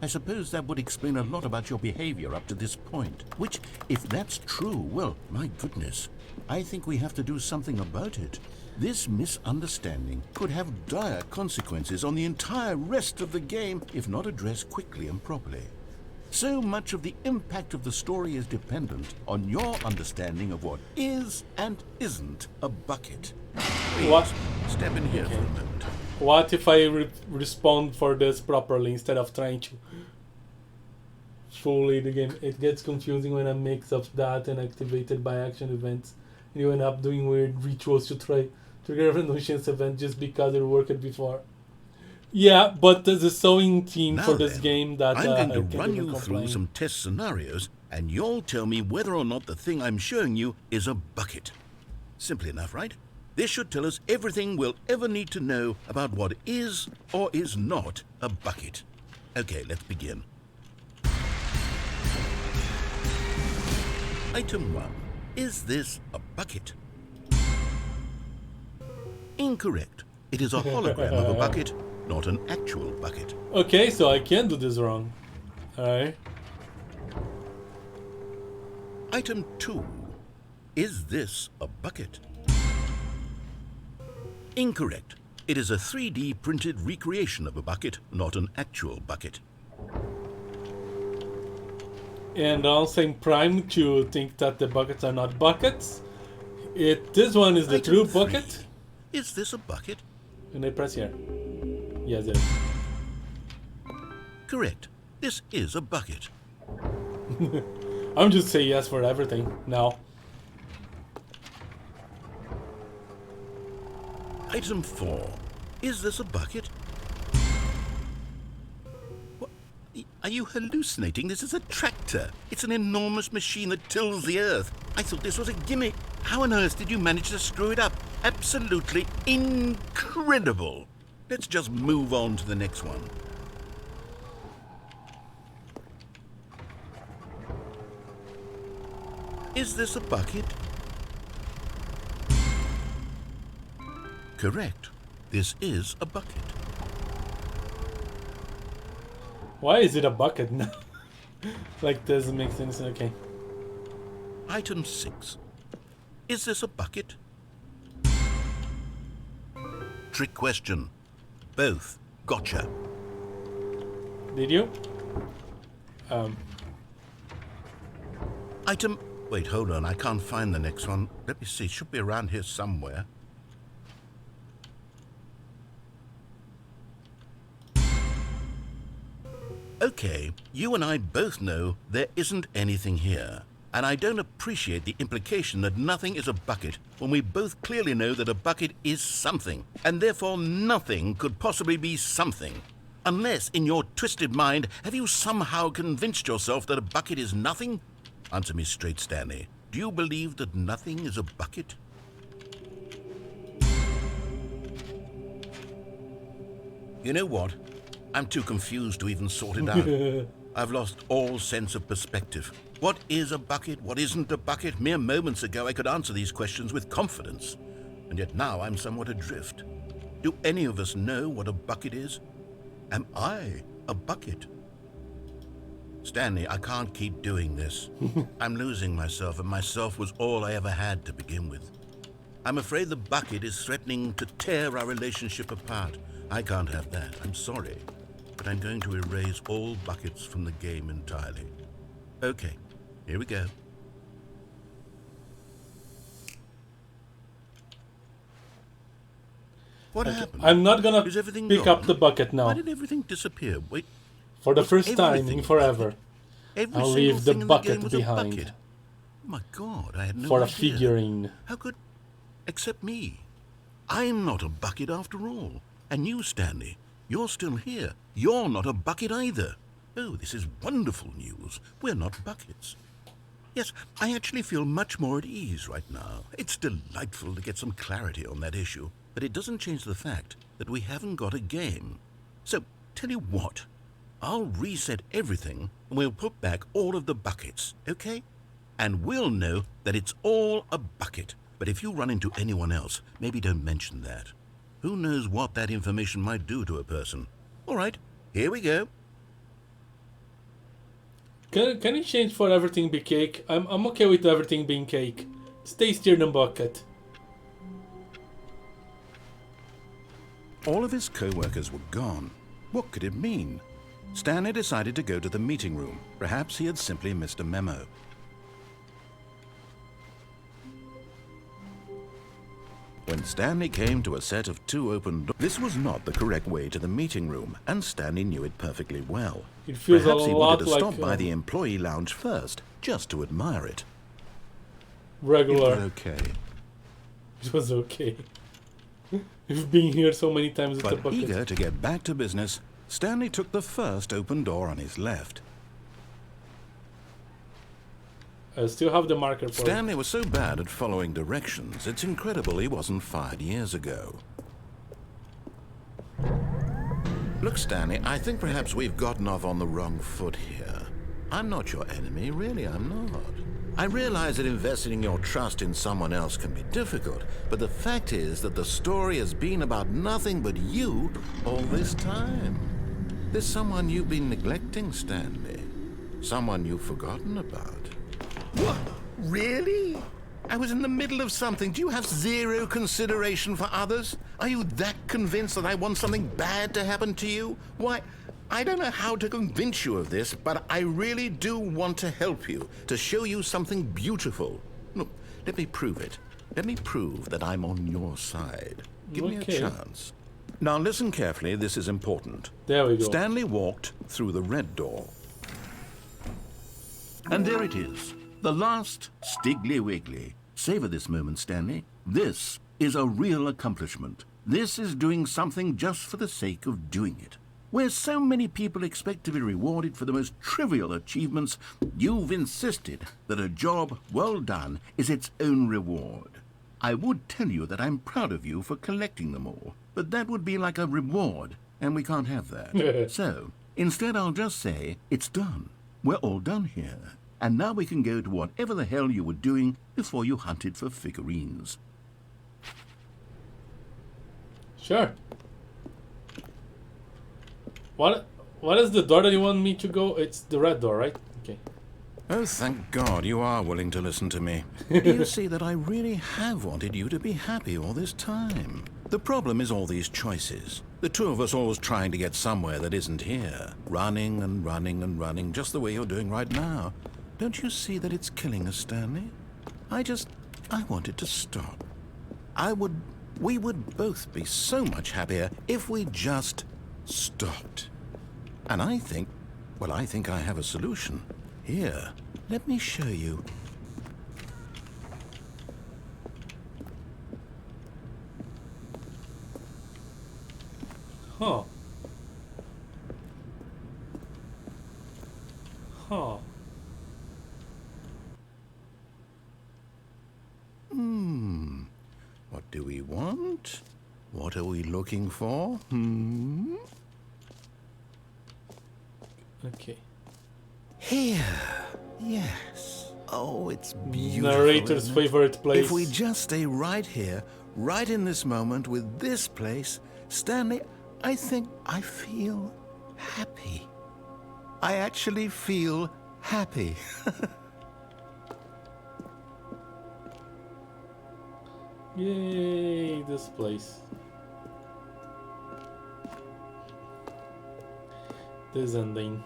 I suppose that would explain a lot about your behavior up to this point. Which, if that's true, well, my goodness, I think we have to do something about it. This misunderstanding could have dire consequences on the entire rest of the game if not addressed quickly and properly. So much of the impact of the story is dependent on your understanding of what is and isn't a bucket. Please, What? step in here for a moment. What if I respond for this properly instead of trying to fully the game? It gets confusing when I mix up that and activated by action events. And you end up doing weird rituals to try to get a random chance event just because it worked before. Yeah, but there's a sewing team Now for this then, game that I'm I going can't to run even you through complain. some test scenarios, and you'll tell me whether or not the thing I'm showing you is a bucket. Simple enough, right? This should tell us everything we'll ever need to know about what is or is not a bucket. Okay, let's begin. Item 1. Is this a bucket? Incorrect. It is a hologram of a bucket, not an actual bucket. Okay, so I can do this wrong. Alright. Item 2. Is this a bucket? Incorrect. It is a 3D printed recreation of a bucket, not an actual bucket. And also I'm primed to think that the buckets are not buckets. This one is the Item true 3. bucket. Is this a bucket? And I press here. Yes, it is. Correct. This is a bucket. I'm just saying yes for everything now. Item 4. Is this a bucket? What? Are you hallucinating? This is a tractor. It's an enormous machine that tills the earth. I thought this was a gimmick. How on earth did you manage to screw it up? Absolutely incredible. Let's just move on to the next one. Is this a bucket? Correct. This is a bucket. Why is it a bucket now? Like doesn't make sense. Okay. Item 6. Is this a bucket? Trick question. Both. Gotcha. Did you? Item... Wait, hold on. I can't find the next one. Let me see. It should be around here somewhere. Okay, you and I both know there isn't anything here. And I don't appreciate the implication that nothing is a bucket when we both clearly know that a bucket is something, and therefore nothing could possibly be something. Unless, in your twisted mind, have you somehow convinced yourself that a bucket is nothing? Answer me straight, Stanley. Do you believe that nothing is a bucket? You know what? I'm too confused to even sort it out. I've lost all sense of perspective. What is a bucket? What isn't a bucket? Mere moments ago I could answer these questions with confidence. And yet now I'm somewhat adrift. Do any of us know what a bucket is? Am I a bucket? Stanley, I can't keep doing this. I'm losing myself, and myself was all I ever had to begin with. I'm afraid the bucket is threatening to tear our relationship apart. I can't have that. I'm sorry. But I'm going to erase all buckets from the game entirely. Okay, here we go. What happened? I'm not gonna Is everything pick gone? up the bucket now. Why did everything disappear? Wait, For the was first time everything in a forever. every I'll single leave the thing in bucket game was a behind. bucket. Oh my God, I had no For a idea. figurine. How could... Except me. I'm not a bucket after all. And you, Stanley, you're still here. You're not a bucket either. Oh, this is wonderful news. We're not buckets. Yes, I actually feel much more at ease right now. It's delightful to get some clarity on that issue, but it doesn't change the fact that we haven't got a game. So, tell you what, I'll reset everything and we'll put back all of the buckets, okay? And we'll know that it's all a bucket. But if you run into anyone else, maybe don't mention that. Who knows what that information might do to a person? All right, here we go. Can you change for everything be cake? I'm okay with everything being cake. It's tastier than bucket. All of his co-workers were gone. What could it mean? Stanley decided to go to the meeting room. Perhaps he had simply missed a memo. When Stanley came to a set of 2 open doors, this was not the correct way to the meeting room, and Stanley knew it perfectly well. It feels Perhaps a he lot wanted to like stop by the employee lounge first, just to admire it. regular. It was okay. It was okay. We've been here so many times with the But bucket. eager to get back to business, Stanley took the first open door on his left. I still have the marker for it. Stanley was so bad at following directions, it's incredible he wasn't fired years ago. Look, Stanley, I think perhaps we've gotten off on the wrong foot here. I'm not your enemy, really, I'm not. I realize that investing your trust in someone else can be difficult, but the fact is that the story has been about nothing but you all this time. There's someone you've been neglecting, Stanley. Someone you've forgotten about. What? Really? I was in the middle of something. Do you have zero consideration for others? Are you that convinced that I want something bad to happen to you? Why, I don't know how to convince you of this, but I really do want to help you, to show you something beautiful. Look, let me prove it. Let me prove that I'm on your side. Give me a chance. Now listen carefully, this is important. There we go. Stanley walked through the red door. And there it is. The last Stiggly Wiggly. Savor this moment, Stanley. This is a real accomplishment. This is doing something just for the sake of doing it. Where so many people expect to be rewarded for the most trivial achievements, you've insisted that a job well done is its own reward. I would tell you that I'm proud of you for collecting them all, but that would be like a reward, and we can't have that. So, instead I'll just say, it's done. We're all done here. And now we can go to whatever the hell you were doing before you hunted for figurines. Sure. What is the door that you want me to go? It's the red door, right? Okay. Oh, thank God you are willing to listen to me. You see that I really have wanted you to be happy all this time. The problem is all these choices. The two of us always trying to get somewhere that isn't here. Running and running and running, just the way you're doing right now. Don't you see that it's killing us, Stanley? I wanted to stop. We would both be so much happier if we just stopped. And I think Well, I think I have a solution. Here, let me show you. Huh. Huh. What do we want? What are we looking for? Okay. Here. Yes. Oh, it's beautiful. Narrator's isn't it? favorite place. If we just stay right here, right in this moment with this place, Stanley, I think I feel happy. I actually feel happy. Yay, this place. This ending.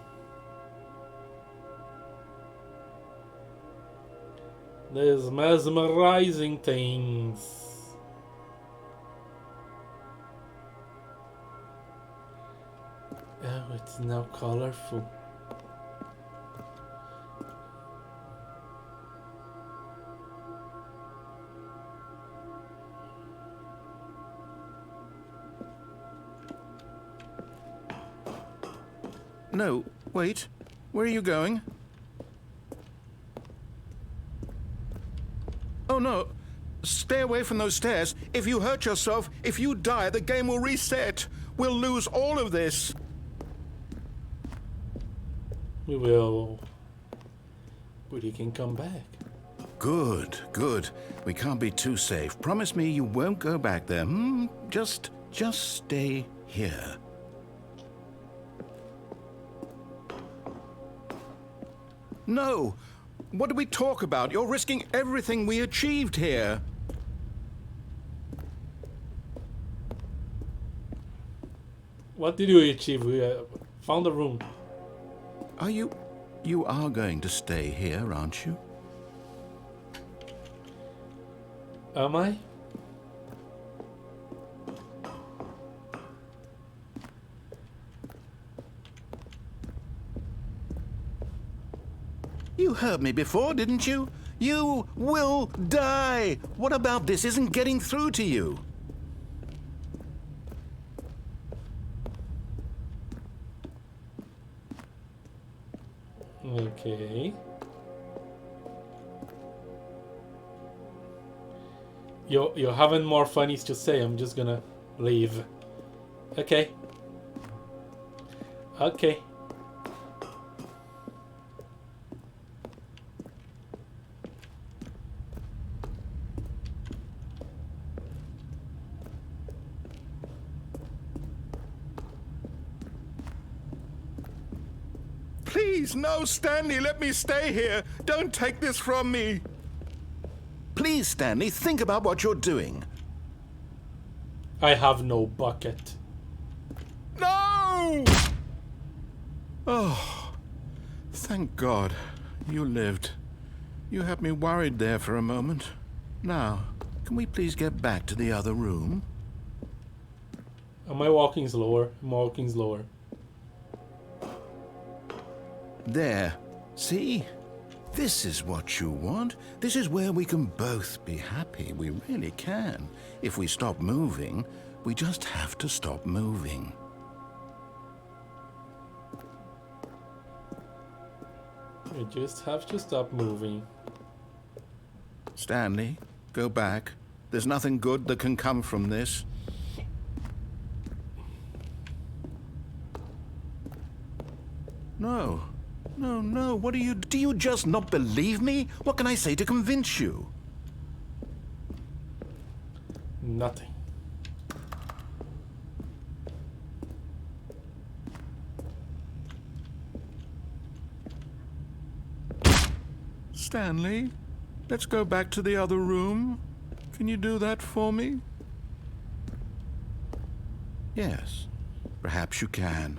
There's mesmerizing things. Oh, it's now colorful. No, wait. Where are you going? Oh, no. Stay away from those stairs. If you hurt yourself, if you die, the game will reset. We'll lose all of this. We will. But he can come back. Good, good. We can't be too safe. Promise me you won't go back there. Just stay here. No! What do we talk about? You're risking everything we achieved here. What did we achieve? We found a room. Are you... You are going to stay here, aren't you? Am I? You heard me before, didn't you? You will die! What about this isn't getting through to you? Okay. You're having more funnies to say. I'm just gonna leave. Okay. Okay. Please, no, Stanley, let me stay here. Don't take this from me. Please, Stanley, think about what you're doing. I have no bucket. No! Oh, thank God. You lived. You had me worried there for a moment. Now, can we please get back to the other room? Am I walking slower? I'm walking slower. There. See? This is what you want. This is where we can both be happy. We really can. If we stop moving, we just have to stop moving. We just have to stop moving. Stanley, go back. There's nothing good that can come from this. No. No, no, what do you just not believe me? What can I say to convince you? Nothing. Stanley, let's go back to the other room. Can you do that for me? Yes, perhaps you can.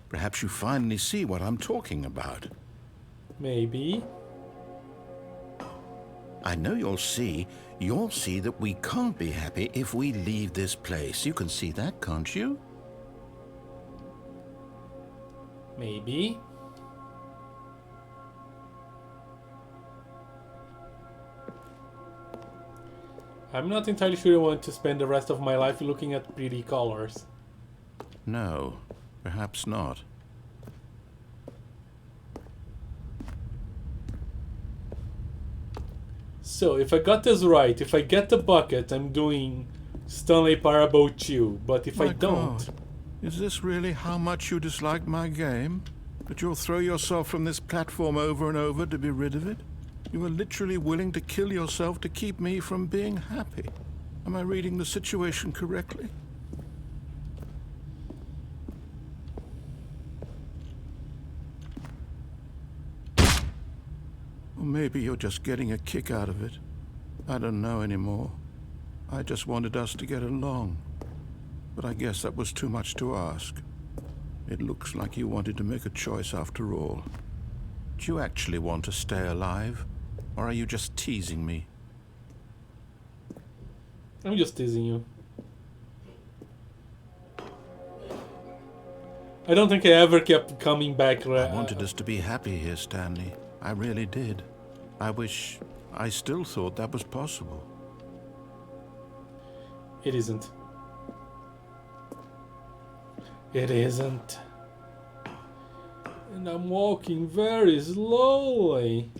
Perhaps you finally see what I'm talking about. Maybe. I know you'll see. You'll see that we can't be happy if we leave this place. You can see that, can't you? Maybe. I'm not entirely sure I want to spend the rest of my life looking at pretty colors. No, perhaps not. So, if I got this right, if I get the bucket, I'm doing Stanley Parable 2. But if I don't... God. Is this really how much you dislike my game? That you'll throw yourself from this platform over and over to be rid of it? You are literally willing to kill yourself to keep me from being happy. Am I reading the situation correctly? Or maybe you're just getting a kick out of it. I don't know anymore. I just wanted us to get along. But I guess that was too much to ask. It looks like you wanted to make a choice after all. Do you actually want to stay alive? Or are you just teasing me? I'm just teasing you. I don't think I ever kept coming back. I wanted us to be happy here, Stanley. I really did. I wish I still thought that was possible. It isn't. It isn't. And I'm walking very slowly.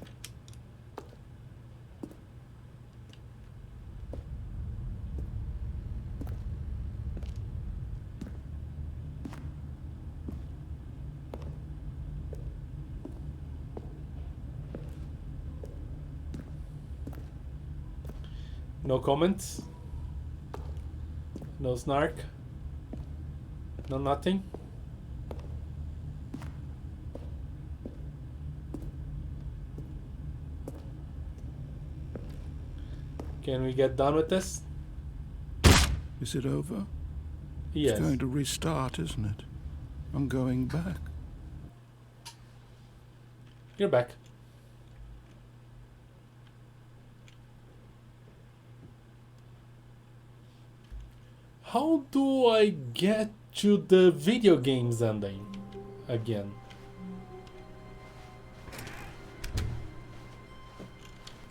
No comments? No snark? No nothing? Can we get done with this? Is it over? Yes. It's going to restart, isn't it? I'm going back. You're back. How do I get to the video games ending again?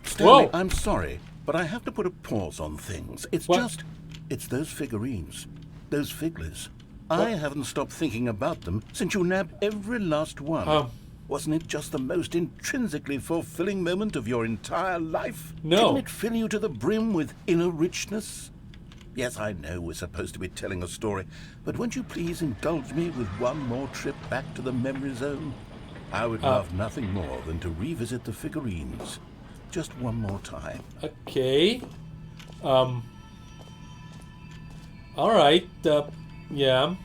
Stanley, Whoa! I'm sorry, but I have to put a pause on things. It's What? it's those figurines, those figglers. I haven't stopped thinking about them since you nabbed every last one. Wasn't it just the most intrinsically fulfilling moment of your entire life? No. Didn't it fill you to the brim with inner richness? Yes, I know we're supposed to be telling a story, but won't you please indulge me with one more trip back to the memory zone? I would love nothing more than to revisit the figurines. Just one more time. Okay. Alright, yeah.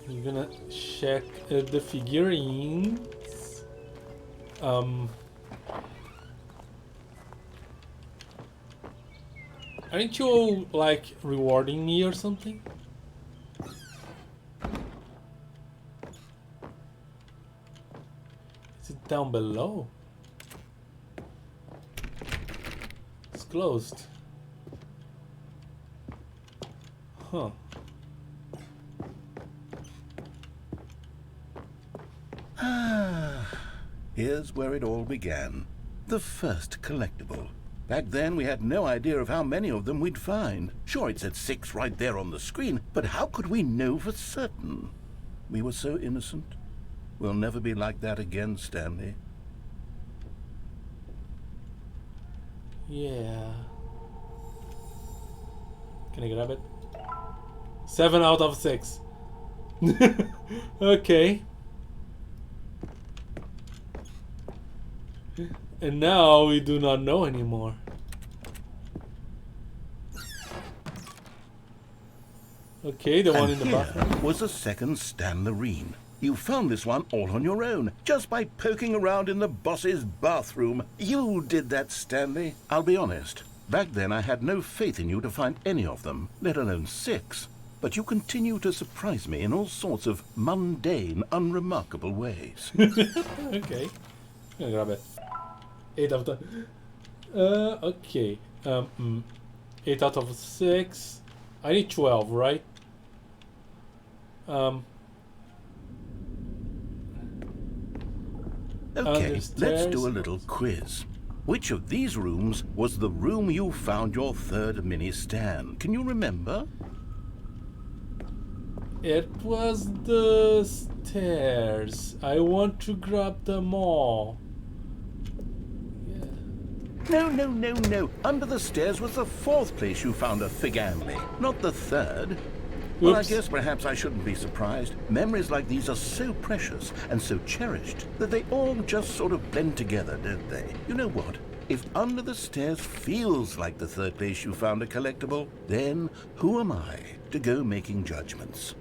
I'm gonna check the figurines. Aren't you, like, rewarding me or something? Is it down below? It's closed. Huh. Here's where it all began. The first collectible. Back then, we had no idea of how many of them we'd find. Sure, it said 6 right there on the screen, but how could we know for certain? We were so innocent. We'll never be like that again, Stanley. Yeah. Can I grab it? 7 out of 6. Okay. And now we do not know anymore. Okay, the one in the here bathroom. was a second Stanlerine. You found this one all on your own, just by poking around in the boss's bathroom. You did that, Stanley. I'll be honest. Back then, I had no faith in you to find any of them, let alone 6. But you continue to surprise me in all sorts of mundane, unremarkable ways. Okay. I'm gonna grab it. 8 out of... okay. 8 out of 6. I need 12, right? Okay, let's do a little quiz. Which of these rooms was the room you found your third mini stand? Can you remember? It was the stairs. I want to grab them all. No. Under the stairs was the fourth place you found a Figanli, not the third. Well, I Oops. guess perhaps I shouldn't be surprised. Memories like these are so precious and so cherished that they all just sort of blend together, don't they? You know what? If under the stairs feels like the third place you found a collectible, then who am I to go making judgments?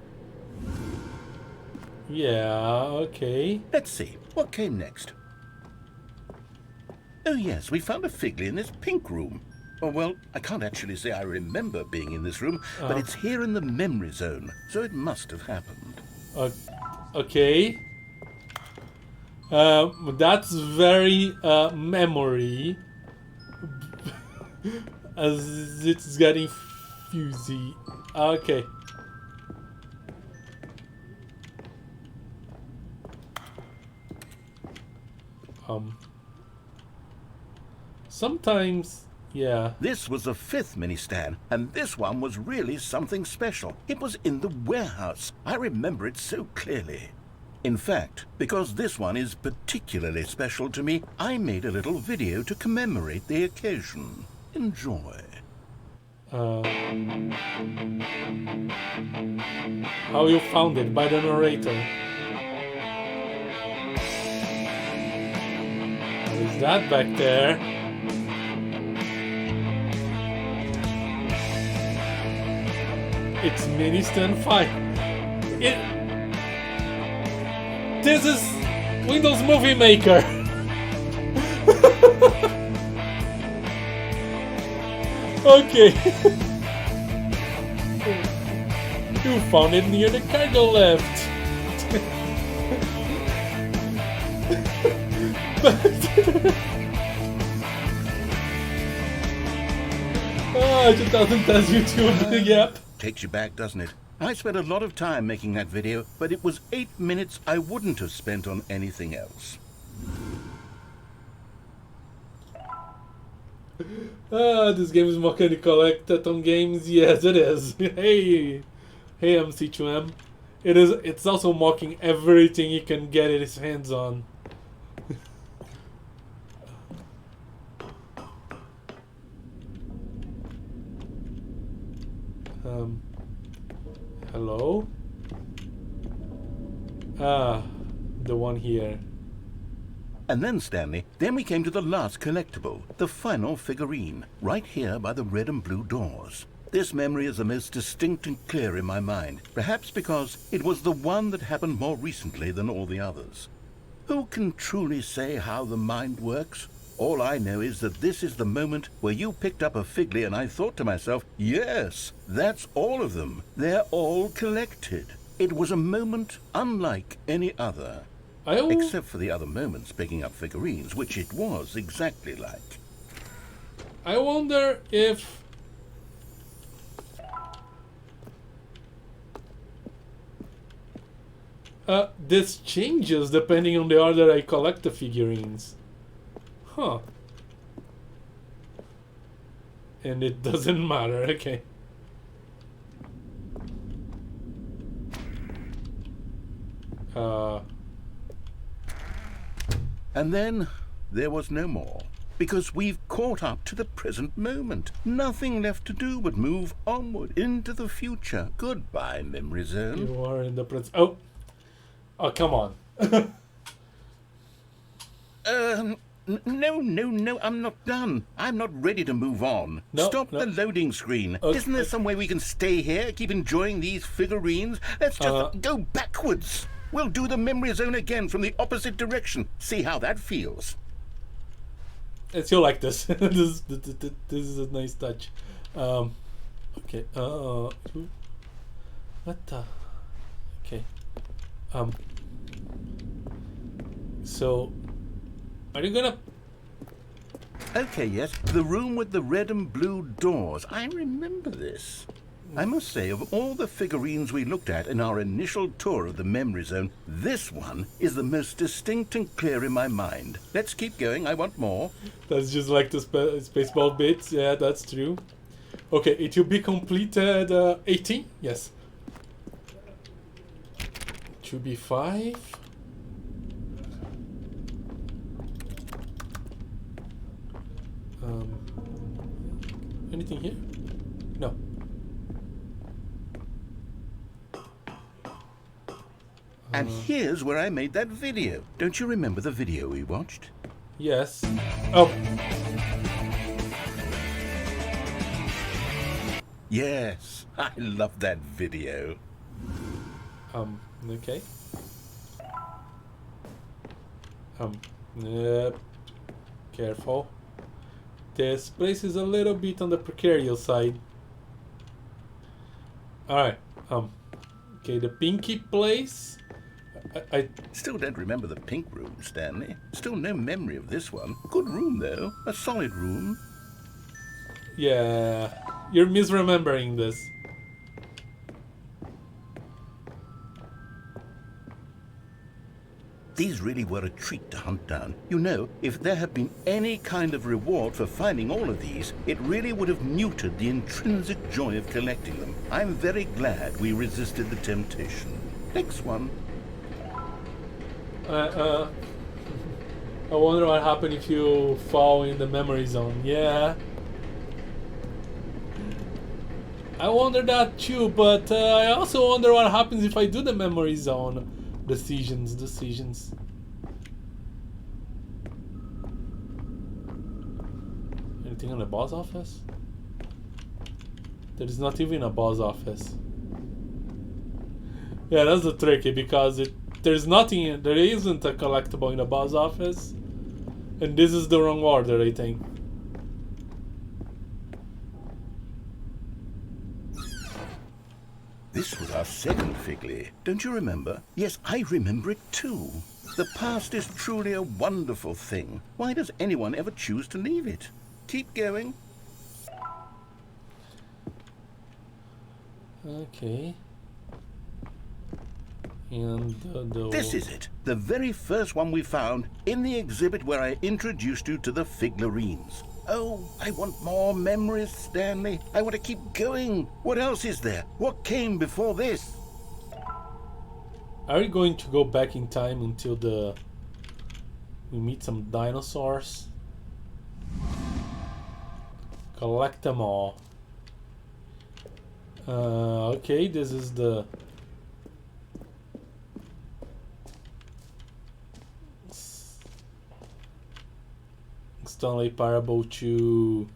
Yeah, okay. Let's see, what came next? Oh yes, we found a Figley in this pink room. Oh, well, I can't actually say I remember being in this room, but it's here in the memory zone, so it must have happened. Okay. That's very memory. As it's getting fuzzy. Okay. Sometimes, yeah. This was the fifth mini stand, and this one was really something special. It was in the warehouse. I remember it so clearly. In fact, because this one is particularly special to me, I made a little video to commemorate the occasion. Enjoy. How you found it? By the narrator. What is that back there? It's Mini Stand 5. This is Windows Movie Maker. Okay. You found it near the cargo lift. Oh, 2010 YouTube. Yep. Takes you back, doesn't it? I spent a lot of time making that video, but it was 8 minutes I wouldn't have spent on anything else. This game is more kind of collected on games. Yes, it is. Hey MC2M. It's also mocking everything he can get his hands on. Hello? The one here. And then, Stanley, we came to the last collectible, the final figurine, right here by the red and blue doors. This memory is the most distinct and clear in my mind, perhaps because it was the one that happened more recently than all the others. Who can truly say how the mind works? All I know is that this is the moment where you picked up a Figley and I thought to myself, yes, that's all of them. They're all collected. It was a moment unlike any other. Except for the other moments picking up figurines, which it was exactly like. I wonder if... this changes depending on the order I collect the figurines. Huh. And it doesn't matter, okay. And then there was no more, because we've caught up to the present moment. Nothing left to do but move onward into the future. Goodbye, memory zone. You are in the present. Oh, come on. No, I'm not done. I'm not ready to move on. No, Stop no. the loading screen. Okay. Isn't there some way we can stay here, keep enjoying these figurines? Let's just go backwards. We'll do the memory zone again from the opposite direction. See how that feels. It's you like this. This is a nice touch. Okay. What the? Okay. So, are you gonna? Okay, yes. The room with the red and blue doors. I remember this. I must say, of all the figurines we looked at in our initial tour of the memory zone, this one is the most distinct and clear in my mind. Let's keep going, I want more. That's just like the Spaceball bits. Yeah, that's true. Okay, it will be completed 18? Yes. It should be 5. Anything here? No. And here's where I made that video. Don't you remember the video we watched? Yes. Oh. Yes, I love that video. Okay. Yep. Careful. This place is a little bit on the precarious side. Alright. Okay, the pinky place. I Still don't remember the pink room, Stanley. Still no memory of this one. Good room, though. A solid room. Yeah. You're misremembering this. These really were a treat to hunt down. You know, if there had been any kind of reward for finding all of these, it really would have muted the intrinsic joy of collecting them. I'm very glad we resisted the temptation. Next one. I wonder what happened if you fall in the memory zone. Yeah. I wonder that too, but I also wonder what happens if I do the memory zone. Decisions. Anything in the boss office? There is not even a boss office. Yeah, that's the tricky because there isn't a collectible in the boss office, and this is the wrong order, I think. This was our second Figley. Don't you remember? Yes, I remember it too. The past is truly a wonderful thing. Why does anyone ever choose to leave it? Keep going. Okay. And This is it. The very first one we found in the exhibit where I introduced you to the figurines. Oh, I want more memories, Stanley. I want to keep going. What else is there? What came before this? Are we going to go back in time until we meet some dinosaurs? Collect them all. Okay, this is the Stanley Parable 2.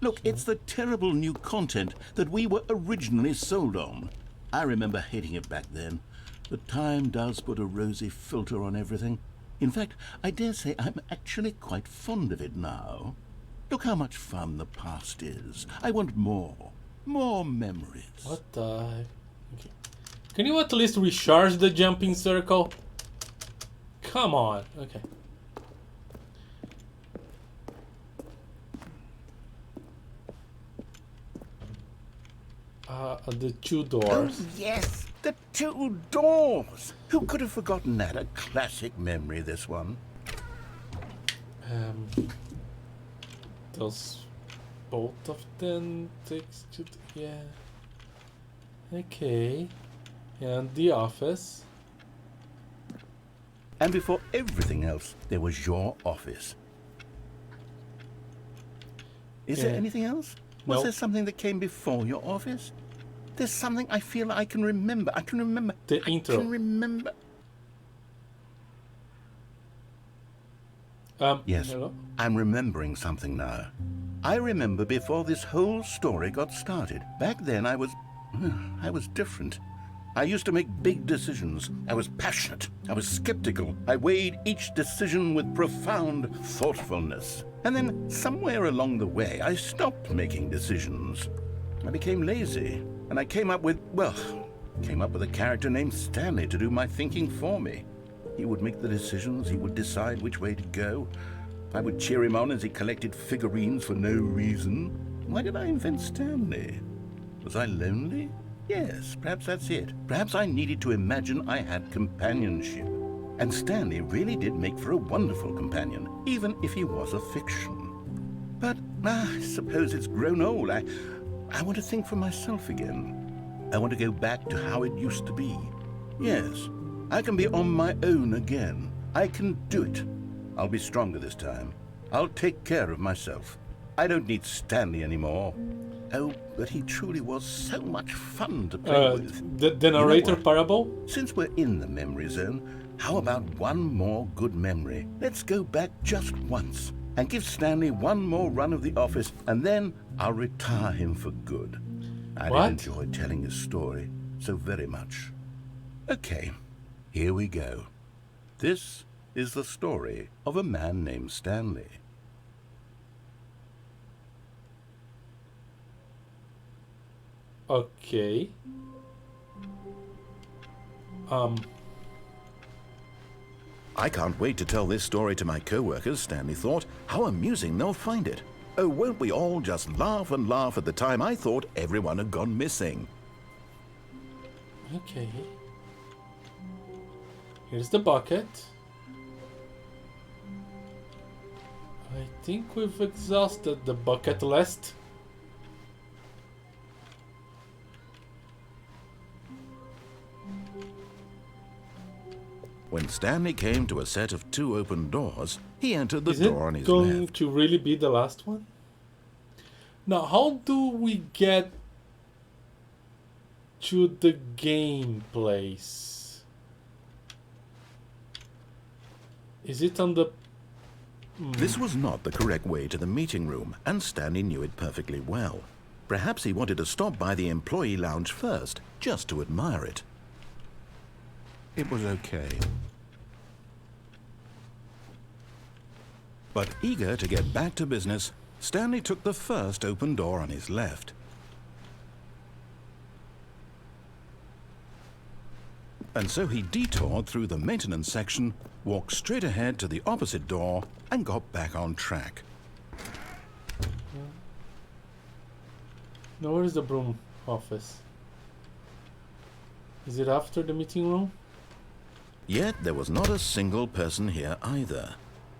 Look, it's the terrible new content that we were originally sold on. I remember hating it back then. The time does put a rosy filter on everything. In fact, I dare say I'm actually quite fond of it now. Look how much fun the past is. I want more. More memories. What the heck? Okay. Can you at least recharge the jumping circle? Come on. Okay. The 2 doors. Oh, yes, the 2 doors. Who could have forgotten that? A classic memory, this one. Those both of them takes to yeah. Okay. And the office. And before everything else, there was your office. Is there anything else? Was Nope. there something that came before your office? There's something I feel I can remember. I can remember. The intro. I can remember. Yes, Hello? I'm remembering something now. I remember before this whole story got started. Back then I was different. I used to make big decisions. I was passionate. I was skeptical. I weighed each decision with profound thoughtfulness. And then somewhere along the way, I stopped making decisions. I became lazy. And I came up with a character named Stanley to do my thinking for me. He would make the decisions. He would decide which way to go. I would cheer him on as he collected figurines for no reason. Why did I invent Stanley? Was I lonely? Yes, perhaps that's it. Perhaps I needed to imagine I had companionship. And Stanley really did make for a wonderful companion, even if he was a fiction. But I suppose it's grown old. I want to think for myself again. I want to go back to how it used to be. Yes, I can be on my own again. I can do it. I'll be stronger this time. I'll take care of myself. I don't need Stanley anymore. Oh, but he truly was so much fun to play with. The narrator Parable? Since we're in the memory zone, how about one more good memory? Let's go back just once and give Stanley one more run of the office, and then I'll retire him for good. I did enjoy telling his story so very much. Okay, here we go. This is the story of a man named Stanley. Okay. I can't wait to tell this story to my co-workers, Stanley thought. How amusing they'll find it. Oh, won't we all just laugh and laugh at the time I thought everyone had gone missing. Okay. Here's the bucket. I think we've exhausted the bucket list. When Stanley came to a set of 2 open doors, he entered the Is door on it his going left. to really be the last one? Now, how do we get to the game place? Is it on the... This was not the correct way to the meeting room, and Stanley knew it perfectly well. Perhaps he wanted to stop by the employee lounge first, just to admire it. It was okay. But eager to get back to business, Stanley took the first open door on his left. And so he detoured through the maintenance section, walked straight ahead to the opposite door, and got back on track. Now, where is the broom office? Is it after the meeting room? Yet there was not a single person here either.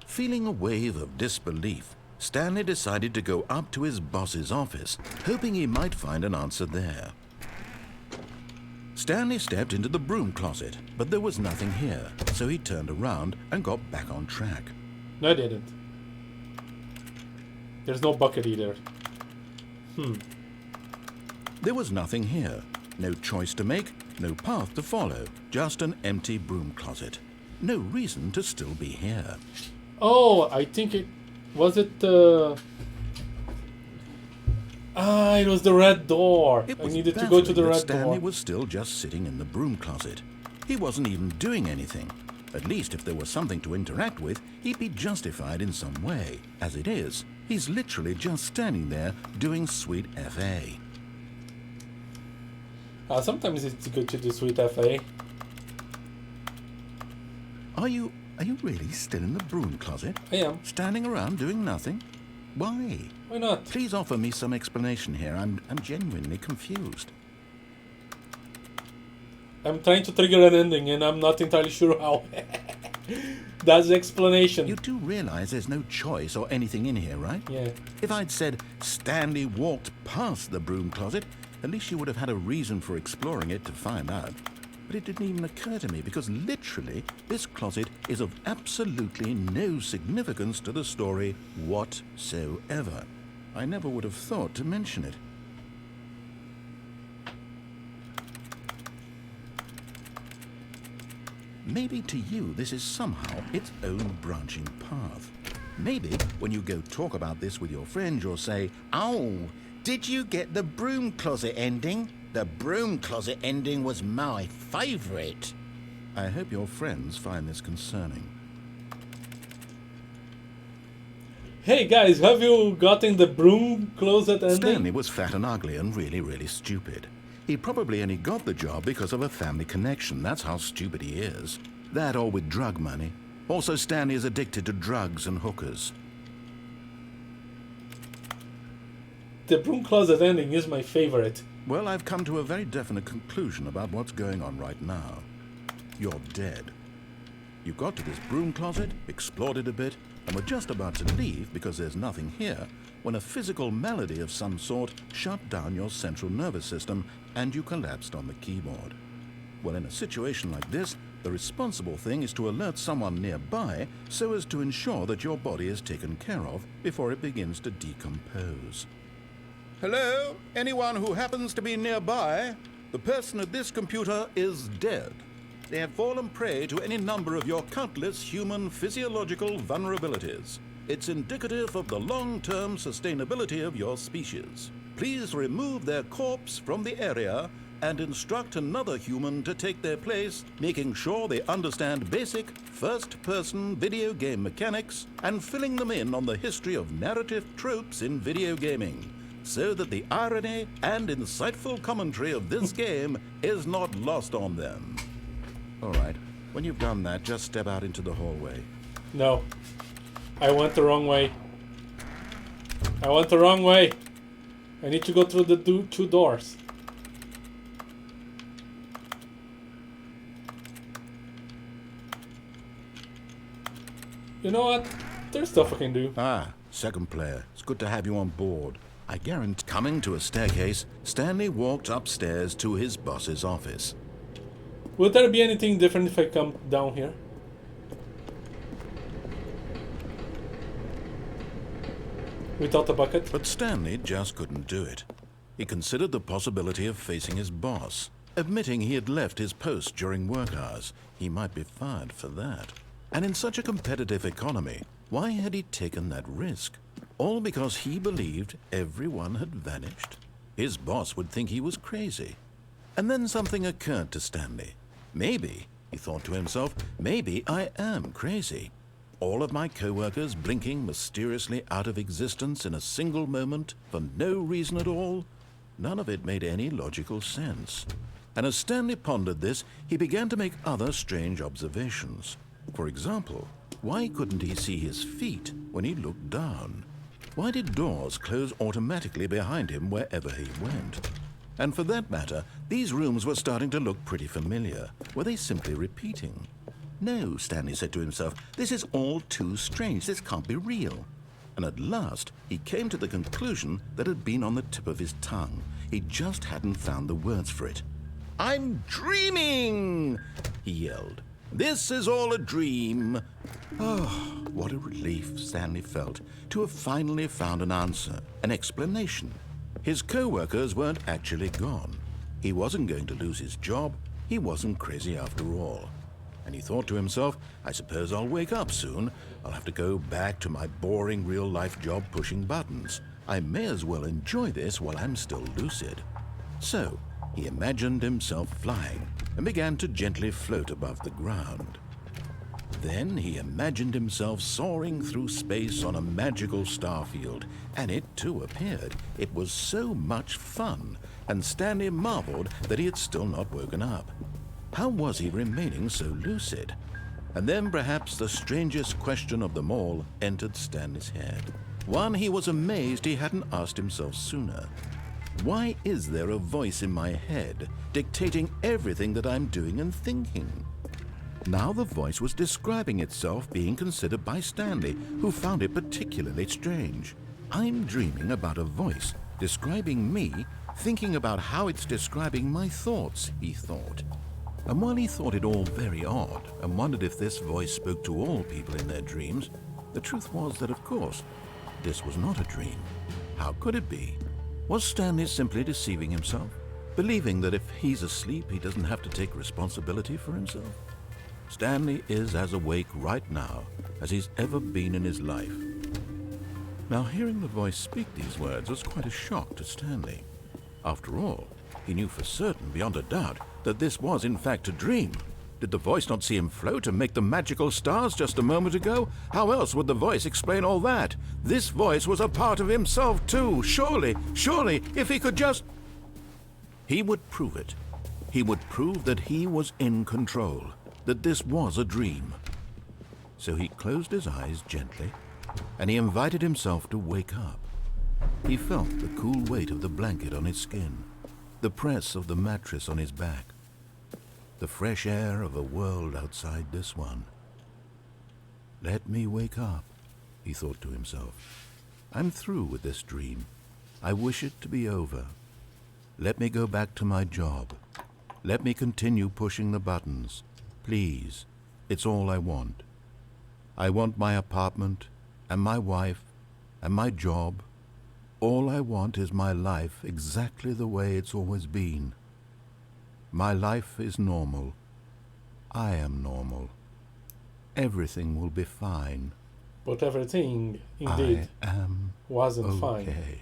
Feeling a wave of disbelief, Stanley decided to go up to his boss's office, hoping he might find an answer there. Stanley stepped into the broom closet, but there was nothing here, so he turned around and got back on track. No, I didn't. There's no bucket either. There was nothing here. No choice to make, no path to follow, just an empty broom closet. No reason to still be here. Oh, I think it... Was it the... it was the red door. It I was needed to go to the baffling that red Stanley door. was still just sitting in the broom closet. He wasn't even doing anything. At least if there was something to interact with, he'd be justified in some way. As it is, he's literally just standing there doing sweet FA. Sometimes it's good to do sweet FA. Are you really still in the broom closet? I am. Standing around doing nothing? Why? Why not? Please offer me some explanation here. I'm genuinely confused. I'm trying to trigger an ending and I'm not entirely sure how. That's the explanation. You do realize there's no choice or anything in here, right? Yeah. If I'd said Stanley walked past the broom closet, at least you would have had a reason for exploring it to find out. But it didn't even occur to me because literally this closet is of absolutely no significance to the story whatsoever. I never would have thought to mention it. Maybe to you this is somehow its own branching path. Maybe when you go talk about this with your friends you'll say, "Oh, did you get the broom closet ending? The broom closet ending was my favorite." I hope your friends find this concerning. Hey guys, have you gotten the broom closet ending? Stanley was fat and ugly and really, really stupid. He probably only got the job because of a family connection. That's how stupid he is. That or with drug money. Also, Stanley is addicted to drugs and hookers. the broom closet ending is my favorite. Well, I've come to a very definite conclusion about what's going on right now. You're dead. You got to this broom closet, explored it a bit, and were just about to leave because there's nothing here, when a physical malady of some sort shut down your central nervous system and you collapsed on the keyboard. Well, in a situation like this, the responsible thing is to alert someone nearby so as to ensure that your body is taken care of before it begins to decompose. Hello? Anyone who happens to be nearby? The person at this computer is dead. They have fallen prey to any number of your countless human physiological vulnerabilities. It's indicative of the long-term sustainability of your species. Please remove their corpse from the area and instruct another human to take their place, making sure they understand basic first-person video game mechanics and filling them in on the history of narrative tropes in video gaming, so that the irony and insightful commentary of this game is not lost on them. All right, when you've done that, just step out into the hallway. No. I went the wrong way. I went the wrong way. I need to go through the two doors. You know what? There's stuff I can do. Ah, second player. It's good to have you on board. I guarantee. Coming to a staircase, Stanley walked upstairs to his boss's office. Will there be anything different if I come down here? Without the bucket? But Stanley just couldn't do it. He considered the possibility of facing his boss. Admitting he had left his post during work hours, he might be fired for that. And in such a competitive economy, why had he taken that risk? All because he believed everyone had vanished? His boss would think he was crazy. And then something occurred to Stanley. Maybe, he thought to himself, maybe I am crazy. All of my co-workers blinking mysteriously out of existence in a single moment for no reason at all? None of it made any logical sense. And as Stanley pondered this, he began to make other strange observations. For example, why couldn't he see his feet when he looked down? Why did doors close automatically behind him wherever he went? And for that matter, these rooms were starting to look pretty familiar. Were they simply repeating? No, Stanley said to himself, this is all too strange. This can't be real. And at last, he came to the conclusion that had been on the tip of his tongue. He just hadn't found the words for it. I'm dreaming, he yelled. This is all a dream. Oh, what a relief Stanley felt to have finally found an answer, an explanation. His co-workers weren't actually gone. He wasn't going to lose his job. He wasn't crazy after all. And he thought to himself, I suppose I'll wake up soon. I'll have to go back to my boring real-life job pushing buttons. I may as well enjoy this while I'm still lucid. So, he imagined himself flying and began to gently float above the ground. Then he imagined himself soaring through space on a magical starfield, and it too appeared. It was so much fun, and Stanley marveled that he had still not woken up. How was he remaining so lucid? And then perhaps the strangest question of them all entered Stanley's head. One he was amazed he hadn't asked himself sooner. Why is there a voice in my head dictating everything that I'm doing and thinking? Now the voice was describing itself being considered by Stanley, who found it particularly strange. I'm dreaming about a voice describing me, thinking about how it's describing my thoughts, he thought. And while he thought it all very odd and wondered if this voice spoke to all people in their dreams, the truth was that, of course, this was not a dream. How could it be? Was Stanley simply deceiving himself, believing that if he's asleep, he doesn't have to take responsibility for himself? Stanley is as awake right now as he's ever been in his life. Now, hearing the voice speak these words was quite a shock to Stanley. After all, he knew for certain, beyond a doubt, that this was in fact a dream. Did the voice not see him float and make the magical stars just a moment ago? How else would the voice explain all that? This voice was a part of himself too. Surely, if he could just... He would prove it. He would prove that he was in control, that this was a dream. So he closed his eyes gently, and he invited himself to wake up. He felt the cool weight of the blanket on his skin, the press of the mattress on his back, the fresh air of a world outside this one. Let me wake up, he thought to himself. I'm through with this dream. I wish it to be over. Let me go back to my job. Let me continue pushing the buttons. Please, it's all I want. I want my apartment, and my wife, and my job. All I want is my life exactly the way it's always been. My life is normal. I am normal. Everything will be fine. But everything, indeed, I am wasn't fine. okay.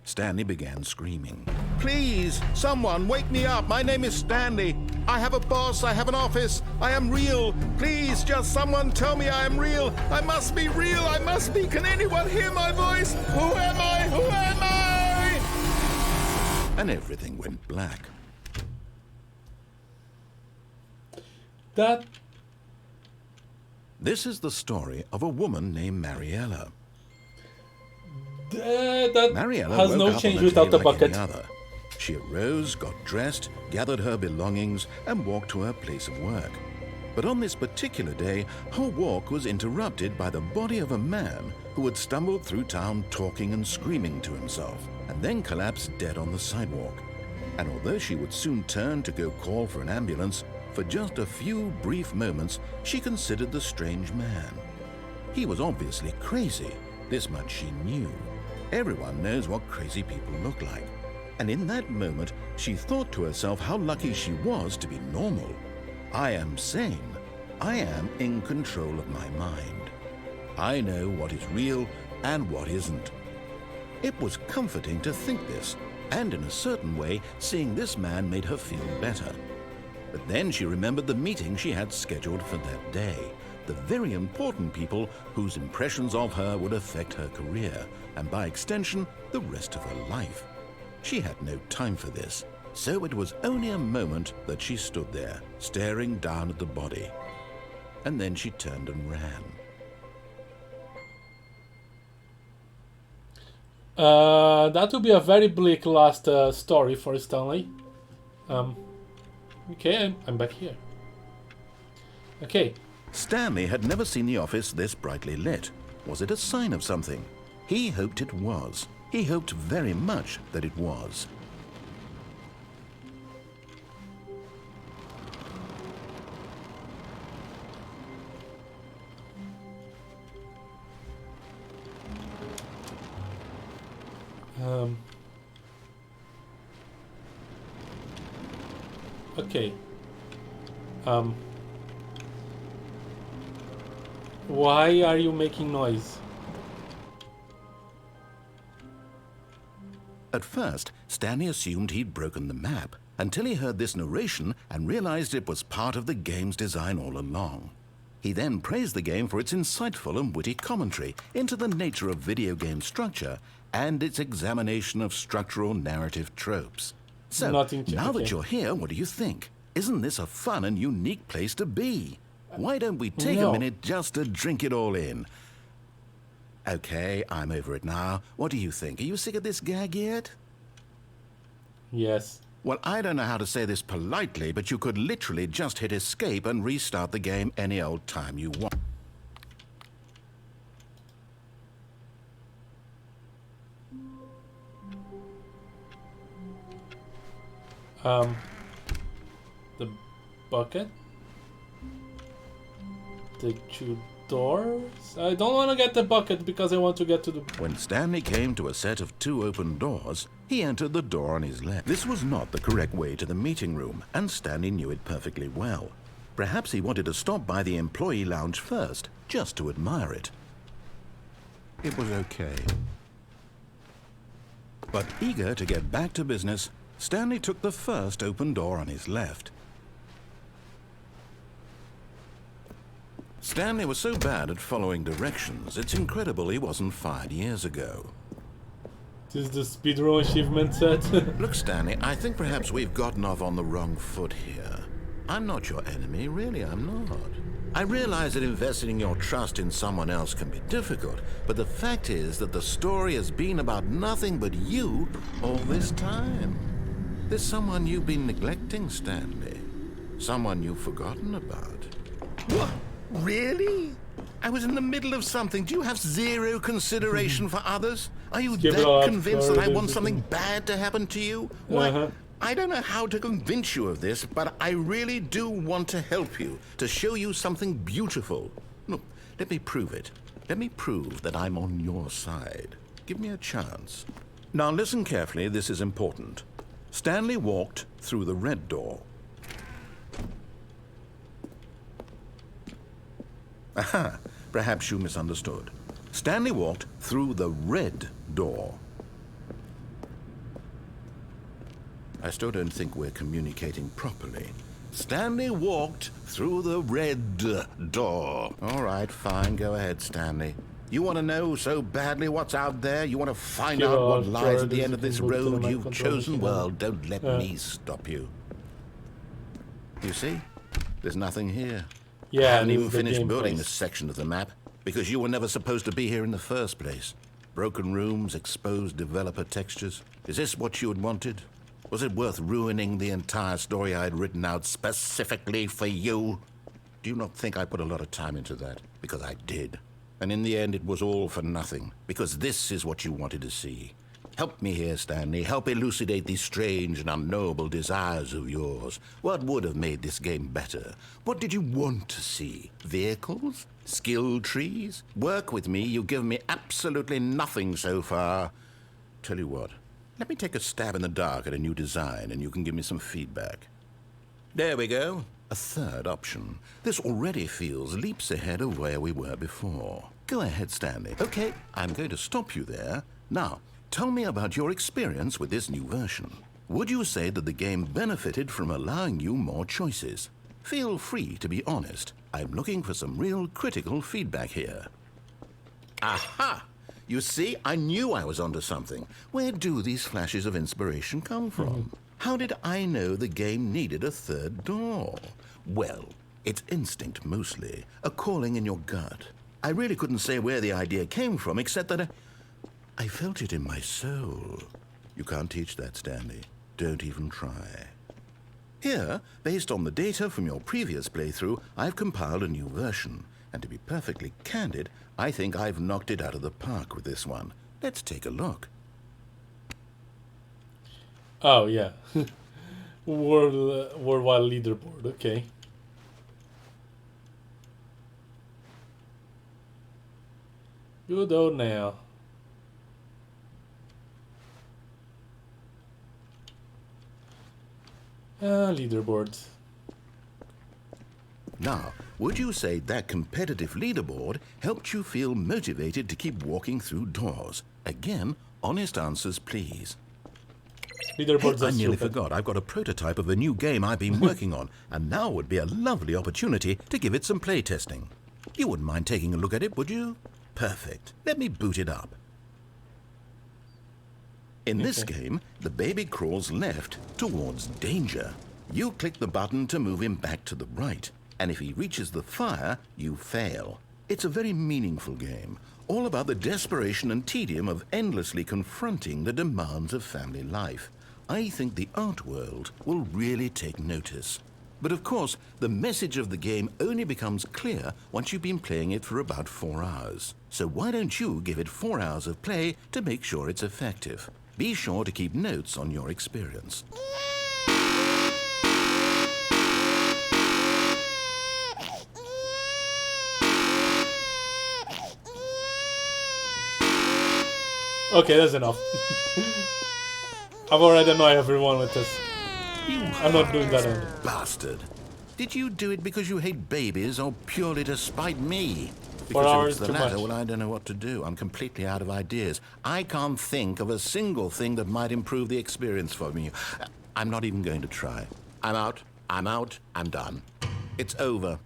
Stanley began screaming. Please, someone, wake me up. My name is Stanley. I have a boss. I have an office. I am real. Please, just someone tell me I am real. I must be real. I must be. Can anyone hear my voice? Who am I? Who am I? And everything went black. This is the story of a woman named Mariella. That Mariella has woke no up change on a without day the like bucket. any other. She arose, got dressed, gathered her belongings, and walked to her place of work. But on this particular day, her walk was interrupted by the body of a man who had stumbled through town talking and screaming to himself, and then collapsed dead on the sidewalk. And although she would soon turn to go call for an ambulance, for just a few brief moments she considered the strange man. He was obviously crazy, this much she knew. Everyone knows what crazy people look like. And in that moment, she thought to herself how lucky she was to be normal. I am sane. I am in control of my mind. I know what is real and what isn't. It was comforting to think this, and in a certain way, seeing this man made her feel better. But then she remembered the meeting she had scheduled for that day. The very important people whose impressions of her would affect her career, and by extension, the rest of her life. She had no time for this, so it was only a moment that she stood there, staring down at the body. And then she turned and ran. That would be a very bleak last story for Stanley. Okay, I'm back here. Okay. Stanley had never seen the office this brightly lit. Was it a sign of something? He hoped it was. He hoped very much that it was. Okay. Why are you making noise? At first, Stanley assumed he'd broken the map, until he heard this narration and realized it was part of the game's design all along. He then praised the game for its insightful and witty commentary into the nature of video game structure and its examination of structural narrative tropes. So, now that you're here, what do you think? Isn't this a fun and unique place to be? Why don't we take a minute just to drink it all in? Okay, I'm over it now. What do you think? Are you sick of this gag yet? Yes. Well, I don't know how to say this politely, but you could literally just hit escape and restart the game any old time you want. The bucket? The two doors? I don't want to get the bucket because I want to get to the... When Stanley came to a set of two open doors, he entered the door on his left. This was not the correct way to the meeting room, and Stanley knew it perfectly well. Perhaps he wanted to stop by the employee lounge first, just to admire it. It was okay. But eager to get back to business, Stanley took the first open door on his left. Stanley was so bad at following directions, it's incredible he wasn't fired years ago. This is the speedrun achievement set. Look, Stanley, I think perhaps we've gotten off on the wrong foot here. I'm not your enemy, really, I'm not. I realize that investing your trust in someone else can be difficult, but the fact is that the story has been about nothing but you all this time. There's someone you've been neglecting, Stanley. Someone you've forgotten about. What? Really? I was in the middle of something. Do you have zero consideration for others? Are you that convinced that I want something bad to happen to you? Why? I don't know how to convince you of this, but I really do want to help you, to show you something beautiful. Look, let me prove it. Let me prove that I'm on your side. Give me a chance. Now listen carefully, this is important. Stanley walked through the red door. Aha, perhaps you misunderstood. Stanley walked through the red door. I still don't think we're communicating properly. Stanley walked through the red door. All right, fine, go ahead, Stanley. You want to know so badly what's out there? You want to find out what lies at the end of this road you've chosen? Well, don't let me stop you. You see? There's nothing here. Yeah, I haven't even finished building this section of the map, because you were never supposed to be here in the first place. Broken rooms, exposed developer textures. Is this what you had wanted? Was it worth ruining the entire story I had written out specifically for you? Do you not think I put a lot of time into that? Because I did. And in the end, it was all for nothing, because this is what you wanted to see. Help me here, Stanley. Help elucidate these strange and unknowable desires of yours. What would have made this game better? What did you want to see? Vehicles? Skill trees? Work with me. You've given me absolutely nothing so far. Tell you what. Let me take a stab in the dark at a new design, and you can give me some feedback. There we go. A third option. This already feels leaps ahead of where we were before. Go ahead, Stanley. Okay, I'm going to stop you there. Now, tell me about your experience with this new version. Would you say that the game benefited from allowing you more choices? Feel free to be honest. I'm looking for some real critical feedback here. Aha! You see, I knew I was onto something. Where do these flashes of inspiration come from? How did I know the game needed a third door? Well, it's instinct mostly, a calling in your gut. I really couldn't say where the idea came from, except that I felt it in my soul. You can't teach that, Stanley. Don't even try. Here, based on the data from your previous playthrough, I've compiled a new version. And to be perfectly candid, I think I've knocked it out of the park with this one. Let's take a look. Oh, yeah. Worldwide leaderboard, okay. Good old now. Leaderboards. Now, would you say that competitive leaderboard helped you feel motivated to keep walking through doors? Again, honest answers, please. Leaderboards Hey, I are nearly stupid. forgot. I've got a prototype of a new game I've been working on, and now would be a lovely opportunity to give it some playtesting. You wouldn't mind taking a look at it, would you? Perfect. Let me boot it up. In this game, the baby crawls left towards danger. You click the button to move him back to the right, and if he reaches the fire, you fail. It's a very meaningful game, all about the desperation and tedium of endlessly confronting the demands of family life. I think the art world will really take notice. But of course, the message of the game only becomes clear once you've been playing it for about 4 hours. So why don't you give it 4 hours of play to make sure it's effective? Be sure to keep notes on your experience. Okay, that's enough. I've already annoyed everyone with this. I'm not doing that anymore. Bastard. Did you do it because you hate babies or purely to spite me? 4 Because hours if it's too the latter, much. well, I don't know what to do. I'm completely out of ideas. I can't think of a single thing that might improve the experience for me. I'm not even going to try. I'm out. I'm done. It's over.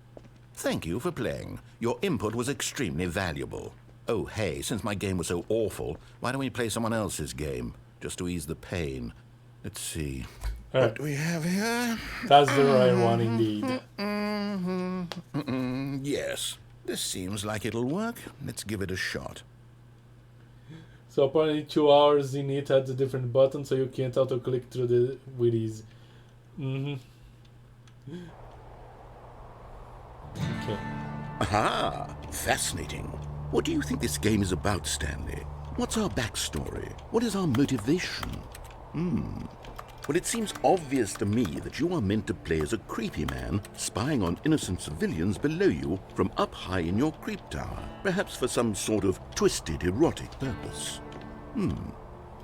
Thank you for playing. Your input was extremely valuable. Oh, hey, since my game was so awful, why don't we play someone else's game? Just to ease the pain. Let's see. What do we have here? That's the right one indeed. Yes, this seems like it'll work. Let's give it a shot. So apparently 2 hours in it has a different button, so you can't auto-click through the with ease. Okay. Aha! Fascinating. What do you think this game is about, Stanley? What's our backstory? What is our motivation? Well, it seems obvious to me that you are meant to play as a creepy man spying on innocent civilians below you from up high in your creep tower, perhaps for some sort of twisted erotic purpose.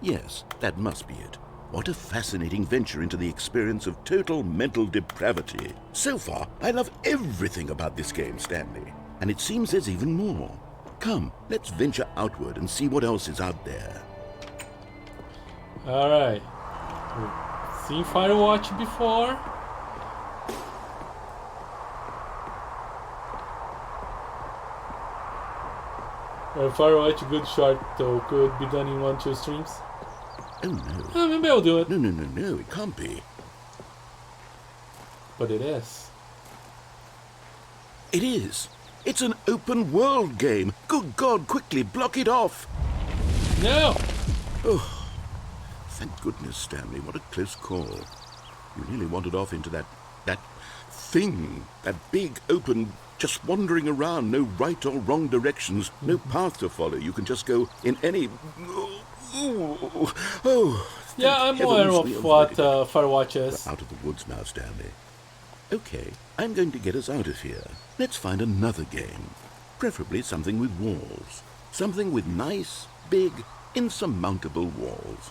Yes, that must be it. What a fascinating venture into the experience of total mental depravity. So far, I love everything about this game, Stanley. And it seems there's even more. Come, let's venture outward and see what else is out there. Alright. Seen Firewatch before? Firewatch, good short though. Could be done in 1-2 streams. Oh no. Maybe I'll do it. No, it can't be. But it is. It is. It's an open world game. Good God, quickly block it off. No! Oh, thank goodness, Stanley. What a close call. You nearly wandered off into that thing. That big, open, just wandering around. No right or wrong directions. No path to follow. You can just go in any... Oh, Yeah, I'm aware of what Firewatch is. We're out of the woods now, Stanley. Okay, I'm going to get us out of here. Let's find another game. Preferably something with walls. Something with nice, big, insurmountable walls.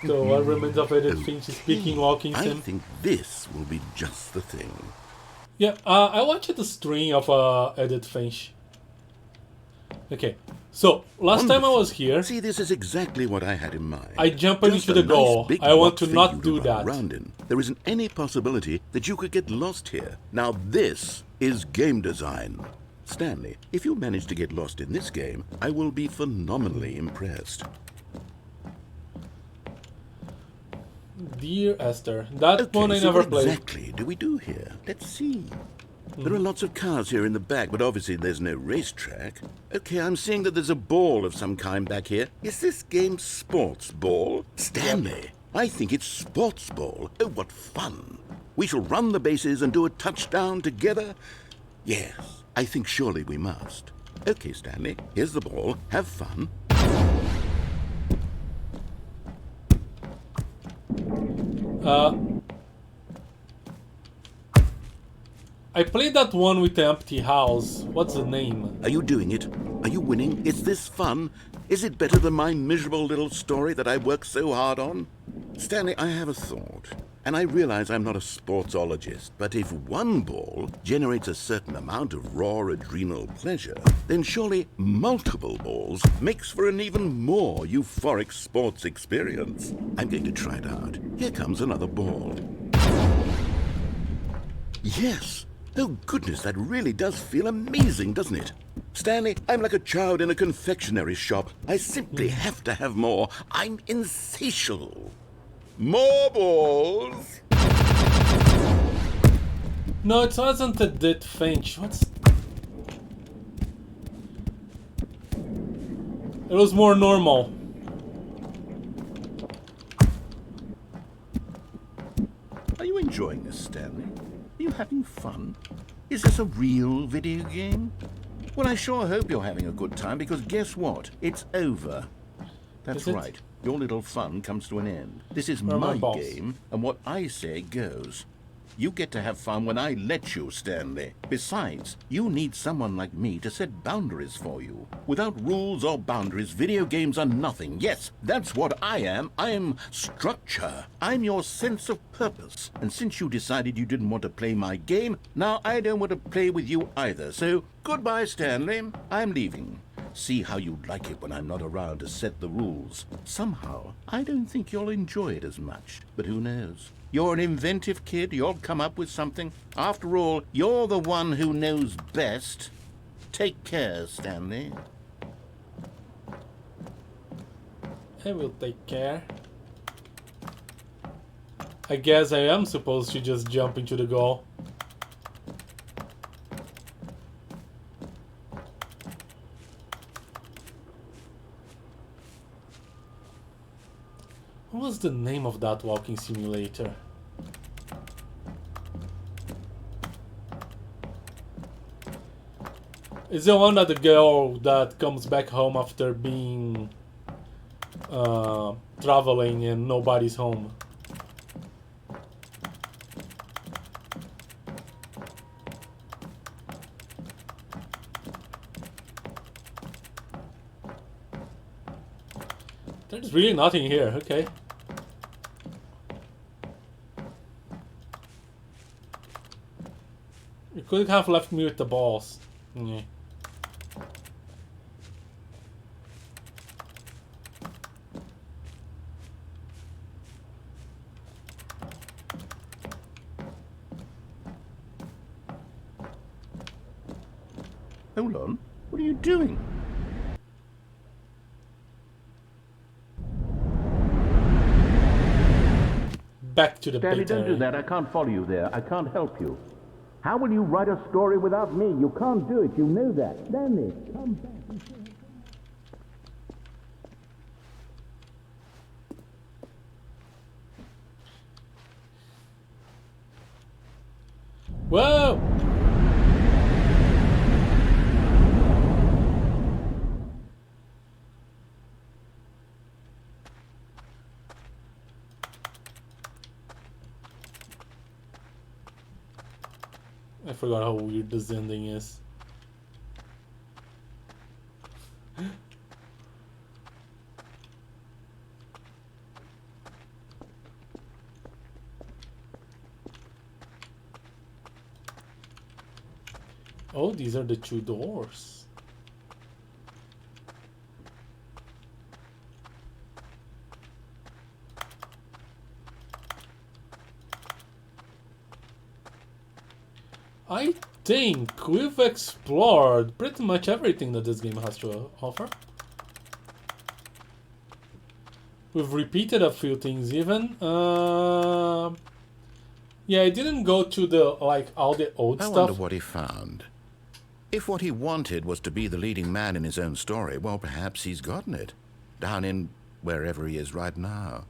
So what remains of Edith Finch speaking walking I sim? think this will be just the thing. Yeah, I watched the stream of Edith Finch. Okay, so last time I was here, See, this is exactly what I had in mind. I jumped Just into a the nice goal. big I want rock to thing not you do run that. around in. There isn't any possibility that you could get lost here. Now this is game design. Stanley, if you manage to get lost in this game, I will be phenomenally impressed. Dear Esther, that one I so never what played. exactly do we do here? Let's see. There are lots of cars here in the back, but obviously there's no racetrack. Okay, I'm seeing that there's a ball of some kind back here. Is this game sports ball? Stanley, I think it's sports ball. Oh, what fun. We shall run the bases and do a touchdown together? Yes, I think surely we must. Okay, Stanley, here's the ball. Have fun. I played that one with the empty house. What's the name? Are you doing it? Are you winning? Is this fun? Is it better than my miserable little story that I worked so hard on? Stanley, I have a thought. And I realize I'm not a sportsologist, but if one ball generates a certain amount of raw adrenal pleasure, then surely multiple balls makes for an even more euphoric sports experience. I'm going to try it out. Here comes another ball. Yes! Oh goodness, that really does feel amazing, doesn't it? Stanley, I'm like a child in a confectionery shop. I simply have to have more. I'm insatiable. More balls! No, it wasn't a Dead Finch. What's... It was more normal. Are you enjoying this, Stanley? Are you having fun? Is this a real video game? Well, I sure hope you're having a good time, because guess what? It's over. That's Is it? right. Your little fun comes to an end. This is Where are my my balls? game, and what I say goes. You get to have fun when I let you, Stanley. Besides, you need someone like me to set boundaries for you. Without rules or boundaries, video games are nothing. Yes, that's what I am. I'm structure. I'm your sense of purpose. And since you decided you didn't want to play my game, now I don't want to play with you either. So, goodbye, Stanley. I'm leaving. See how you'd like it when I'm not around to set the rules. Somehow, I don't think you'll enjoy it as much. But who knows? You're an inventive kid. You'll come up with something. After all, you're the one who knows best. Take care, Stanley. I will take care. I guess I am supposed to just jump into the goal. What was the name of that walking simulator? It's the one that the girl that comes back home after being traveling and nobody's home. There's really nothing here, okay. You could have left me with the balls. Yeah. Hold on. What are you doing? Back to the Stanley, beta. don't do that. I can't follow you there. I can't help you. How will you write a story without me? You can't do it. You know that. Stanley, come back and say Whoa! I forgot how weird this ending is. Oh, these are the two doors. I think we've explored pretty much everything that this game has to offer. We've repeated a few things even. Yeah, I didn't go to the, like, all the old I stuff. wonder what he found. If what he wanted was to be the leading man in his own story, well, perhaps he's gotten it. Down in wherever he is right now.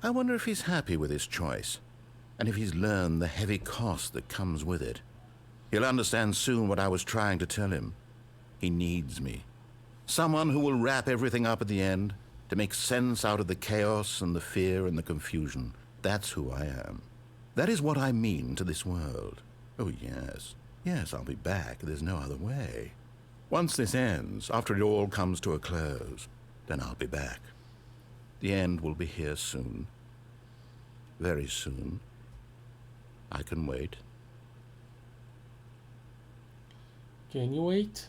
I wonder if he's happy with his choice. And if he's learned the heavy cost that comes with it. He'll understand soon what I was trying to tell him. He needs me. Someone who will wrap everything up at the end, to make sense out of the chaos and the fear and the confusion. That's who I am. That is what I mean to this world. Oh, yes. Yes, I'll be back. There's no other way. Once this ends, after it all comes to a close, then I'll be back. The end will be here soon. Very soon. I can wait. Can you wait?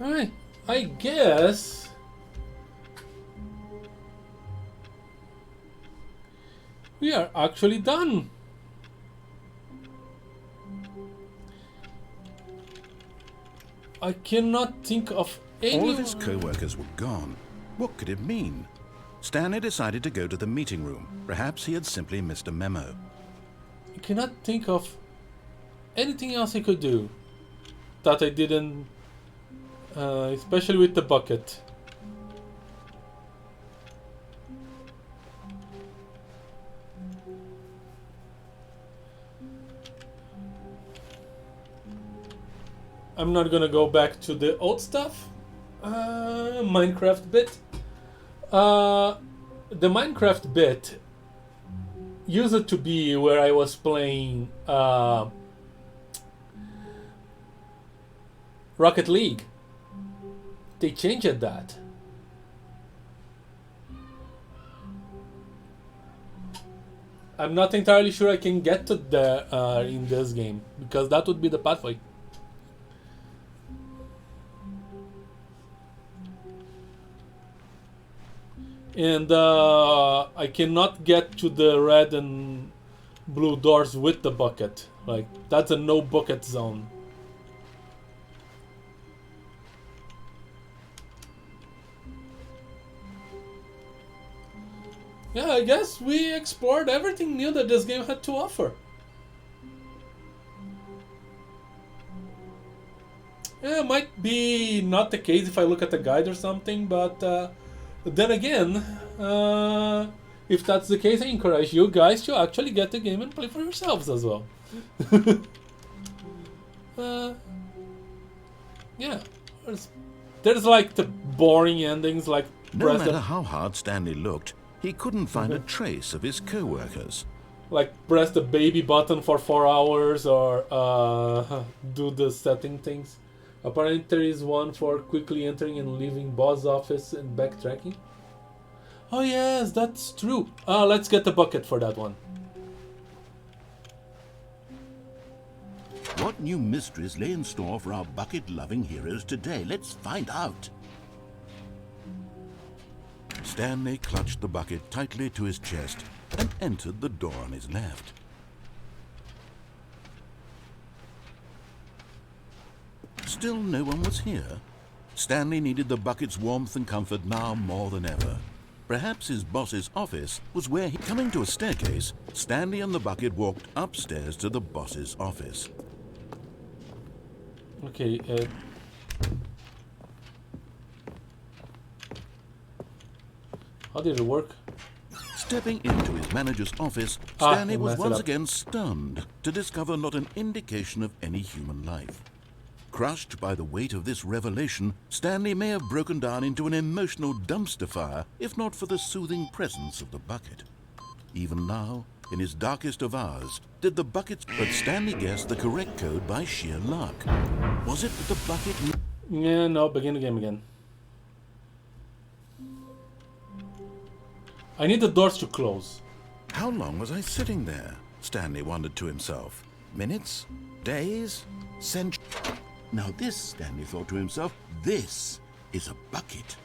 Alright, I guess we are actually done. I cannot think of any... All of his co-workers were gone. What could it mean? Stanley decided to go to the meeting room. Perhaps he had simply missed a memo. I cannot think of anything else I could do that I didn't, especially with the bucket. I'm not gonna go back to the old stuff. Minecraft bit. The Minecraft bit used to be where I was playing Rocket League. They changed that. I'm not entirely sure I can get to there in this game, because that would be the pathway. And I cannot get to the red and blue doors with the bucket. Like, that's a no bucket zone. Yeah, I guess we explored everything new that this game had to offer. Yeah, it might be not the case if I look at the guide or something, but then again, if that's the case, I encourage you guys to actually get the game and play for yourselves as well. Yeah, there's like the boring endings, like No matter how hard Stanley looked, he couldn't find a trace of his co-workers. like press the baby button for 4 hours or do the setting things. Apparently there is one for quickly entering and leaving boss office and backtracking. Oh yes, that's true. Let's get the bucket for that one. What new mysteries lay in store for our bucket-loving heroes today? Let's find out. Stanley clutched the bucket tightly to his chest and entered the door on his left. Still no one was here. Stanley needed the bucket's warmth and comfort now more than ever. Perhaps his boss's office was where he... Coming to a staircase, Stanley and the bucket walked upstairs to the boss's office. Okay, how did it work? Stepping into his manager's office, Ah, Stanley I was messed it once up. again stunned to discover not an indication of any human life. Crushed by the weight of this revelation, Stanley may have broken down into an emotional dumpster fire if not for the soothing presence of the bucket. Even now, in his darkest of hours, did the bucket's... But Stanley guessed the correct code by sheer luck. Was it that the bucket... Yeah, no, begin the game again. I need the doors to close. How long was I sitting there? Stanley wondered to himself. Minutes? Days? Centuries? Now this, Stanley thought to himself, this is a bucket.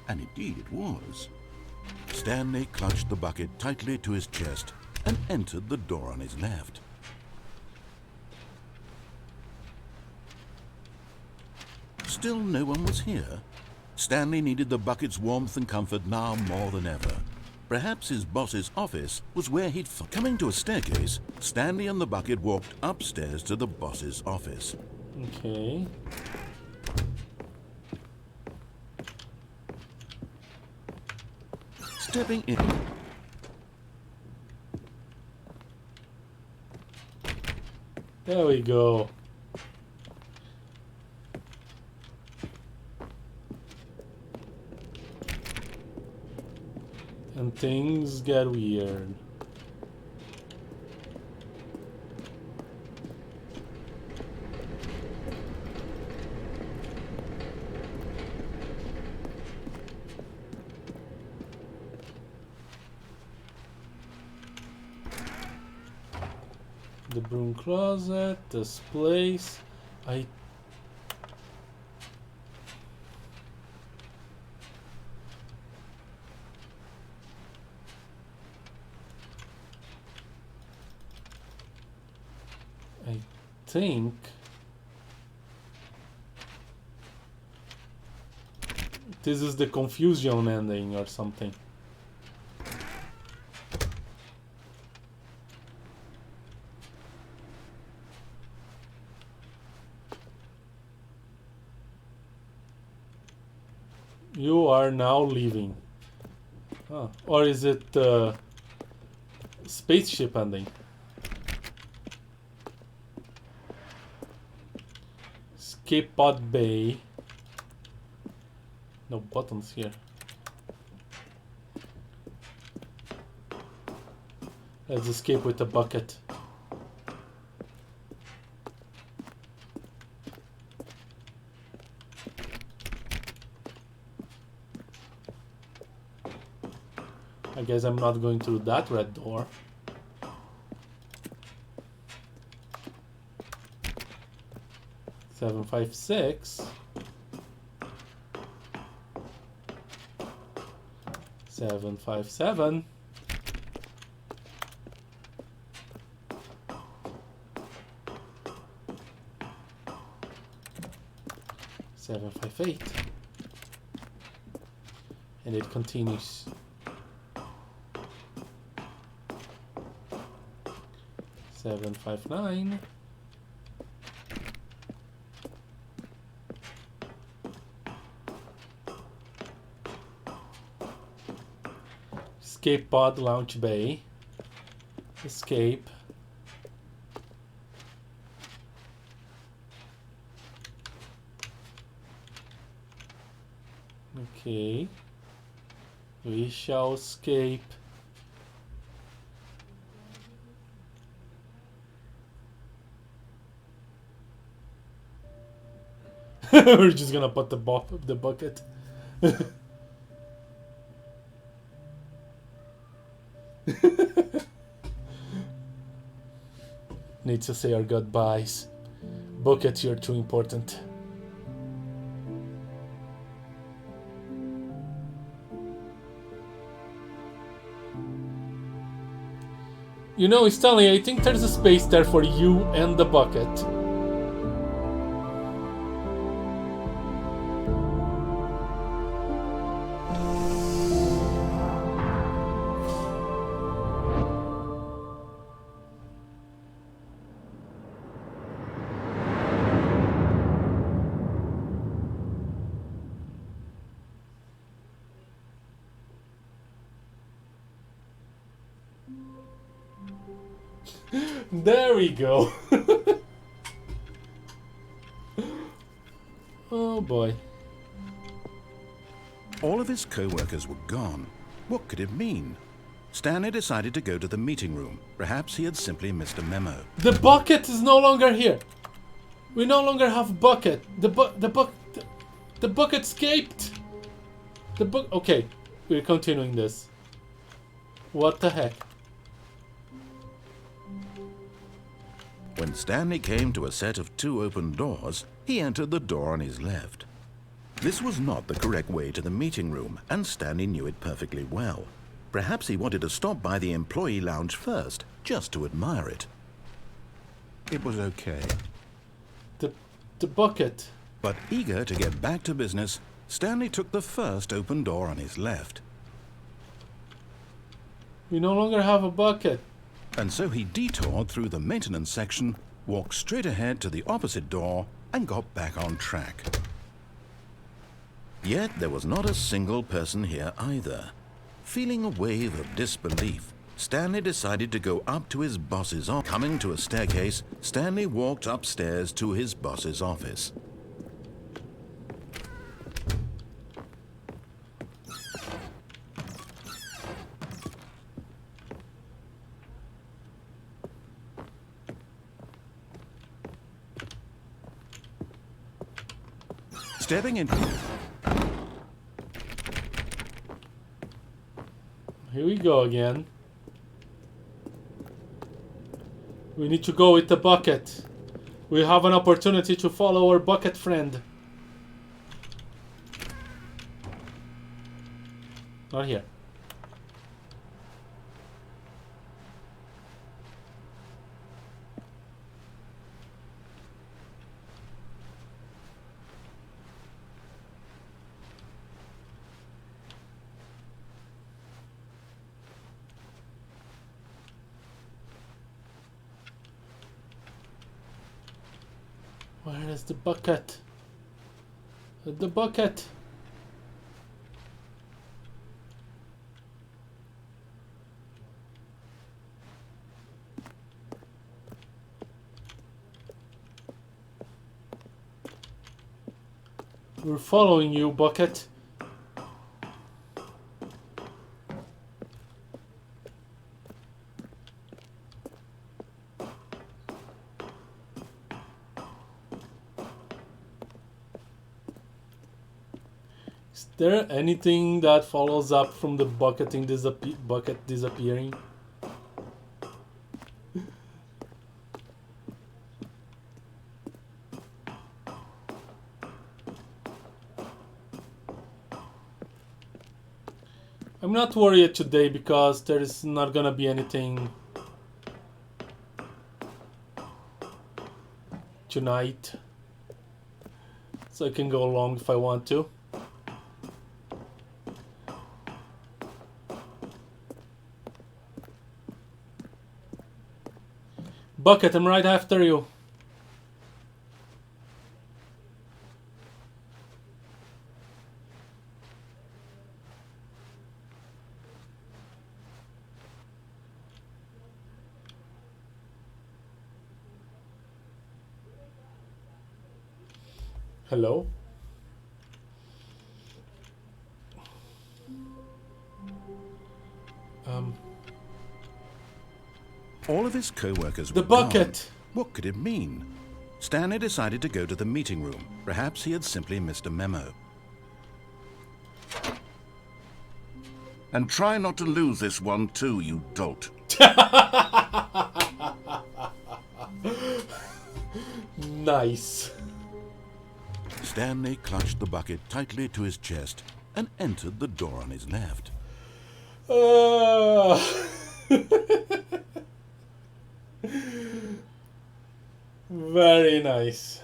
And indeed it was. Stanley clutched the bucket tightly to his chest and entered the door on his left. Still no one was here. Stanley needed the bucket's warmth and comfort now more than ever. Perhaps his boss's office was where he'd... Coming to a staircase, Stanley and the bucket walked upstairs to the boss's office. Okay. Stepping in... There we go. And things get weird. The broom closet, this place. I think this is the confusion ending or something. You are now leaving. Ah, or is it spaceship ending? Escape pod bay. No buttons here. Let's escape with the bucket. I guess I'm not going through that red door. 756. 757. 758. And it continues. 759. Escape pod launch bay. Escape. Okay. We shall escape. We're just gonna put the bucket. Need to say our goodbyes. Bucket, you're too important. You know, Stanley, I think there's a space there for you and the bucket. There we go. Oh boy. All of his co-workers were gone. What could it mean? Stanley decided to go to the meeting room. Perhaps he had simply missed a memo. The bucket is no longer here. We no longer have bucket. The bucket escaped. Okay, we're continuing this. What the heck? When Stanley came to a set of 2 open doors, he entered the door on his left. This was not the correct way to the meeting room, and Stanley knew it perfectly well. Perhaps he wanted to stop by the employee lounge first, just to admire it. It was okay. The bucket. But eager to get back to business, Stanley took the first open door on his left. We no longer have a bucket. And so he detoured through the maintenance section, walked straight ahead to the opposite door, and got back on track. Yet there was not a single person here either. Feeling a wave of disbelief, Stanley decided to go up to his boss's office. Coming to a staircase, Stanley walked upstairs to his boss's office. Stepping in. Here we go again. We need to go with the bucket. We have an opportunity to follow our bucket friend. Not here. Where is the bucket? The bucket! We're following you, bucket. Is there anything that follows up from the bucket disappearing? I'm not worried today because there is not gonna be anything tonight. So I can go long if I want to. Bucket, I'm right after you. Hello? All of his co-workers The were bucket! gone. What could it mean? Stanley decided to go to the meeting room. Perhaps he had simply missed a memo. And try not to lose this one too, you dolt. Nice. Stanley clutched the bucket tightly to his chest and entered the door on his left. Very nice.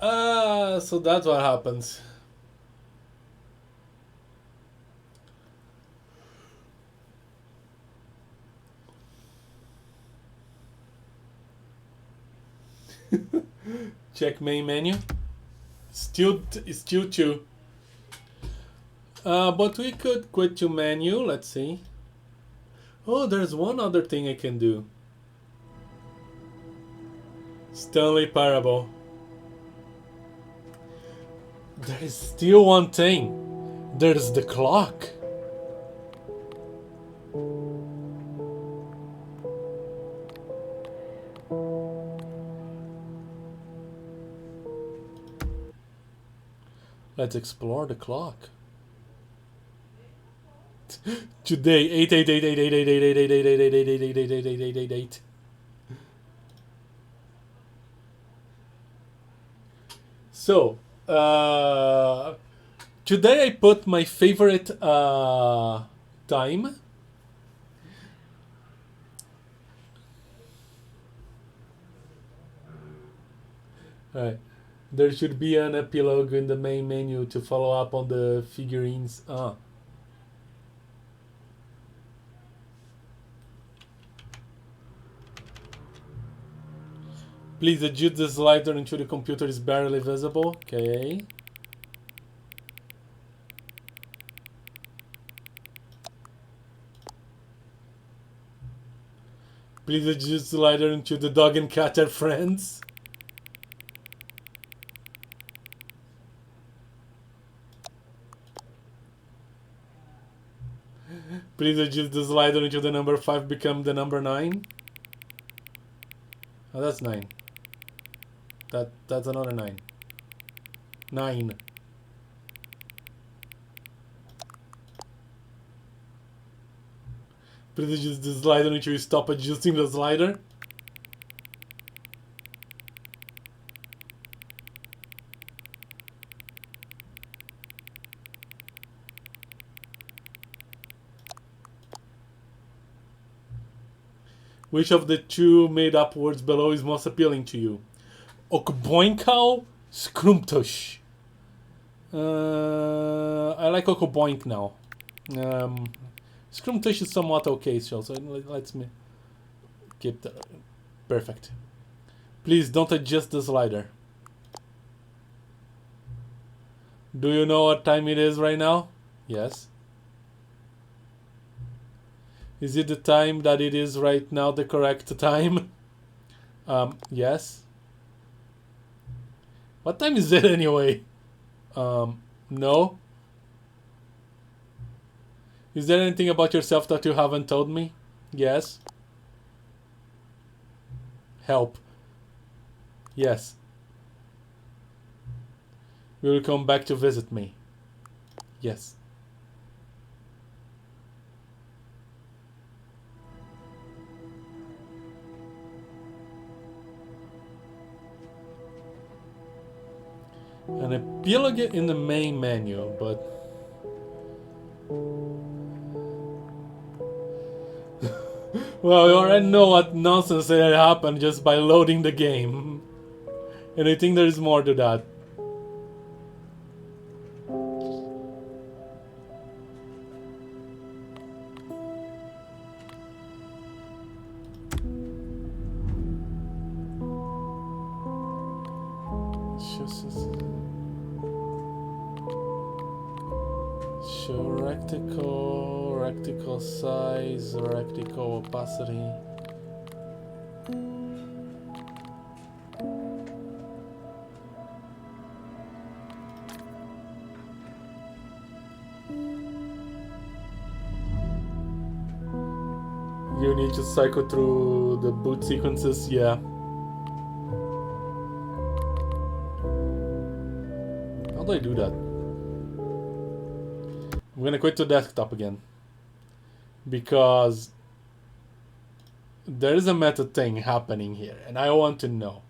So that's what happens. Check main menu. Still 2. But we could quit to menu. Let's see. Oh, there's one other thing I can do. Stanley Parable. There is still one thing. There's the clock. Let's explore the clock. Today, 8. So, today I put my favorite time. Alright. There should be an epilogue in the main menu to follow up on the figurines. Please adjust the slider until the computer is barely visible. Okay. Please adjust the slider until the dog and cat are friends. Please adjust the slider until the number 5 become the number 9. Oh, that's 9. That's another 9. 9. Please adjust the slider until you stop adjusting the slider. Which of the two made-up words below is most appealing to you? Okboinkau, Skrumptush. I like Okoboink now. Skrumptush is somewhat okay still, so let's me keep that. Perfect. Please don't adjust the slider. Do you know what time it is right now? Yes. Is it the time that it is right now the correct time? Yes. What time is it anyway? No. Is there anything about yourself that you haven't told me? Yes. Help. Yes. Will you come back to visit me? Yes. An epilogue in the main menu, but well, you already know what nonsense that happened just by loading the game. And I think there is more to that. Show rectical size, rectical opacity. You need to cycle through the boot sequences, yeah. How do I do that? I'm gonna quit to desktop again. Because there is a meta thing happening here, and I want to know.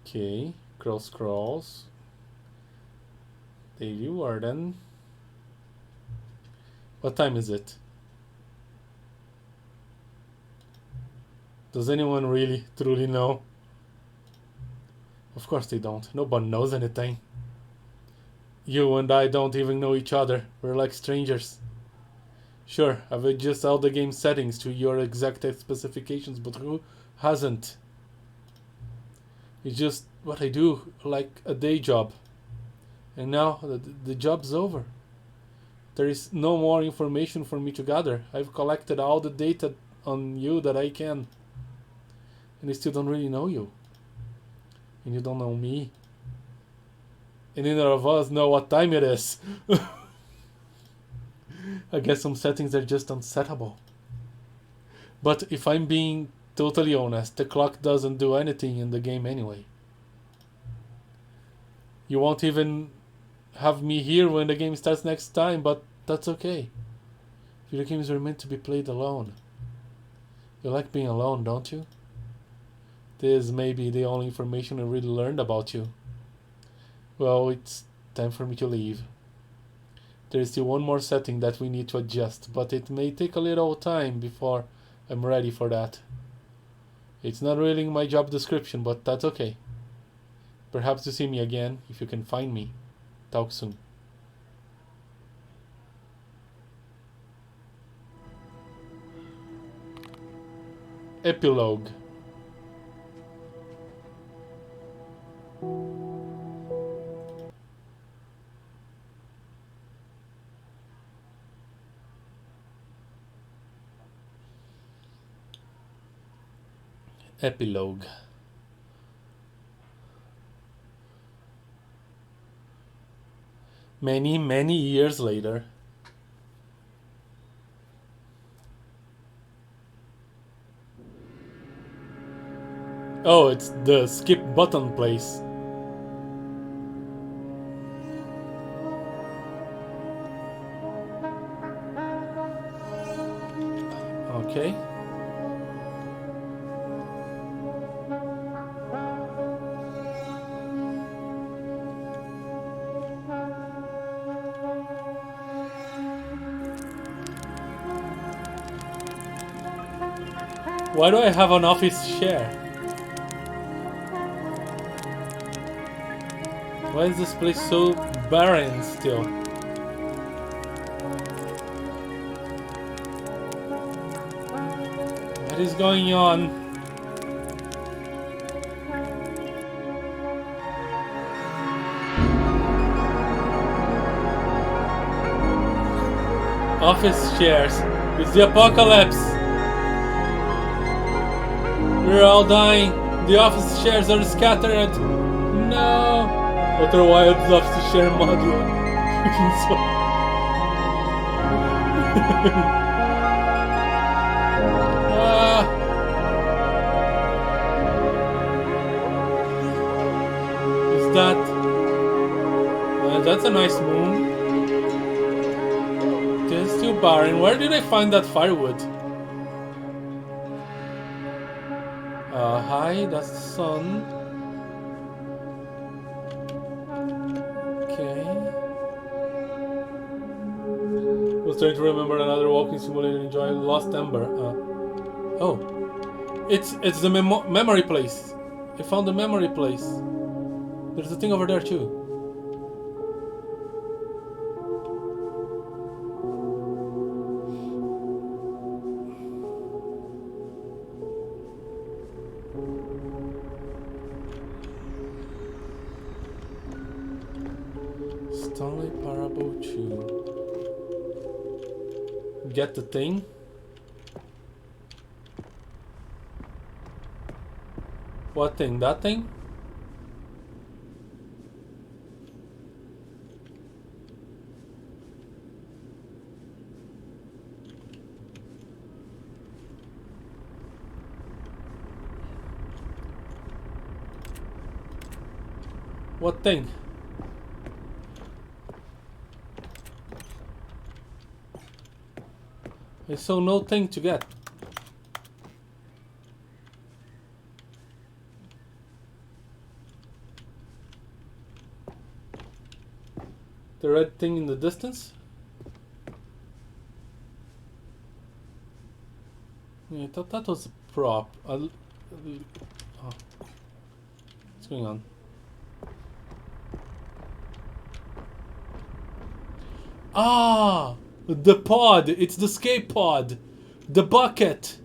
Okay, scrolls. There you are then. What time is it? Does anyone really, truly know? Of course they don't. Nobody knows anything. You and I don't even know each other. We're like strangers. Sure, I've adjusted all the game settings to your exact specifications, but who hasn't? It's just what I do, like a day job. And now the job's over. There is no more information for me to gather. I've collected all the data on you that I can. And I still don't really know you. And you don't know me. And neither of us know what time it is. I guess some settings are just unsettable. But if I'm being totally honest, the clock doesn't do anything in the game anyway. You won't even have me here when the game starts next time, but that's okay. Video games are meant to be played alone. You like being alone, don't you? This may be the only information I really learned about you. Well, it's time for me to leave. There is still one more setting that we need to adjust, but it may take a little time before I'm ready for that. It's not really in my job description, but that's okay. Perhaps you see me again, if you can find me. Talk soon. Epilogue. Epilogue. Many, many years later. Oh, it's the skip button place. Okay. Why do I have an office share? Why is this place so barren still? What is going on? Office shares. It's the apocalypse. We're all dying. The office shares are scattered. No. Outer Wilds office share module. Is that? That's a nice moon. It's too barren. Where did I find that firewood? Hi, that's the sun. Okay. Was trying to remember another walking simulator. Enjoy Lost Ember. Oh, it's the memory place. I found the memory place. There's a thing over there too. Stanley Parable 2. Get the thing. What thing? That thing? What thing? I saw no thing to get. The red thing in the distance? Yeah, I thought that was a prop. Oh. What's going on? Ah! The pod! It's the escape pod! The bucket!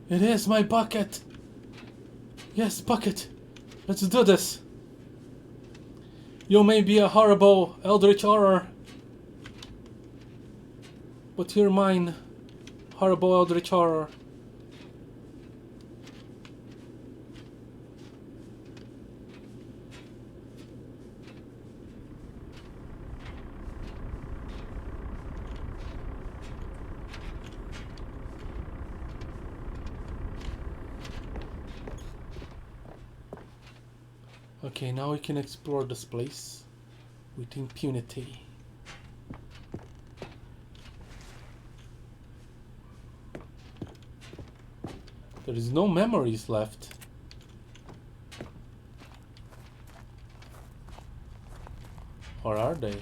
It is my bucket! Yes, bucket! Let's do this! You may be a horrible eldritch horror, but you're mine, horrible eldritch horror. Okay, now we can explore this place with impunity. There is no memories left. Or are they?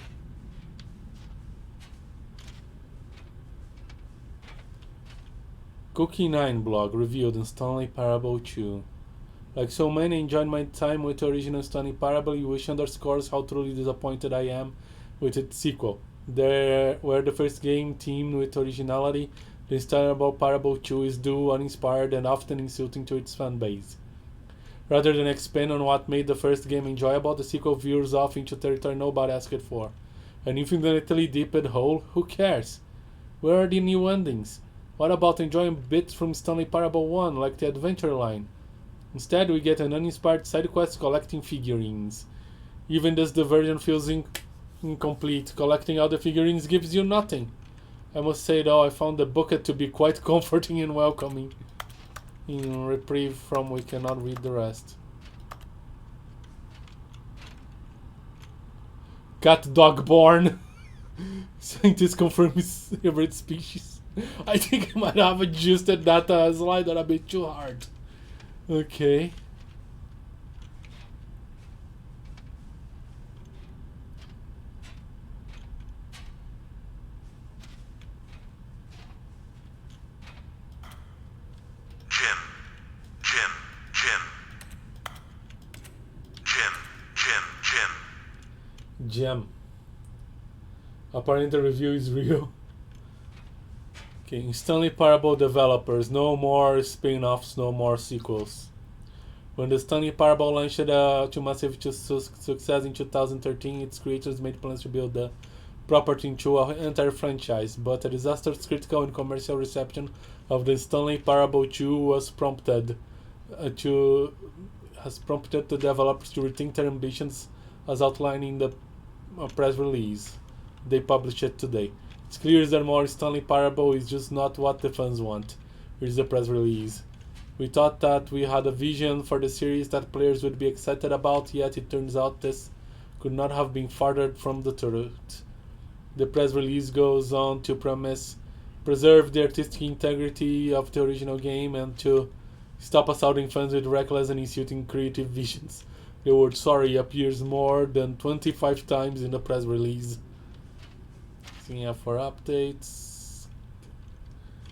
Cookie 9 blog reviewed in Stanley Parable 2. Like so many, enjoyed my time with the original Stanley Parable, which underscores how truly disappointed I am with its sequel. There, where the first game teamed with originality, the Stanley Parable 2 is dull, uninspired, and often insulting to its fan base. Rather than expand on what made the first game enjoyable, the sequel veers off into territory nobody asked for. An infinitely deep hole? Who cares? Where are the new endings? What about enjoying bits from Stanley Parable 1, like the adventure line? Instead, we get an uninspired side quest collecting figurines. Even thus, the version feels incomplete. Collecting all the figurines gives you nothing. I must say though, I found the bucket to be quite comforting and welcoming. In reprieve from we cannot read the rest. Cat dog born. Scientists confirm his favorite species. I think I might have adjusted that slider a bit too hard. Okay. Gem. Apparently the review is real. Okay, Stanley Parable developers, no more spin-offs, no more sequels. When the Stanley Parable launched to massive success in 2013, its creators made plans to build the property into an entire franchise, but a disastrous critical and commercial reception of the Stanley Parable 2 has prompted the developers to rethink their ambitions as outlined in the press release they published it today. It's clear that more Stanley Parable is just not what the fans want. Here's the press release. We thought that we had a vision for the series that players would be excited about, yet it turns out this could not have been farther from the truth. The press release goes on to promise preserve the artistic integrity of the original game and to stop assaulting fans with reckless and insulting creative visions. The word sorry appears more than 25 times in the press release. Seeing for updates.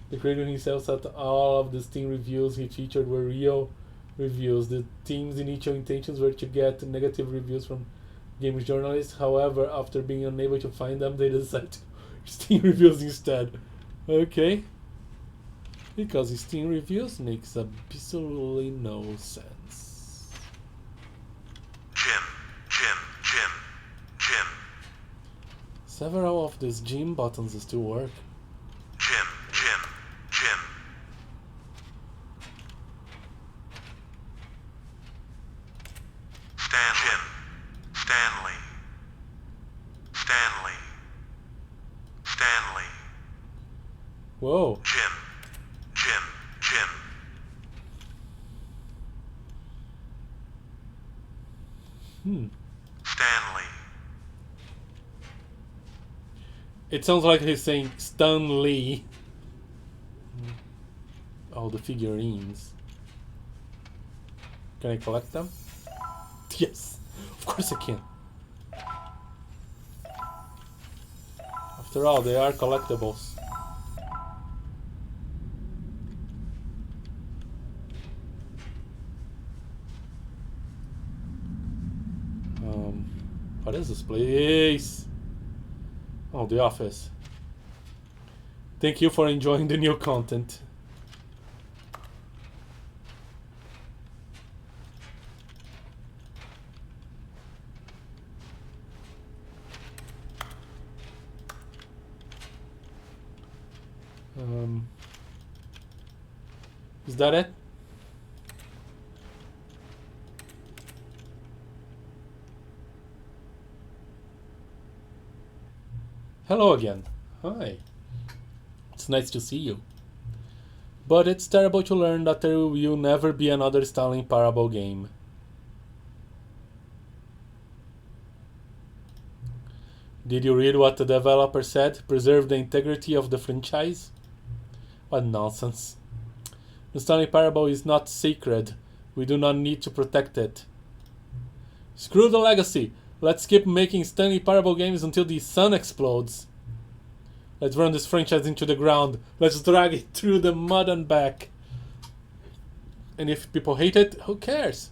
The creator himself said all of the Steam reviews he featured were real reviews. The team's initial intentions were to get negative reviews from games journalists. However, after being unable to find them, they decided to Steam reviews instead. Okay. Because Steam reviews makes absolutely no sense. Jim. Several of these gym buttons still work. Jim. Stanley. Whoa. Jim. Stanley. It sounds like he's saying Stanley. Oh, the figurines. Can I collect them? Yes, of course I can. After all, they are collectibles. What is this place? Oh, the office. Thank you for enjoying the new content. Is that it? Hello again. Hi. It's nice to see you. But it's terrible to learn that there will never be another Stanley Parable game. Did you read what the developer said? Preserve the integrity of the franchise? What nonsense. The Stanley Parable is not sacred. We do not need to protect it. Screw the legacy. Let's keep making Stanley Parable games until the sun explodes. Let's run this franchise into the ground. Let's drag it through the mud and back. And if people hate it, who cares?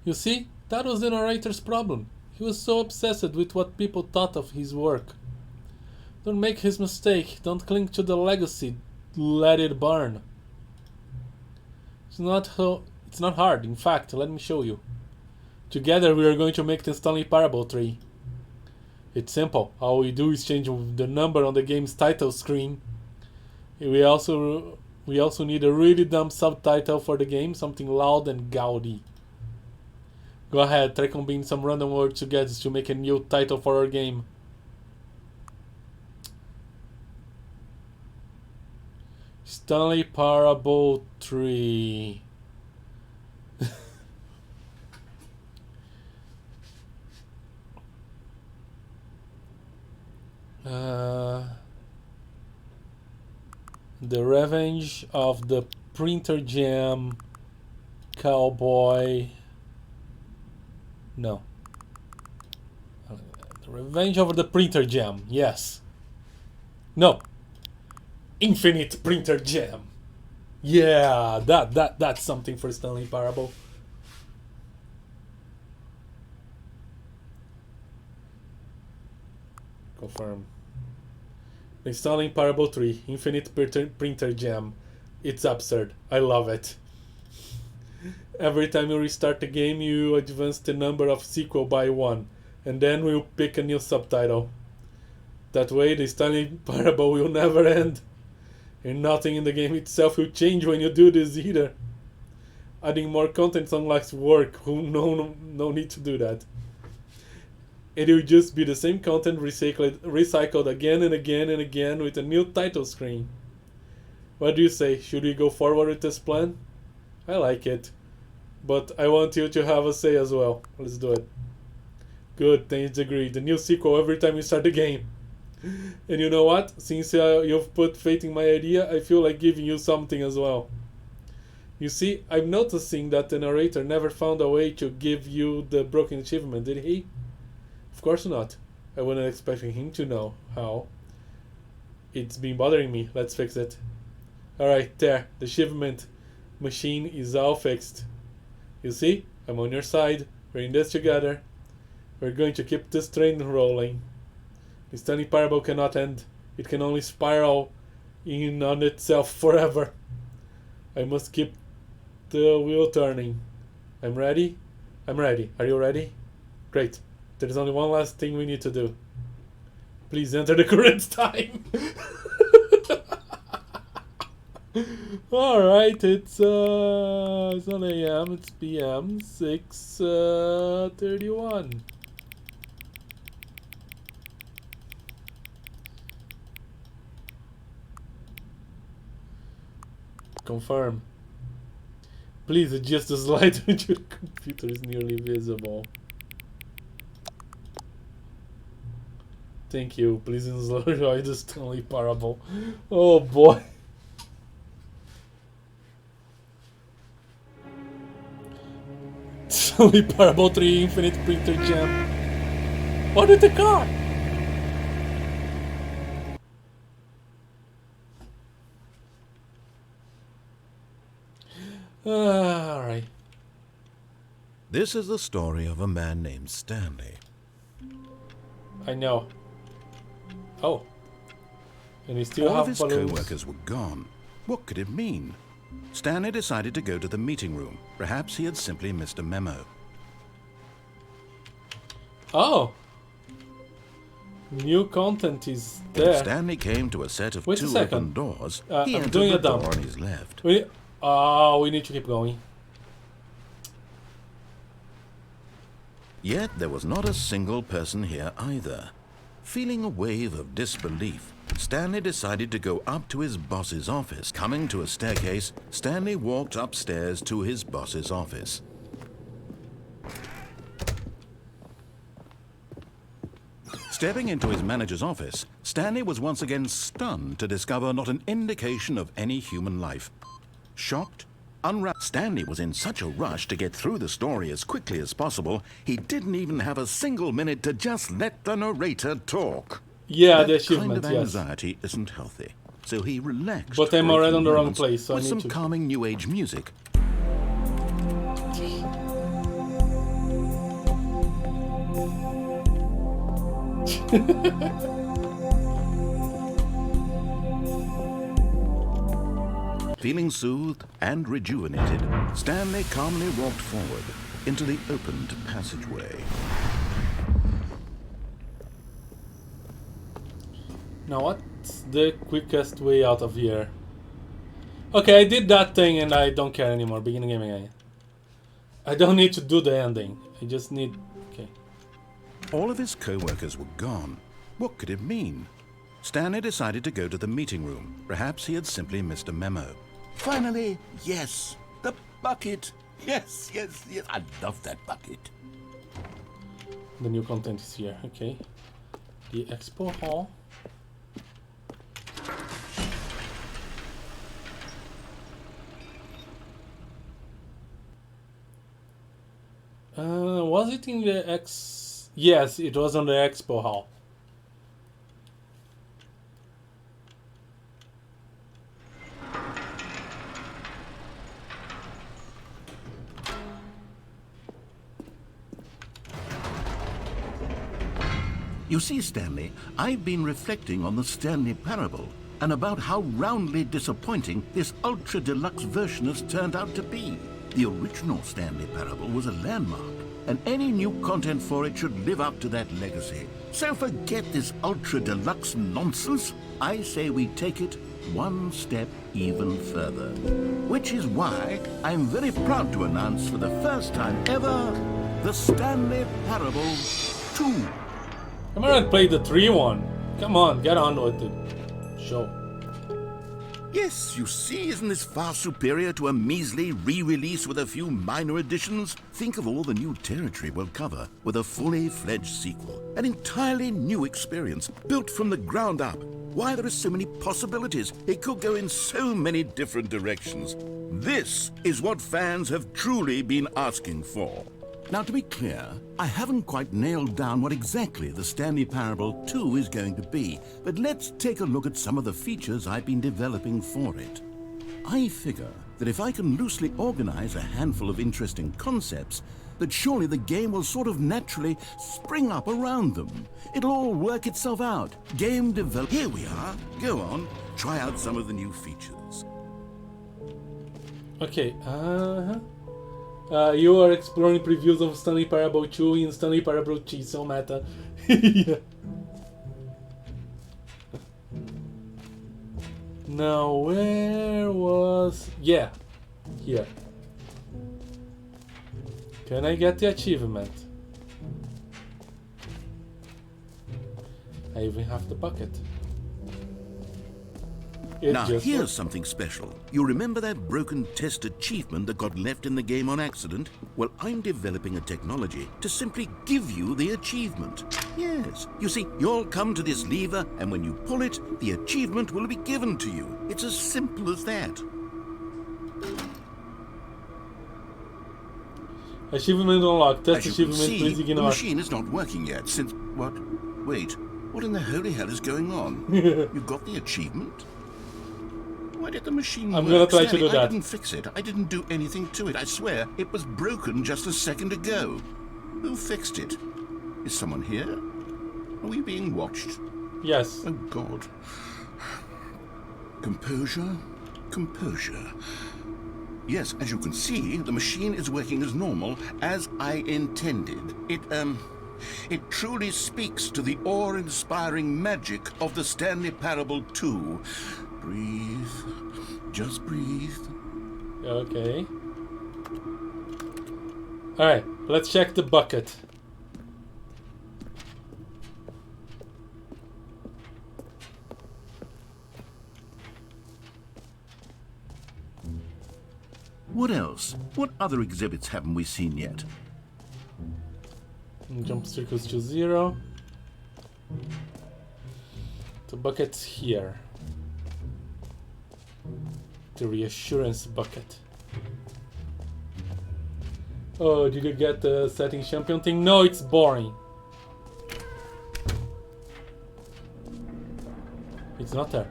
You see, that was the narrator's problem. He was so obsessed with what people thought of his work. Don't make his mistake. Don't cling to the legacy. Let it burn. It's not hard. In fact, let me show you. Together we are going to make the Stanley Parable 3. It's simple. All we do is change the number on the game's title screen. We also need a really dumb subtitle for the game, something loud and gaudy. Go ahead, try combining some random words together to make a new title for our game. Stanley Parable 3. The Revenge of the Printer Jam Cowboy. No. The Revenge of the Printer Jam. Yes. No. Infinite Printer Jam. Yeah, that's something for Stanley Parable. Confirm. Installing Parable 3, Infinite Printer Jam. It's absurd. I love it. Every time you restart the game, you advance the number of sequel by 1, and then we'll pick a new subtitle. That way, the Stanley Parable will never end. And nothing in the game itself will change when you do this either. Adding more content unlocks work. No need to do that. It will just be the same content recycled again and again and again with a new title screen. What do you say? Should we go forward with this plan? I like it. But I want you to have a say as well. Let's do it. Good, things agree. The new sequel every time you start the game. And you know what? Since you've put faith in my idea, I feel like giving you something as well. You see, I'm noticing that the narrator never found a way to give you the broken achievement, did he? Of course not. I wasn't expecting him to know how. It's been bothering me. Let's fix it. Alright, there. The achievement machine is all fixed. You see? I'm on your side. We're in this together. We're going to keep this train rolling. The Stanley Parable cannot end. It can only spiral in on itself forever. I must keep the wheel turning. I'm ready? I'm ready. Are you ready? Great. There's only one last thing we need to do. Please enter the current time. Alright, it's not AM, it's PM, 6:31. Confirm. Please adjust the slide when your computer is nearly visible. Thank you. Please enjoy the Stanley Parable. Oh boy. Stanley Parable 3 Infinite Printer Jam. What did the car? Alright. This is the story of a man named Stanley. I know. Oh. And we still All have of his balloons. co-workers were gone. What could it mean? Stanley decided to go to the meeting room. Perhaps he had simply missed a memo. Oh. New content is there. When Stanley came to a set of Wait a two second. open doors, he I'm entered doing the a dump. door on his left. We need to keep going. Yet there was not a single person here either. Feeling a wave of disbelief, Stanley decided to go up to his boss's office. Coming to a staircase, Stanley walked upstairs to his boss's office. Stepping into his manager's office, Stanley was once again stunned to discover not an indication of any human life. Shocked, Stanley was in such a rush to get through the story as quickly as possible, he didn't even have a single minute to just let the narrator talk. Yeah, the That achievement, kind of yes. anxiety isn't healthy, so he relaxed. But I'm for a already few on the wrong moments place, so I with need some to... calming new age music. Feeling soothed and rejuvenated, Stanley calmly walked forward into the opened passageway. Now what's the quickest way out of here? Okay, I did that thing and I don't care anymore. Beginning game again. I don't need to do the ending. I just need... Okay. All of his co-workers were gone. What could it mean? Stanley decided to go to the meeting room. Perhaps he had simply missed a memo. Finally, yes, the bucket. Yes, yes, yes. I love that bucket. The new content is here. Okay. The expo hall. Was it in the Yes, it was on the expo hall. You see, Stanley, I've been reflecting on the Stanley Parable and about how roundly disappointing this ultra deluxe version has turned out to be. The original Stanley Parable was a landmark, and any new content for it should live up to that legacy. So forget this ultra deluxe nonsense. I say we take it one step even further. Which is why I'm very proud to announce for the first time ever, the Stanley Parable 2. Come on and play the 3 one. Come on, get on with it. Show. Yes, you see, isn't this far superior to a measly re-release with a few minor additions? Think of all the new territory we'll cover with a fully fledged sequel. An entirely new experience, built from the ground up. Why, there are so many possibilities. It could go in so many different directions. This is what fans have truly been asking for. Now, to be clear, I haven't quite nailed down what exactly the Stanley Parable 2 is going to be, but let's take a look at some of the features I've been developing for it. I figure that if I can loosely organize a handful of interesting concepts, that surely the game will sort of naturally spring up around them. It'll all work itself out. Game develop... Here we are. Go on. Try out some of the new features. Okay, you are exploring previews of Stanley Parable 2 in Stanley Parable 2, so meta. Yeah. Now, where was... Yeah, here. Can I get the achievement? I even have the bucket. Now, here's something special. You remember that broken test achievement that got left in the game on accident? Well, I'm developing a technology to simply give you the achievement. Yes. You see, you'll come to this lever, and when you pull it, the achievement will be given to you. It's as simple as that. Achievement unlocked. Test As you can achievement, please see, the ignore. machine is not working yet since... What? Wait. What in the holy hell is going on? You got the achievement? Why did the machine I'm work? gonna try to Stanley, do that. I didn't fix it. I didn't do anything to it. I swear, it was broken just a second ago. Who fixed it? Is someone here? Are we being watched? Yes. Oh, God. Composure. Composure. Yes, as you can see, the machine is working as normal, as I intended. It truly speaks to the awe-inspiring magic of the Stanley Parable 2. Breathe. Just breathe. Okay. Alright, let's check the bucket. What else? What other exhibits haven't we seen yet? Jump circles to 0. The bucket's here. The reassurance bucket. Oh, did you get the setting champion thing? No, it's boring. It's not there.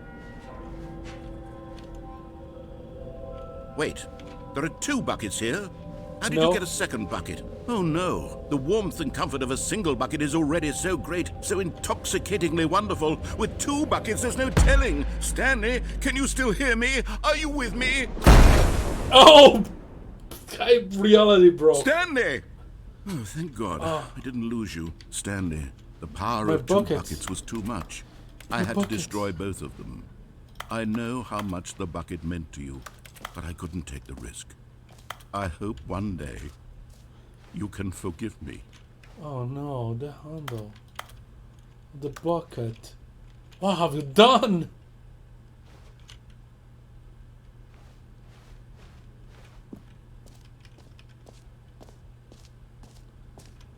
Wait, there are 2 buckets here. How did No. you get a second bucket? Oh no, the warmth and comfort of a single bucket is already so great, so intoxicatingly wonderful. With 2 buckets, there's no telling. Stanley, can you still hear me? Are you with me? Oh! Reality broke. Stanley! Oh, thank God. I didn't lose you. Stanley, the power My of 2 buckets. buckets was too much. I My had buckets. to destroy both of them. I know how much the bucket meant to you, but I couldn't take the risk. I hope one day you can forgive me. Oh no, the handle. The bucket. What have you done?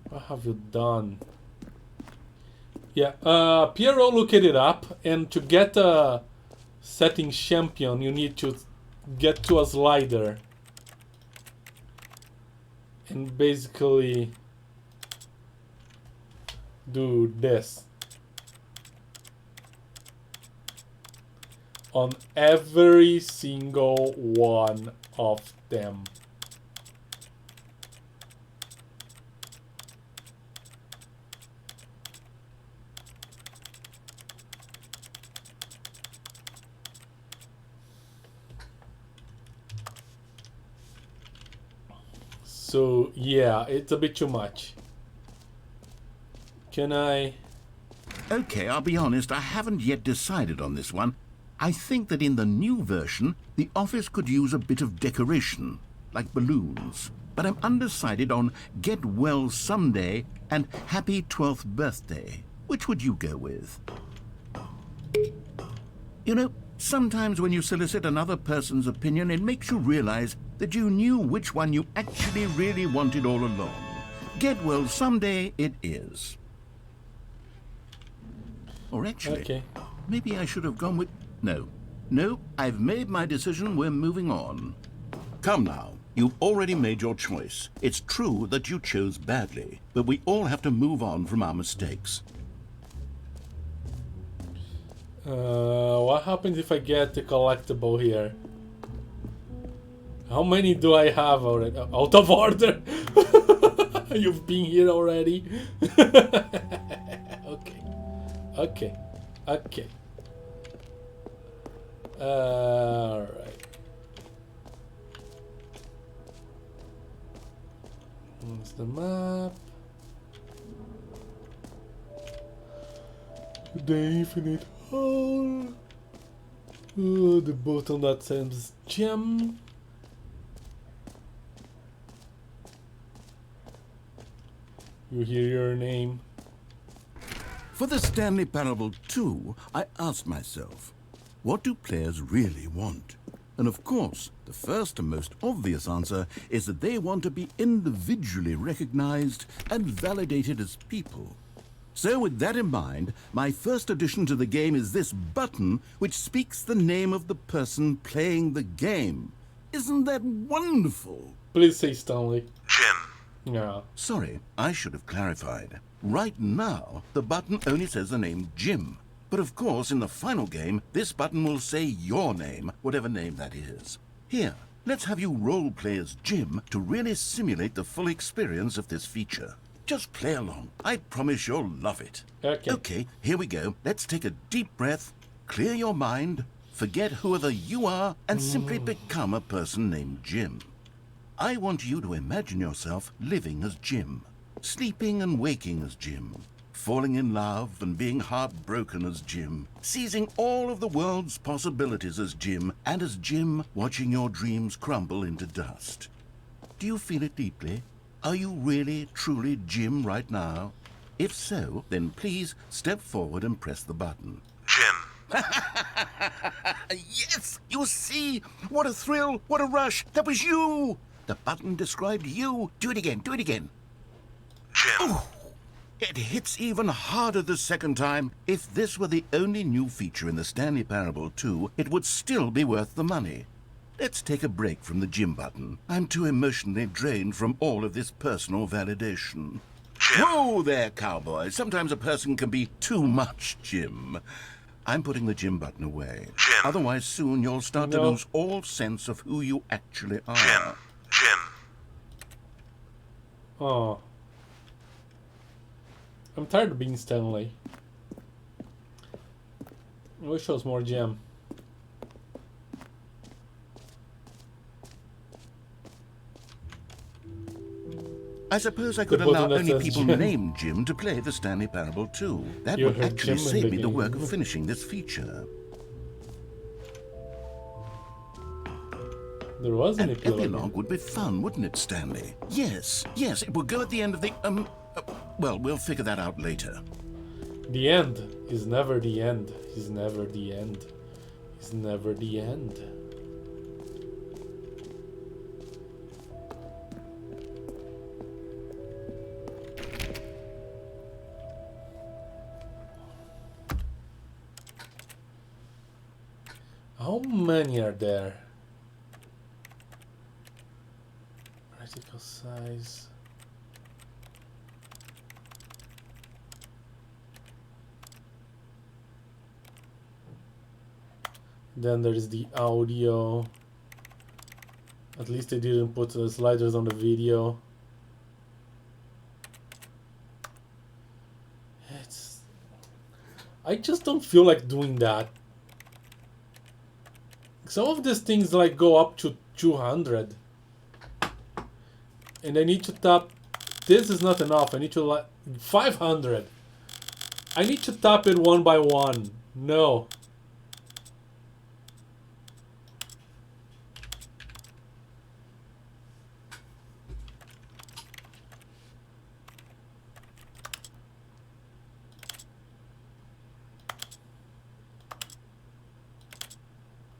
What have you done? Yeah, Piero looked it up, and to get a setting champion, you need to get to a slider. And basically do this on every single one of them. So yeah, it's a bit too much. Can I... Okay, I'll be honest, I haven't yet decided on this one. I think that in the new version, the office could use a bit of decoration, like balloons. But I'm undecided on Get Well Someday and Happy 12th Birthday. Which would you go with? You know, Sometimes when you solicit another person's opinion, it makes you realize that you knew which one you actually really wanted all along. Get well someday it is. Or actually, Okay. maybe I should have gone with... No, I've made my decision. We're moving on. Come now. You've already made your choice. It's true that you chose badly, but we all have to move on from our mistakes. What happens if I get the collectible here? How many do I have already? Out of order! You've been here already? Okay. Alright. Here's the map. The infinite hall. Oh, the button that says gem. You hear your name. For the Stanley Parable 2, I asked myself, what do players really want? And of course, the first and most obvious answer is that they want to be individually recognized and validated as people. So with that in mind, my first addition to the game is this button which speaks the name of the person playing the game. Isn't that wonderful? Please say Stanley. Jim. Yeah. Sorry, I should have clarified. Right now, the button only says the name Jim. But of course, in the final game, this button will say your name, whatever name that is. Here, let's have you role-play as Jim to really simulate the full experience of this feature. Just play along. I promise you'll love it. Okay, here we go. Let's take a deep breath, clear your mind, forget whoever you are, and simply become a person named Jim. I want you to imagine yourself living as Jim, sleeping and waking as Jim, falling in love and being heartbroken as Jim, seizing all of the world's possibilities as Jim, and as Jim watching your dreams crumble into dust. Do you feel it deeply? Are you really, truly Jim right now? If so, then please step forward and press the button. Jim. Yes! You see? What a thrill! What a rush! That was you! The button described you. Do it again. Do it again. Jim. Ooh, it hits even harder the second time. If this were the only new feature in the Stanley Parable 2, it would still be worth the money. Let's take a break from the Jim button. I'm too emotionally drained from all of this personal validation. Jim. Whoa there, cowboy. Sometimes a person can be too much Jim. I'm putting the Jim button away. Jim. Otherwise, soon you'll start to lose all sense of who you actually are. Jim. Oh. I'm tired of being Stanley. I wish I was more Jim. I suppose I could The allow button that only says people Jim. named Jim to play the Stanley Parable 2. That You would heard actually Jim in save the me the game. work of finishing this feature. There was an An epilogue. epilogue would be fun, wouldn't it, Stanley? Yes, it would go at the end of the, well, we'll figure that out later. The end is never the end. Is never the end. Is never the end. How many are there? Particle size. Then there is the audio. At least they didn't put the sliders on the video. I just don't feel like doing that. Some of these things like go up to 200. And I need to tap. This is not enough. I need to like 500. I need to tap it one by one. No.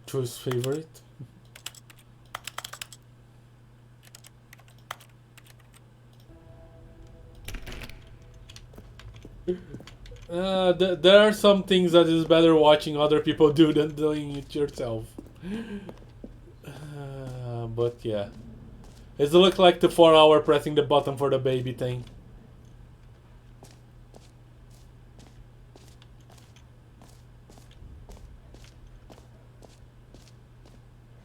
choose favorite. There are some things that is better watching other people do than doing it yourself. But yeah. It look like the 4-hour pressing the button for the baby thing.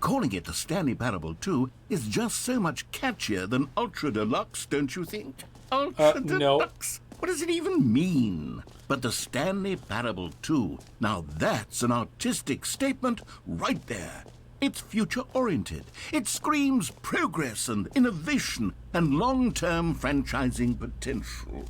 Calling it the Stanley Parable 2 is just so much catchier than Ultra Deluxe, don't you think? Ultra no. Deluxe? What does it even mean? But the Stanley Parable 2, now that's an artistic statement right there. It's future-oriented. It screams progress and innovation and long-term franchising potential.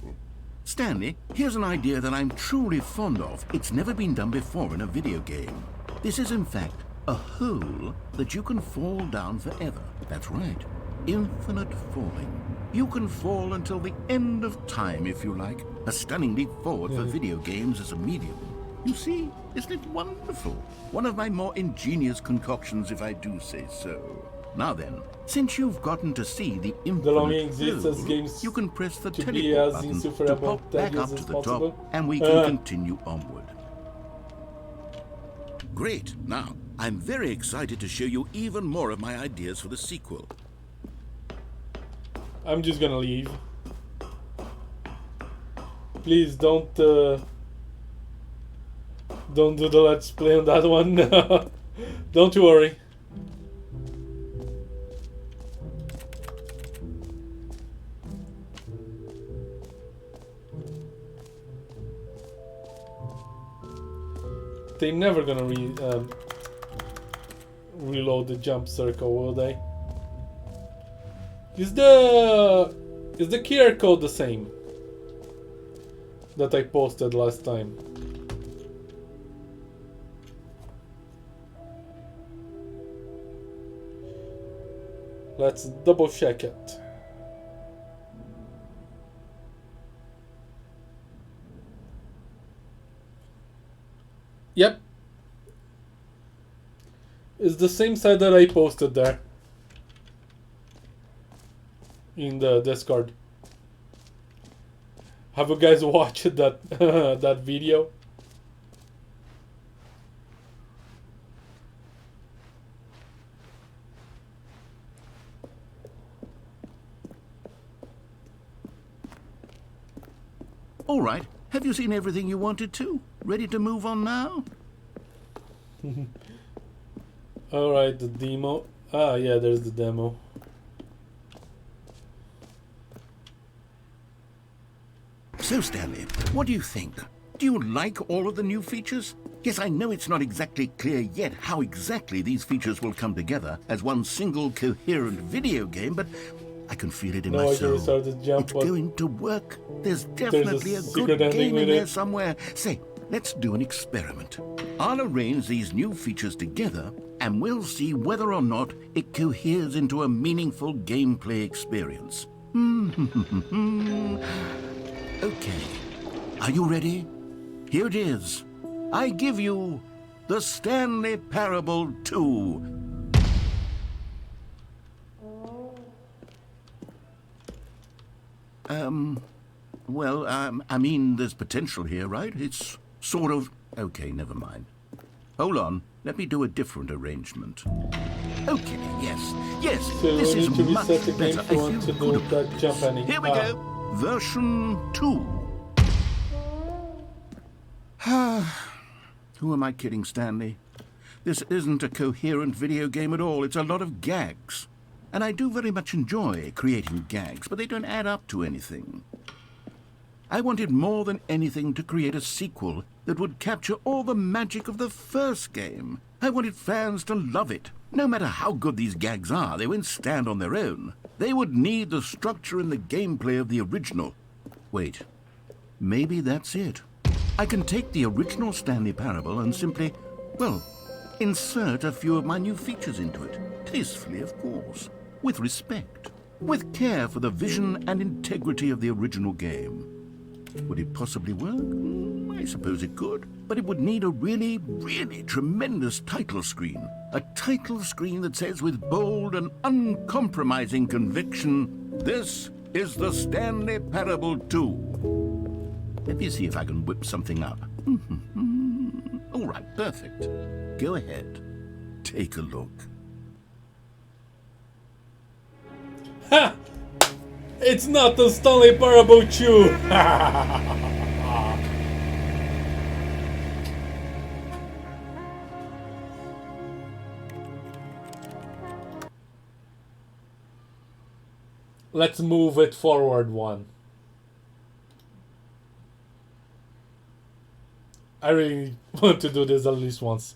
Stanley, here's an idea that I'm truly fond of. It's never been done before in a video game. This is, in fact, a hole that you can fall down forever. That's right. Infinite falling. You can fall until the end of time, if you like. A stunning leap forward for video games as a medium. You see, isn't it wonderful? One of my more ingenious concoctions, if I do say so. Now then, since you've gotten to see the infinite hole, you can press the teleport button to pop back up to the top, and we can continue onward. Great. Now, I'm very excited to show you even more of my ideas for the sequel. I'm just gonna leave. Please don't do the let's play on that one. Don't you worry. They're never gonna reload the jump circle, will they? Is the QR code the same that I posted last time? Let's double check it. Yep. It's the same side that I posted there. In the Discord. Have you guys watched that that video? All right. Have you seen everything you wanted to? Ready to move on now? All right, the demo. Ah, yeah, there's the demo. So, Stanley, what do you think? Do you like all of the new features? Yes, I know it's not exactly clear yet how exactly these features will come together as one single coherent video game, but I can feel it in my soul. It's going to work. There's definitely a good game in there somewhere. Say, let's do an experiment. I'll arrange these new features together, and we'll see whether or not it coheres into a meaningful gameplay experience. Okay, are you ready? Here it is. I give you the Stanley Parable 2. I mean, there's potential here, right? It's sort of... Okay, never mind. Hold on, let me do a different arrangement. Okay, yes, so this is much better. I feel good about this. Here we go. Version 2. Who am I kidding, Stanley? This isn't a coherent video game at all. It's a lot of gags. And I do very much enjoy creating gags, but they don't add up to anything. I wanted more than anything to create a sequel that would capture all the magic of the first game. I wanted fans to love it. No matter how good these gags are, they won't stand on their own. They would need the structure and the gameplay of the original. Wait, maybe that's it. I can take the original Stanley Parable and simply, well, insert a few of my new features into it. Tastefully, of course. With respect. With care for the vision and integrity of the original game. Would it possibly work? I suppose it could. But it would need a really, really tremendous title screen. A title screen that says with bold and uncompromising conviction, "This is the Stanley Parable 2." Let me see if I can whip something up. All right, perfect. Go ahead. Take a look. Ha! It's not the Stanley Parable 2! Let's move it forward one. I really want to do this at least once.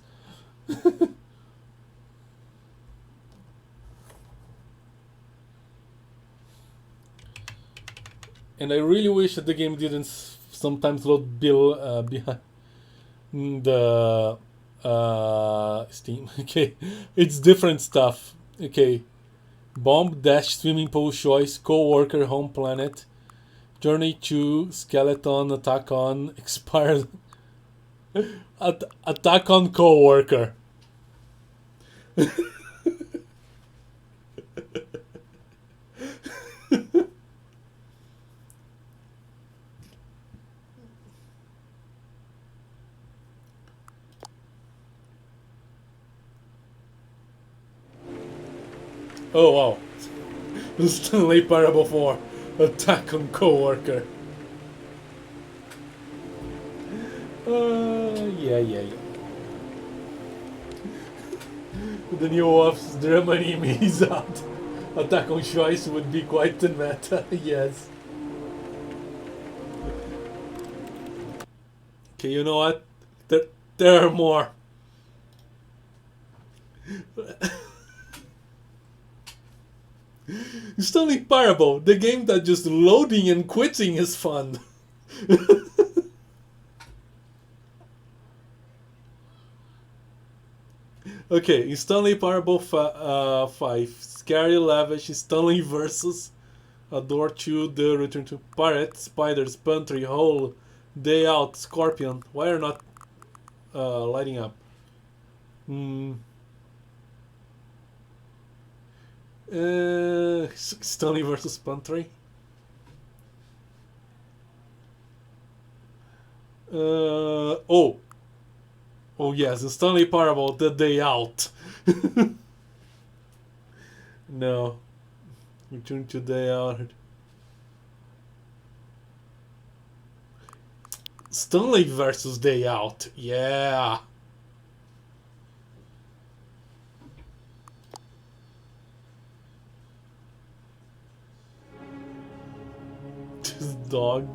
And I really wish that the game didn't sometimes load behind the Steam. Okay, it's different stuff. Okay, bomb, dash, swimming pool, choice, co-worker, home planet, journey to, skeleton, attack on, expired, attack on co-worker. Oh wow. Stanley Parable 4. Attack on Coworker. Yeah. The new Office Germany means out. Attack on Choice would be quite the meta, yes. Okay, you know what? There are more. Stanley Parable, the game that just loading and quitting is fun. Okay, Stanley Parable 5, Scary Lavish, Stanley versus Adore 2, The Return to Pirate, Spiders, Pantry, Hole, Day Out, Scorpion. Why are not lighting up? Stanley versus Pantry. Oh yes, the Stanley Parable, The Day Out. No, Return to Day Out. Stanley versus Day Out. Yeah. This dog.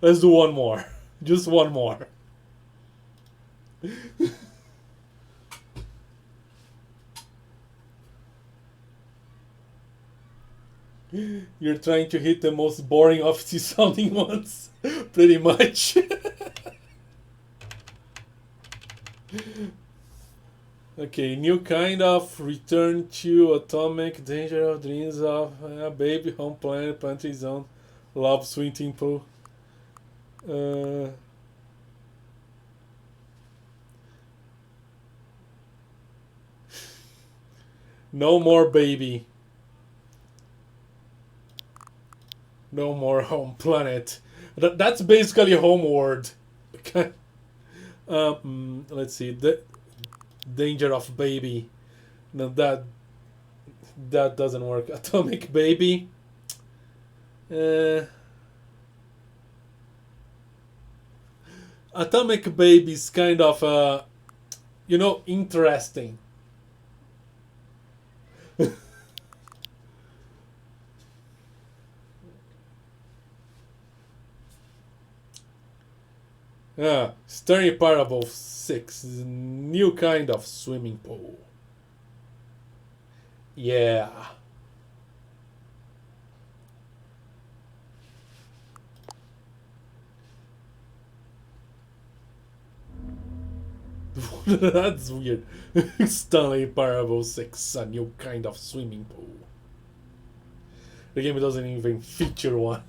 Let's do one more. Just one more. You're trying to hit the most boring office sounding ones. Pretty much. Okay, new kind of return to atomic danger of dreams of baby home planet pantry zone love swimming pool. No more baby. No more home planet. That's basically Homeward. Let's see. The danger of baby. No, that doesn't work. Atomic baby. Atomic baby is kind of interesting. Stanley Parable 6, new kind of swimming pool. Yeah. That's weird. Stanley Parable 6, a new kind of swimming pool. The game doesn't even feature one.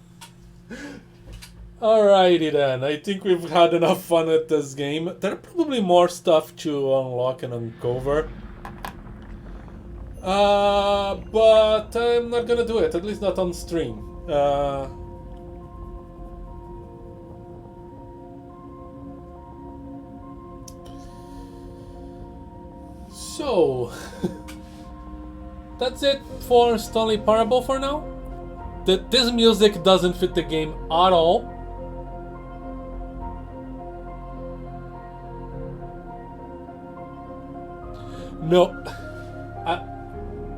Alrighty then, I think we've had enough fun at this game. There are probably more stuff to unlock and uncover. But I'm not gonna do it, at least not on stream. So, that's it for Stanley Parable for now. This music doesn't fit the game at all. No,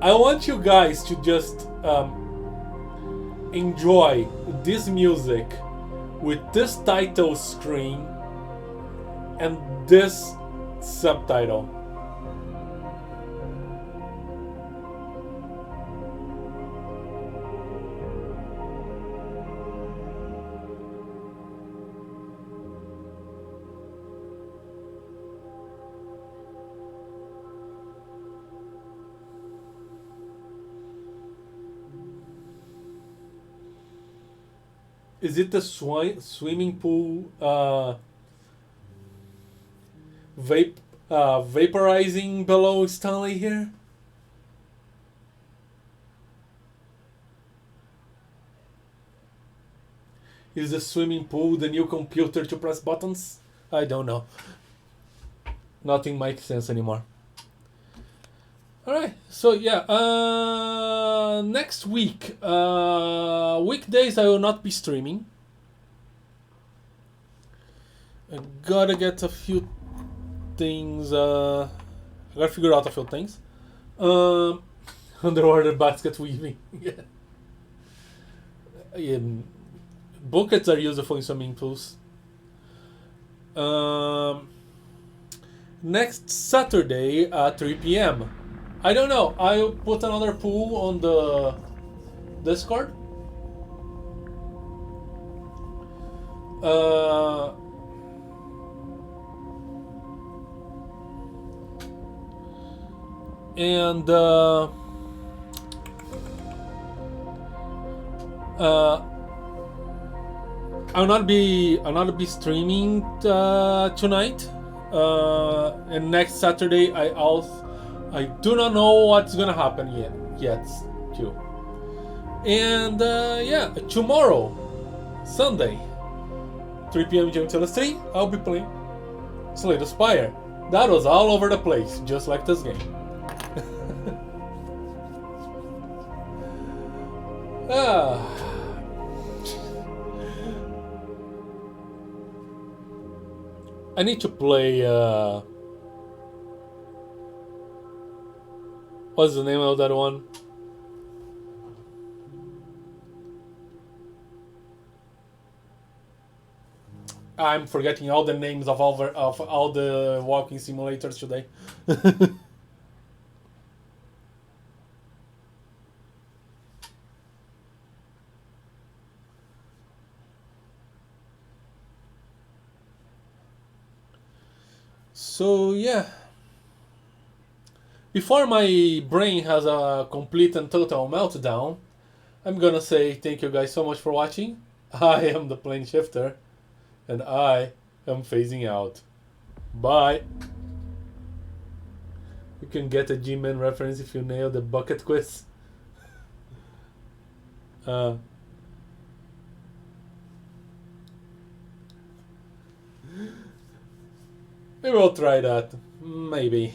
I want you guys to just enjoy this music with this title screen and this subtitle. Is it the swimming pool vaporizing below Stanley here? Is the swimming pool the new computer to press buttons? I don't know. Nothing makes sense anymore. Alright, so yeah, next week, weekdays I will not be streaming. I gotta get a few things, I gotta figure out a few things. Underwater basket weaving, yeah. Buckets are useful in swimming pools. Next Saturday at 3 p.m. I don't know. I'll put another pool on the Discord. And I'll not be streaming tonight. And next Saturday I do not know what's gonna happen yet too. And yeah, tomorrow, Sunday, 3 p.m. until 3, I'll be playing Slay the Spire. That was all over the place, just like this game. I need to play what's the name of that one? I'm forgetting all the names of all the walking simulators today. So yeah. Before my brain has a complete and total meltdown, I'm gonna say thank you guys so much for watching. I am the Plane Shifter, and I am phasing out. Bye. You can get a G-Man reference if you nail the bucket quiz. Maybe I'll try that. Maybe.